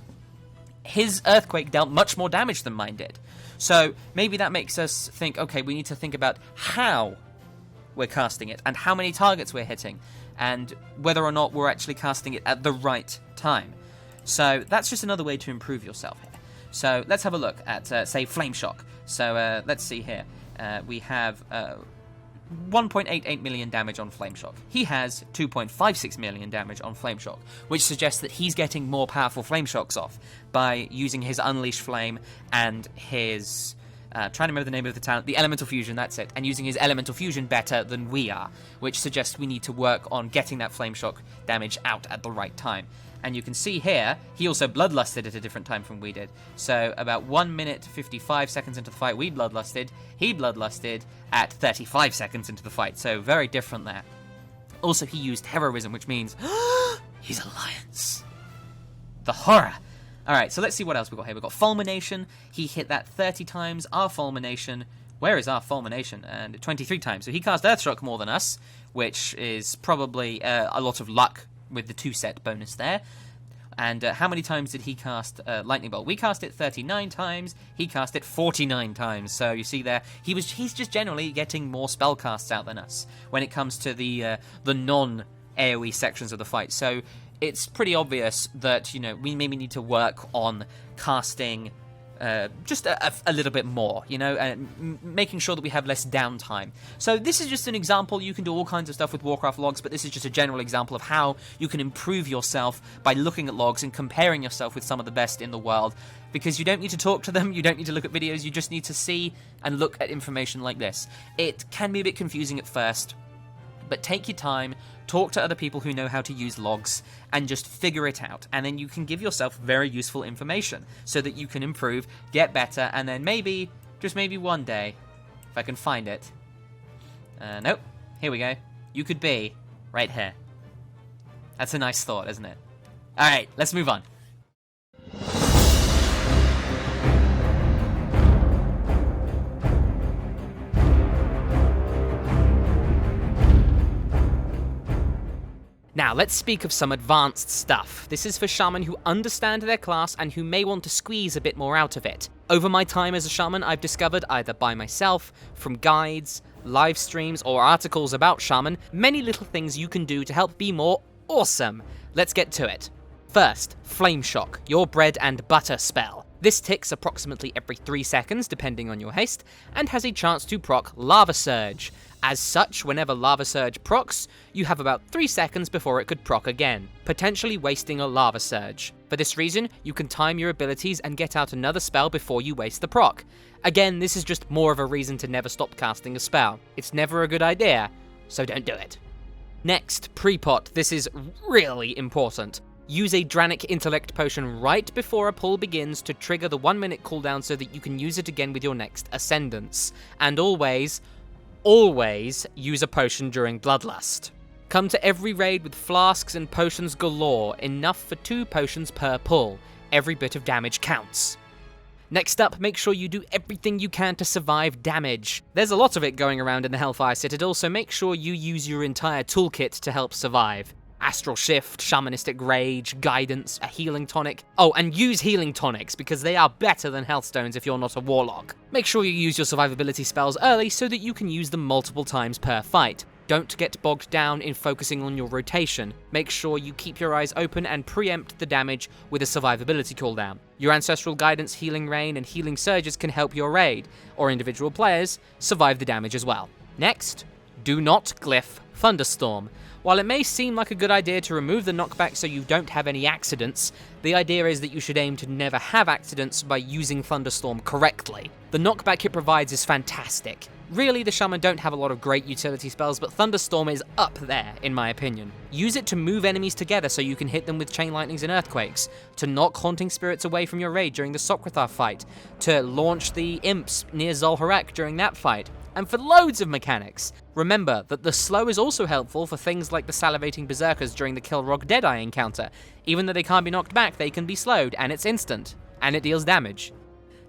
his Earthquake dealt much more damage than mine did. So maybe that makes us think, okay, we need to think about how we're casting it, and how many targets we're hitting, and whether or not we're actually casting it at the right time. So that's just another way to improve yourself here. So let's have a look at, say, Flameshock. So let's see here. We have 1.88 million damage on Flameshock. He has 2.56 million damage on Flameshock, which suggests that he's getting more powerful Flameshocks off by using his Unleash Flame and his... trying to remember the name of the talent, the Elemental Fusion, that's it, and using his Elemental Fusion better than we are, which suggests we need to work on getting that Flameshock damage out at the right time. And you can see here, he also Bloodlusted at a different time from we did. So about 1 minute 55 seconds into the fight, we Bloodlusted, he Bloodlusted at 35 seconds into the fight, so very different there. Also, he used Heroism, which means, he's Alliance. The horror! Alright, so let's see what else we've got here. We've got Fulmination. He hit that 30 times. Our Fulmination... Where is our Fulmination? And 23 times. So he cast Earthshock more than us, which is probably a lot of luck with the 2-set bonus there. And how many times did he cast Lightning Bolt? We cast it 39 times. He cast it 49 times. So you see there, he's just generally getting more spell casts out than us when it comes to the non-AoE sections of the fight. So it's pretty obvious that, you know, we maybe need to work on casting just a little bit more, you know, and making sure that we have less downtime. So this is just an example. You can do all kinds of stuff with Warcraft logs, but this is just a general example of how you can improve yourself by looking at logs and comparing yourself with some of the best in the world, because you don't need to talk to them, you don't need to look at videos, you just need to see and look at information like this. It can be a bit confusing at first, but take your time, talk to other people who know how to use logs, and just figure it out. And then you can give yourself very useful information so that you can improve, get better, and then maybe, just maybe one day, if I can find it. Nope. Here we go. You could be right here. That's a nice thought, isn't it? Alright, let's move on. Now, let's speak of some advanced stuff. This is for Shaman who understand their class and who may want to squeeze a bit more out of it. Over my time as a Shaman, I've discovered, either by myself, from guides, live streams, or articles about Shaman, many little things you can do to help be more awesome. Let's get to it. First, Flame Shock, your bread and butter spell. This ticks approximately every 3 seconds, depending on your haste, and has a chance to proc Lava Surge. As such, whenever Lava Surge procs, you have about 3 seconds before it could proc again, potentially wasting a Lava Surge. For this reason, you can time your abilities and get out another spell before you waste the proc. Again, this is just more of a reason to never stop casting a spell. It's never a good idea, so don't do it. Next, pre-pot. This is really important. Use a Dranic Intellect Potion right before a pull begins to trigger the 1 minute cooldown so that you can use it again with your next Ascendance. And always use a potion during Bloodlust. Come to every raid with flasks and potions galore, enough for 2 potions per pull. Every bit of damage counts. Next up, make sure you do everything you can to survive damage. There's a lot of it going around in the Hellfire Citadel, so make sure you use your entire toolkit to help survive. Astral Shift, Shamanistic Rage, Guidance, a Healing Tonic. Oh, and use Healing Tonics, because they are better than Health Stones if you're not a Warlock. Make sure you use your survivability spells early so that you can use them multiple times per fight. don't get bogged down in focusing on your rotation. Make sure you keep your eyes open and preempt the damage with a survivability cooldown. Your Ancestral Guidance, Healing Rain, and Healing Surges can help your raid, or individual players, survive the damage as well. Next, do not glyph Thunderstorm. While it may seem like a good idea to remove the knockback so you don't have any accidents, the idea is that you should aim to never have accidents by using Thunderstorm correctly. The knockback it provides is fantastic. Really, the Shaman don't have a lot of great utility spells, but Thunderstorm is up there, in my opinion. Use it to move enemies together so you can hit them with Chain Lightnings and Earthquakes, to knock Haunting Spirits away from your raid during the Sokrathar fight, to launch the Imps near Zul'Harrak during that fight, and for loads of mechanics. Remember that the slow is also helpful for things like the Salivating Berserkers during the Kilrog Deadeye encounter. Even though they can't be knocked back, they can be slowed, and it's instant, and it deals damage.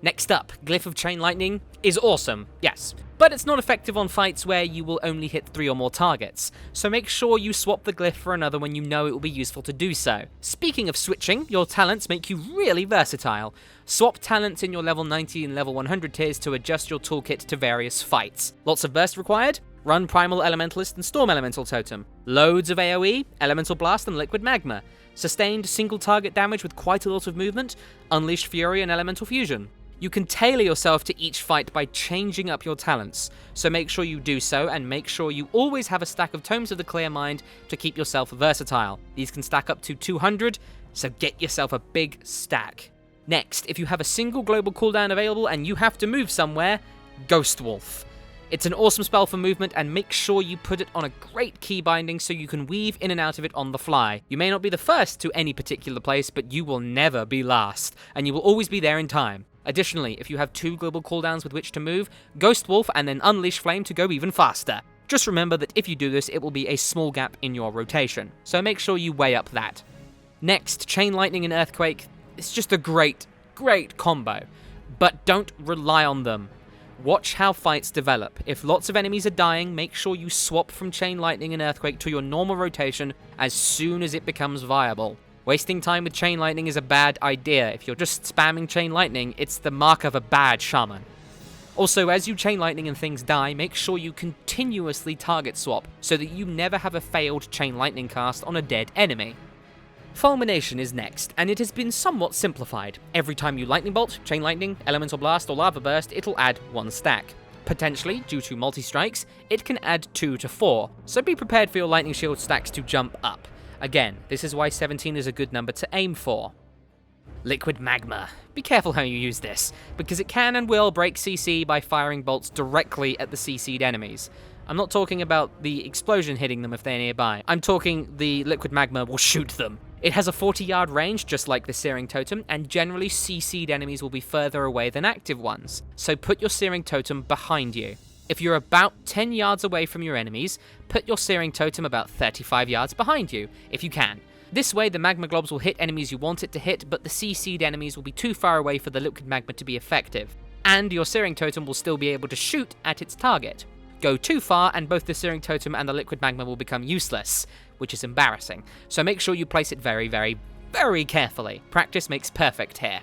Next up, Glyph of Chain Lightning is awesome, yes, but it's not effective on fights where you will only hit 3 or more targets, so make sure you swap the glyph for another when you know it will be useful to do so. Speaking of switching, your talents make you really versatile. Swap talents in your level 90 and level 100 tiers to adjust your toolkit to various fights. Lots of burst required? Run Primal Elementalist and Storm Elemental Totem. Loads of AoE, Elemental Blast and Liquid Magma. Sustained single target damage with quite a lot of movement, Unleashed Fury and Elemental Fusion. You can tailor yourself to each fight by changing up your talents, so make sure you do so, and make sure you always have a stack of Tomes of the Clear Mind to keep yourself versatile. These can stack up to 200, so get yourself a big stack. Next, if you have a single global cooldown available and you have to move somewhere, Ghost Wolf. It's an awesome spell for movement, and make sure you put it on a great key binding so you can weave in and out of it on the fly. You may not be the first to any particular place, but you will never be last, and you will always be there in time. Additionally, if you have 2 global cooldowns with which to move, Ghost Wolf and then Unleash Flame to go even faster. Just remember that if you do this, it will be a small gap in your rotation, so make sure you weigh up that. Next, Chain Lightning and Earthquake. It's just a great combo, but don't rely on them. Watch how fights develop. If lots of enemies are dying, make sure you swap from Chain Lightning and Earthquake to your normal rotation as soon as it becomes viable. Wasting time with Chain Lightning is a bad idea. If you're just spamming Chain Lightning, it's the mark of a bad Shaman. Also, as you Chain Lightning and things die, make sure you continuously target swap so that you never have a failed Chain Lightning cast on a dead enemy. Fulmination is next, and it has been somewhat simplified. Every time you Lightning Bolt, Chain Lightning, Elemental Blast, or Lava Burst, it'll add 1 stack. Potentially, due to multi-strikes, it can add 2 to 4, so be prepared for your Lightning Shield stacks to jump up. Again, this is why 17 is a good number to aim for. Liquid Magma. Be careful how you use this, because it can and will break CC by firing bolts directly at the CC'd enemies. I'm not talking about the explosion hitting them if they're nearby. I'm talking the Liquid Magma will shoot them. It has a 40-yard range, just like the Searing Totem, and generally CC'd enemies will be further away than active ones, so put your Searing Totem behind you. If you're about 10 yards away from your enemies, put your Searing Totem about 35 yards behind you, if you can. This way, the Magma Globs will hit enemies you want it to hit, but the CC'd enemies will be too far away for the Liquid Magma to be effective. And your Searing Totem will still be able to shoot at its target. Go too far, and both the Searing Totem and the Liquid Magma will become useless, which is embarrassing. So make sure you place it very, very, very carefully. Practice makes perfect here.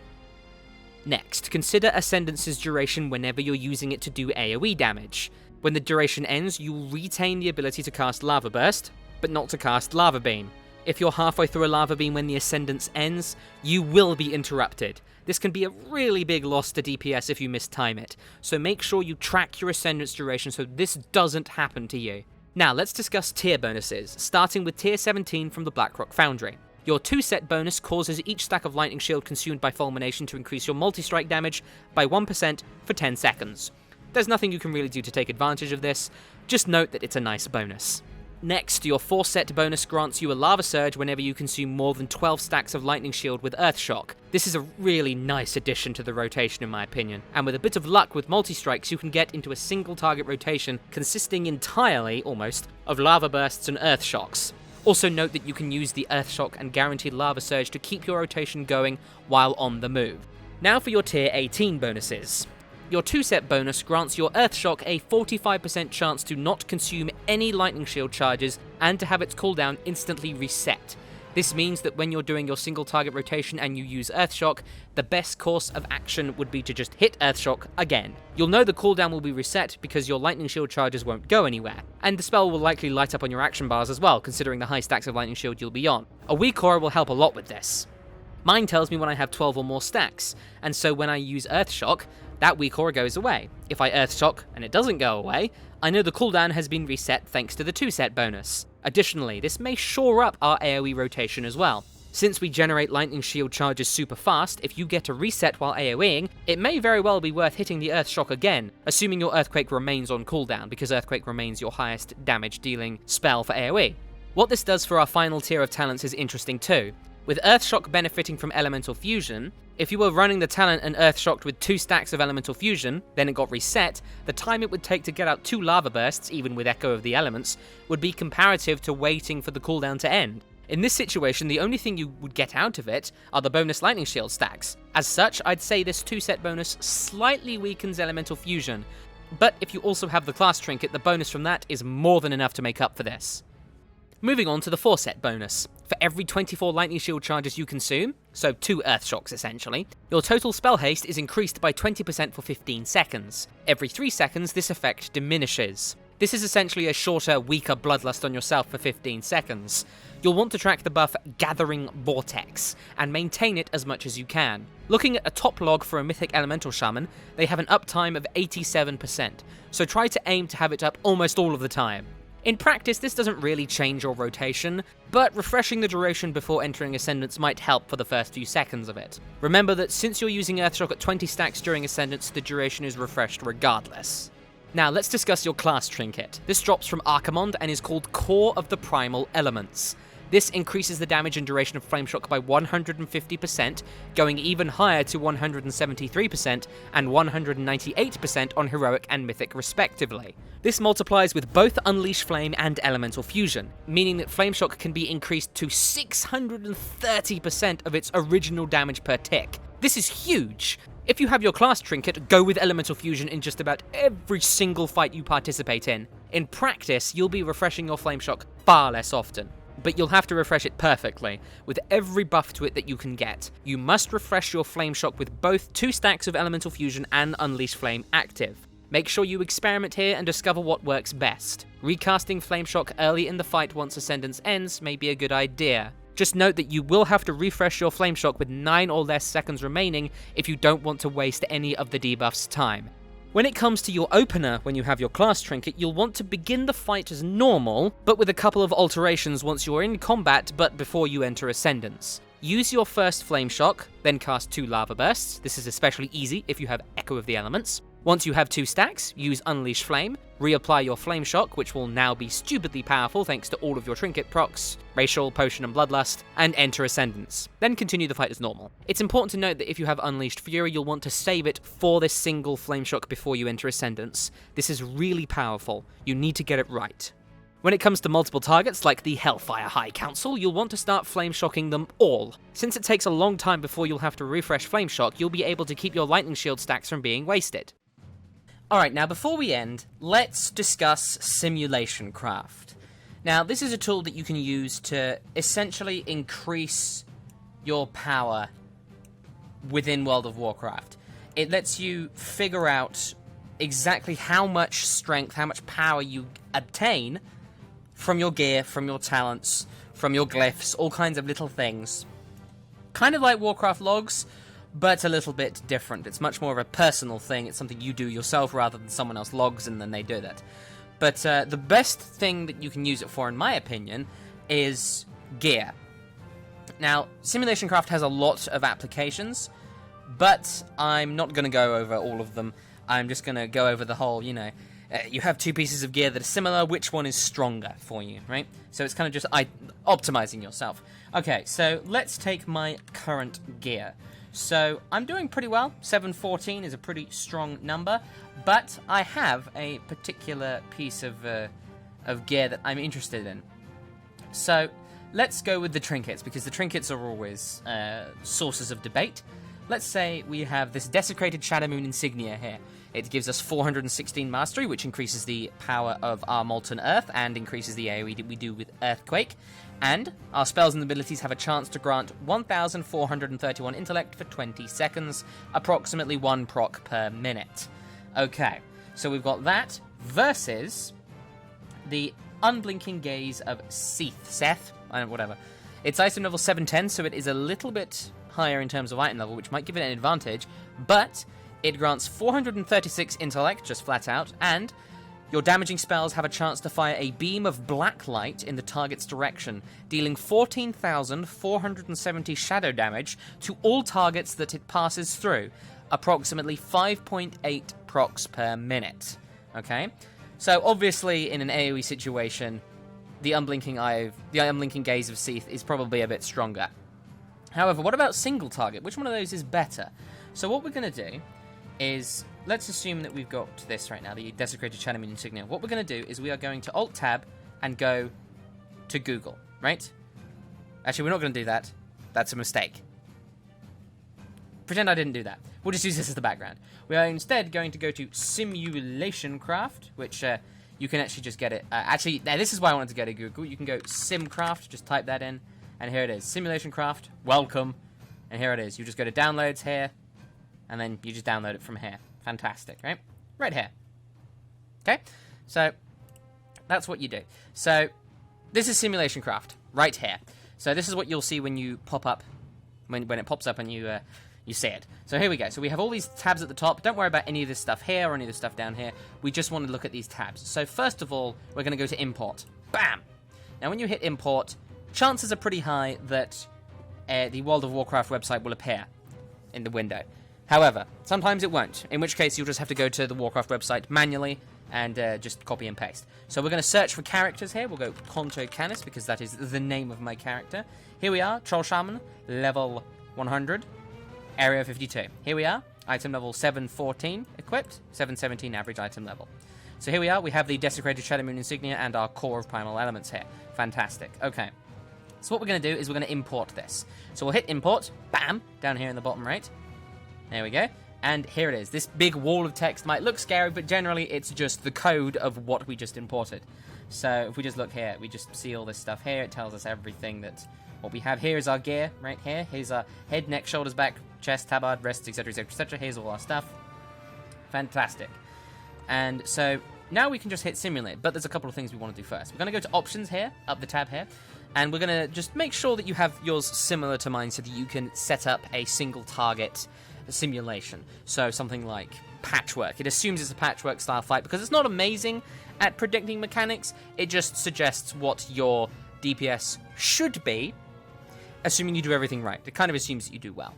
Next, consider Ascendance's duration whenever you're using it to do AoE damage. When the duration ends, you'll retain the ability to cast Lava Burst, but not to cast Lava Beam. If you're halfway through a Lava Beam when the Ascendance ends, you will be interrupted. This can be a really big loss to DPS if you mistime it, so make sure you track your Ascendance duration so this doesn't happen to you. Now let's discuss tier bonuses, starting with tier 17 from the Blackrock Foundry. Your 2-set bonus causes each stack of Lightning Shield consumed by Fulmination to increase your multi-strike damage by 1% for 10 seconds. There's nothing you can really do to take advantage of this, just note that it's a nice bonus. Next, your 4-set bonus grants you a Lava Surge whenever you consume more than 12 stacks of Lightning Shield with Earthshock. This is a really nice addition to the rotation in my opinion, and with a bit of luck with multi-strikes you can get into a single target rotation consisting entirely, almost, of Lava Bursts and Earthshocks. Also note that you can use the Earthshock and Guaranteed Lava Surge to keep your rotation going while on the move. Now for your tier 18 bonuses. Your 2-set bonus grants your Earthshock a 45% chance to not consume any Lightning Shield charges and to have its cooldown instantly reset. This means that when you're doing your single target rotation and you use Earthshock, the best course of action would be to just hit Earthshock again. You'll know the cooldown will be reset because your Lightning Shield charges won't go anywhere, and the spell will likely light up on your action bars as well, considering the high stacks of Lightning Shield you'll be on. A weak aura will help a lot with this. Mine tells me when I have 12 or more stacks, and so when I use Earthshock, that weak aura goes away. If I Earthshock and it doesn't go away, I know the cooldown has been reset thanks to the 2-set bonus. Additionally, this may shore up our AoE rotation as well. Since we generate Lightning Shield charges super fast, if you get a reset while AoEing, it may very well be worth hitting the Earthshock again, assuming your Earthquake remains on cooldown, because Earthquake remains your highest damage dealing spell for AoE. What this does for our final tier of talents is interesting too. With Earthshock benefiting from Elemental Fusion, if you were running the talent and Earthshocked with 2 stacks of Elemental Fusion, then it got reset, the time it would take to get out 2 lava bursts, even with Echo of the Elements, would be comparative to waiting for the cooldown to end. In this situation, the only thing you would get out of it are the bonus Lightning Shield stacks. As such, I'd say this 2-set bonus slightly weakens Elemental Fusion, but if you also have the class trinket, the bonus from that is more than enough to make up for this. Moving on to the 4-set bonus. For every 24 Lightning Shield charges you consume, so 2 Earthshocks essentially, your total spell haste is increased by 20% for 15 seconds. Every 3 seconds, this effect diminishes. This is essentially a shorter, weaker Bloodlust on yourself for 15 seconds. You'll want to track the buff Gathering Vortex, and maintain it as much as you can. Looking at a top log for a Mythic Elemental Shaman, they have an uptime of 87%, so try to aim to have it up almost all of the time. In practice, this doesn't really change your rotation, but refreshing the duration before entering Ascendance might help for the first few seconds of it. Remember that since you're using Earthshock at 20 stacks during Ascendance, the duration is refreshed regardless. Now let's discuss your class trinket. This drops from Archimonde and is called Core of the Primal Elements. This increases the damage and duration of Flameshock by 150%, going even higher to 173% and 198% on Heroic and Mythic respectively. This multiplies with both Unleash Flame and Elemental Fusion, meaning that Flameshock can be increased to 630% of its original damage per tick. This is huge! If you have your class trinket, go with Elemental Fusion in just about every single fight you participate in. In practice, you'll be refreshing your Flameshock far less often, but you'll have to refresh it perfectly, with every buff to it that you can get. You must refresh your Flameshock with both 2 stacks of Elemental Fusion and Unleash Flame active. Make sure you experiment here and discover what works best. Recasting Flameshock early in the fight once Ascendance ends may be a good idea. Just note that you will have to refresh your Flameshock with 9 or less seconds remaining if you don't want to waste any of the debuff's time. When it comes to your opener, when you have your class trinket, you'll want to begin the fight as normal, but with a couple of alterations once you're in combat, but before you enter Ascendance. Use your first Flameshock, then cast 2 Lava Bursts. This is especially easy if you have Echo of the Elements. Once you have 2 stacks, use Unleash Flame, reapply your Flameshock, which will now be stupidly powerful thanks to all of your trinket procs, Racial, Potion, and Bloodlust, and enter Ascendance. Then continue the fight as normal. It's important to note that if you have Unleashed Fury, you'll want to save it for this single Flameshock before you enter Ascendance. This is really powerful. You need to get it right. When it comes to multiple targets, like the Hellfire High Council, you'll want to start Flameshocking them all. Since it takes a long time before you'll have to refresh Flameshock, you'll be able to keep your Lightning Shield stacks from being wasted. Alright, now before we end, let's discuss Simulation Craft. Now, this is a tool that you can use to essentially increase your power within World of Warcraft. It lets you figure out exactly how much strength, how much power you obtain from your gear, from your talents, from your glyphs, all kinds of little things. Kind of like Warcraft logs, but a little bit different. It's much more of a personal thing. It's something you do yourself rather than someone else logs and then they do that. But the best thing that you can use it for, in my opinion, is gear. Now, Simulation Craft has a lot of applications, but I'm not going to go over all of them. I'm just going to go over the whole, you have 2 pieces of gear that are similar, which one is stronger for you, right? So it's kind of just optimizing yourself. Okay, so let's take my current gear. So I'm doing pretty well. 714 is a pretty strong number, but I have a particular piece of gear that I'm interested in. So let's go with the trinkets, because the trinkets are always sources of debate. let's say we have this Desecrated Shadow Moon insignia here. It gives us 416 mastery, which increases the power of our Molten Earth and increases the AoE that we do with Earthquake. And our spells and abilities have a chance to grant 1,431 intellect for 20 seconds, approximately 1 proc per minute. Okay, so we've got that versus the Unblinking Gaze of Seth, whatever. It's item level 710, so it is a little bit higher in terms of item level, which might give it an advantage, but it grants 436 intellect, just flat out, and your damaging spells have a chance to fire a beam of black light in the target's direction, dealing 14,470 shadow damage to all targets that it passes through, approximately 5.8 procs per minute. Okay? So obviously, in an AoE situation, the Unblinking Gaze of Seath is probably a bit stronger. However, what about single target? Which one of those is better? So what we're going to do is, let's assume that we've got this right now, the Desecrated Shadow Moon insignia. What we're going to do is we are going to Alt-Tab and go to Google, right? Actually, we're not going to do that. That's a mistake. Pretend I didn't do that. We'll just use this as the background. We are instead going to go to Simulation Craft, which you can actually just get it. Actually, this is why I wanted to go to Google. You can go Simcraft, just type that in, and here it is. Simulation Craft, welcome. And here it is. You just go to Downloads here, and then you just download it from here. Fantastic, right? Right here. Okay? So, that's what you do. So, this is Simulation Craft, right here. So, this is what you'll see when you pop up, when it pops up and you see it. So here we go. So we have all these tabs at the top. Don't worry about any of this stuff here or any of this stuff down here. We just want to look at these tabs. So first of all, we're going to go to Import. Bam! Now when you hit Import, chances are pretty high that the World of Warcraft website will appear in the window. However, sometimes it won't, in which case you'll just have to go to the Warcraft website manually and just copy and paste. So we're going to search for characters here. We'll go Conto Canis because that is the name of my character. Here we are, Troll Shaman, level 100. Area 52. Here we are, item level 714 equipped, 717 average item level. So here we are, we have the Desecrated Shadow Moon insignia and our core of primal elements here. Fantastic. Okay. So what we're going to do is we're going to import this. So we'll hit import, bam, down here in the bottom right. There we go. And here it is. This big wall of text might look scary, but generally it's just the code of what we just imported. So if we just look here, we just see all this stuff here. It tells us everything that what we have here is our gear right here. Here's our head, neck, shoulders, back, chest, tabard, wrists, etc, etc, etc. Here's all our stuff. Fantastic. And so now we can just hit simulate, but there's a couple of things we want to do first. We're going to go to options here, up the tab here, and we're going to just make sure that you have yours similar to mine so that you can set up a single target simulation. So something like patchwork. It assumes it's a patchwork style fight because it's not amazing at predicting mechanics. It just suggests what your DPS should be, assuming you do everything right. It kind of assumes that you do well.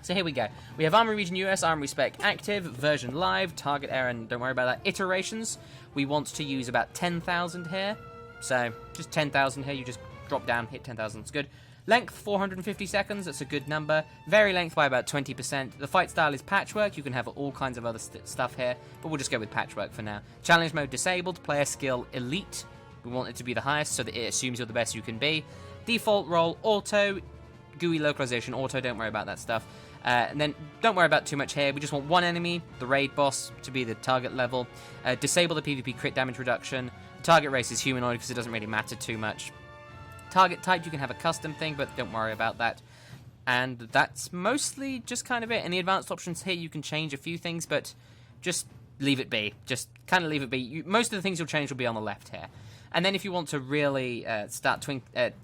So here we go. We have Armory Region US, Armory Spec active, version live, target error, and don't worry about that. Iterations, we want to use about 10,000 here. So just 10,000 here, you just drop down, hit 10,000, it's good. Length, 450 seconds, that's a good number. Vary length by about 20%. The fight style is patchwork, you can have all kinds of other stuff here, but we'll just go with patchwork for now. Challenge mode disabled, player skill elite. We want it to be the highest so that it assumes you're the best you can be. Default role, auto. GUI localization, auto, don't worry about that stuff. And then don't worry about too much here. We just want one enemy, the raid boss, to be the target level. Disable the PvP crit damage reduction. The target race is humanoid because it doesn't really matter too much. Target type, you can have a custom thing, but don't worry about that. And that's mostly just kind of it. In the advanced options here, you can change a few things, but just leave it be. Just kind of leave it be. Most of the things you'll change will be on the left here. And then if you want to really start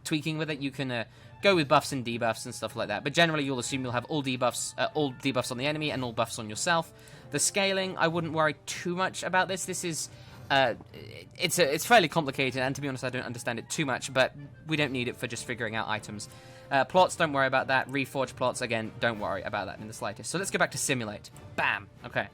tweaking with it, you can go with buffs and debuffs and stuff like that. But generally, you'll assume you'll have all debuffs on the enemy and all buffs on yourself. The scaling, I wouldn't worry too much about this. This is it's fairly complicated, and to be honest, I don't understand it too much. But we don't need it for just figuring out items. Plots, don't worry about that. Reforge plots, again, don't worry about that in the slightest. So let's go back to simulate. Bam. Okay.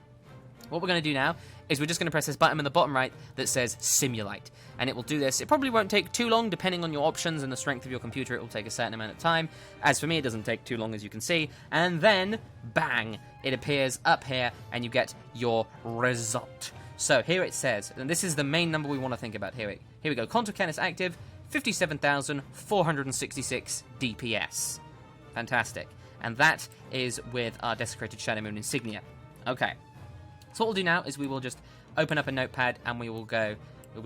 What we're going to do now is we're just going to press this button in the bottom right that says Simulate. And it will do this. It probably won't take too long, depending on your options and the strength of your computer. It will take a certain amount of time. As for me, it doesn't take too long, as you can see. And then, bang, it appears up here, and you get your result. So here it says, and this is the main number we want to think about. Here we go. Conto Canis active, 57,466 DPS. Fantastic. and that is with our Desecrated Shadow Moon insignia. Okay, so what we'll do now is we will just open up a notepad, and we will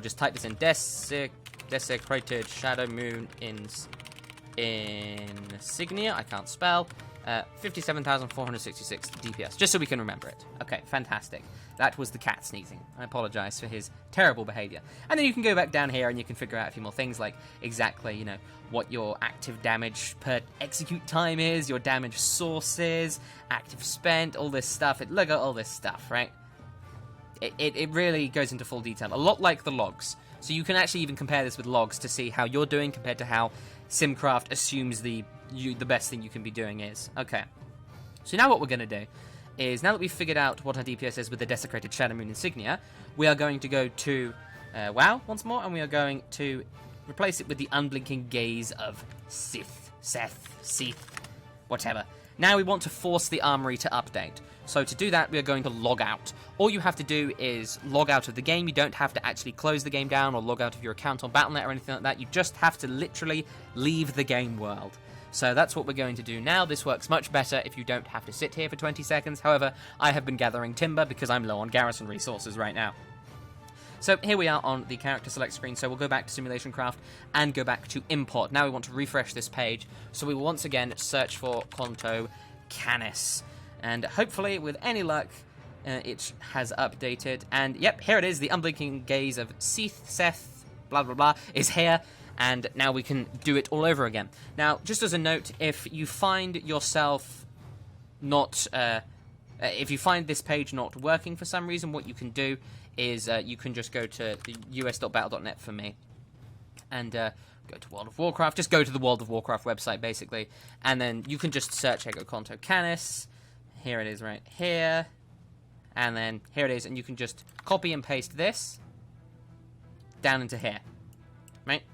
just type this in, Desecrated Shadow Moon insignia, I can't spell, 57,466 DPS, just so we can remember it. Okay, fantastic. That was the cat sneezing. I apologize for his terrible behavior. And then you can go back down here and you can figure out a few more things, like exactly, you know, what your active damage per execute time is, your damage sources, active spent, all this stuff. Look at all this stuff, right? It really goes into full detail, a lot like the logs. So you can actually even compare this with logs to see how you're doing compared to how Simcraft assumes the best thing you can be doing is. Okay, so now what we're going to do is, now that we've figured out what our DPS is with the Desecrated Shadow Moon insignia, we are going to go to WoW once more, and we are going to replace it with the Unblinking Gaze of Sith, whatever. Now we want to force the armory to update. So to do that, we are going to log out. All you have to do is log out of the game. You don't have to actually close the game down or log out of your account on Battle.net or anything like that. You just have to literally leave the game world. So that's what we're going to do now. This works much better if you don't have to sit here for 20 seconds. However, I have been gathering timber because I'm low on garrison resources right now. So here we are on the character select screen. So we'll go back to Simulation Craft and go back to import. Now we want to refresh this page. So we will once again search for Conto Canis. And hopefully, with any luck, it has updated. And yep, here it is. The Unblinking Gaze of Seth, blah, blah, blah, is here. And now we can do it all over again. Now, just as a note, if you find yourself not... if you find this page not working for some reason, what you can do is you can just go to the us.battle.net for me. And go to World of Warcraft. Just go to the World of Warcraft website, basically. And then you can just search Ego Conto Canis. Here it is right here. And then here it is. And you can just copy and paste this down into here. Right?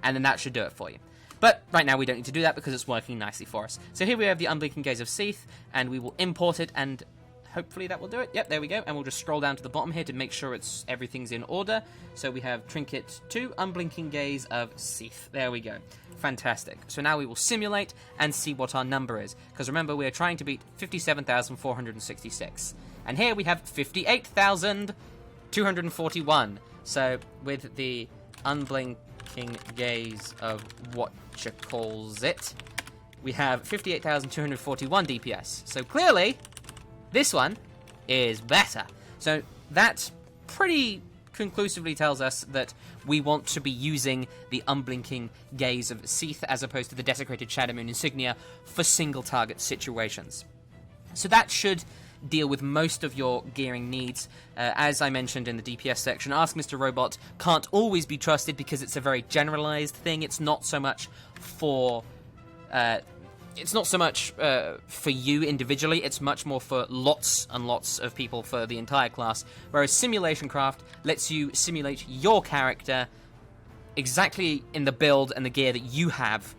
And then that should do it for you. But right now we don't need to do that because it's working nicely for us. So here we have the Unblinking Gaze of Seth. And we will import it, and hopefully that will do it. Yep, there we go. And we'll just scroll down to the bottom here to make sure everything's in order. So we have Trinket 2, Unblinking Gaze of Seth. There we go. Fantastic. So now we will simulate and see what our number is. Because remember, we are trying to beat 57,466. And here we have 58,241. So with the Unblinking Gaze of what you calls it, we have 58,241 DPS. So clearly, this one is better. So that pretty conclusively tells us that we want to be using the Unblinking Gaze of Seth as opposed to the Desecrated Shadow Moon insignia for single target situations. So that should deal with most of your gearing needs. As I mentioned in the DPS section, Ask Mr. Robot can't always be trusted because it's a very generalized thing. It's not so much for... for you individually, it's much more for lots and lots of people for the entire class, whereas Simulation Craft lets you simulate your character exactly in the build and the gear that you have,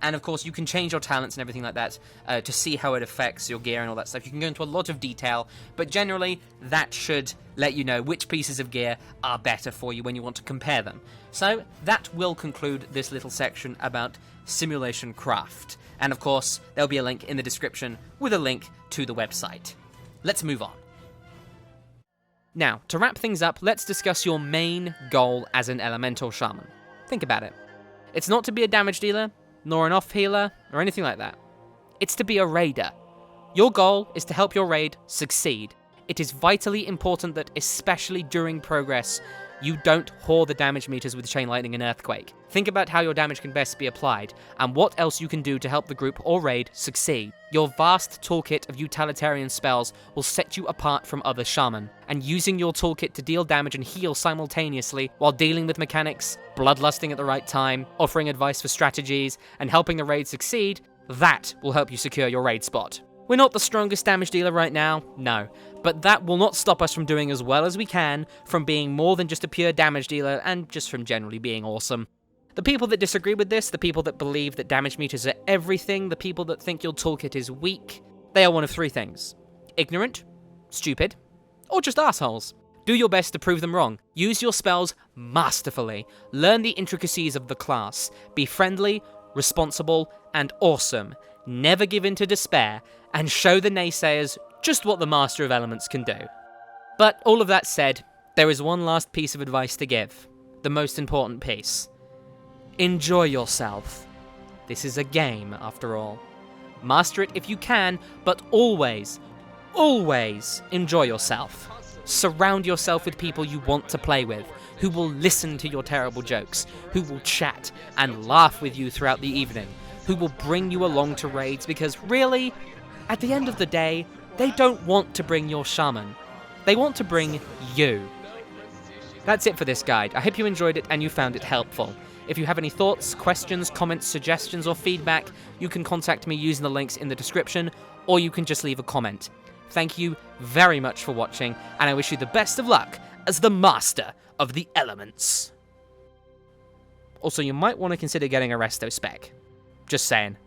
and of course you can change your talents and everything like that to see how it affects your gear and all that stuff. You can go into a lot of detail, but generally that should let you know which pieces of gear are better for you when you want to compare them. So that will conclude this little section about Simulation Craft. And of course, there'll be a link in the description with a link to the website. Let's move on. Now, to wrap things up, let's discuss your main goal as an Elemental Shaman. Think about it. It's not to be a damage dealer, nor an off healer, or anything like that. It's to be a raider. Your goal is to help your raid succeed. It is vitally important that, especially during progress, you don't whore the damage meters with Chain Lightning and Earthquake. Think about how your damage can best be applied, and what else you can do to help the group or raid succeed. Your vast toolkit of utilitarian spells will set you apart from other shaman, and using your toolkit to deal damage and heal simultaneously while dealing with mechanics, bloodlusting at the right time, offering advice for strategies, and helping the raid succeed, that will help you secure your raid spot. We're not the strongest damage dealer right now, no, but that will not stop us from doing as well as we can, from being more than just a pure damage dealer, and just from generally being awesome. The people that disagree with this, the people that believe that damage meters are everything, the people that think your toolkit is weak, they are one of three things: ignorant, stupid, or just assholes. Do your best to prove them wrong. Use your spells masterfully. Learn the intricacies of the class. Be friendly, responsible, and awesome. never give in to despair, and show the naysayers just what the Master of Elements can do. But all of that said, there is one last piece of advice to give. The most important piece. Enjoy yourself. This is a game, after all. Master it if you can, but always, always enjoy yourself. Surround yourself with people you want to play with, who will listen to your terrible jokes, who will chat and laugh with you throughout the evening, who will bring you along to raids, because really, at the end of the day, they don't want to bring your shaman. They want to bring you. That's it for this guide. I hope you enjoyed it and you found it helpful. If you have any thoughts, questions, comments, suggestions, or feedback, you can contact me using the links in the description, or you can just leave a comment. Thank you very much for watching, and I wish you the best of luck as the Master of the Elements. Also, you might want to consider getting a resto spec. Just saying.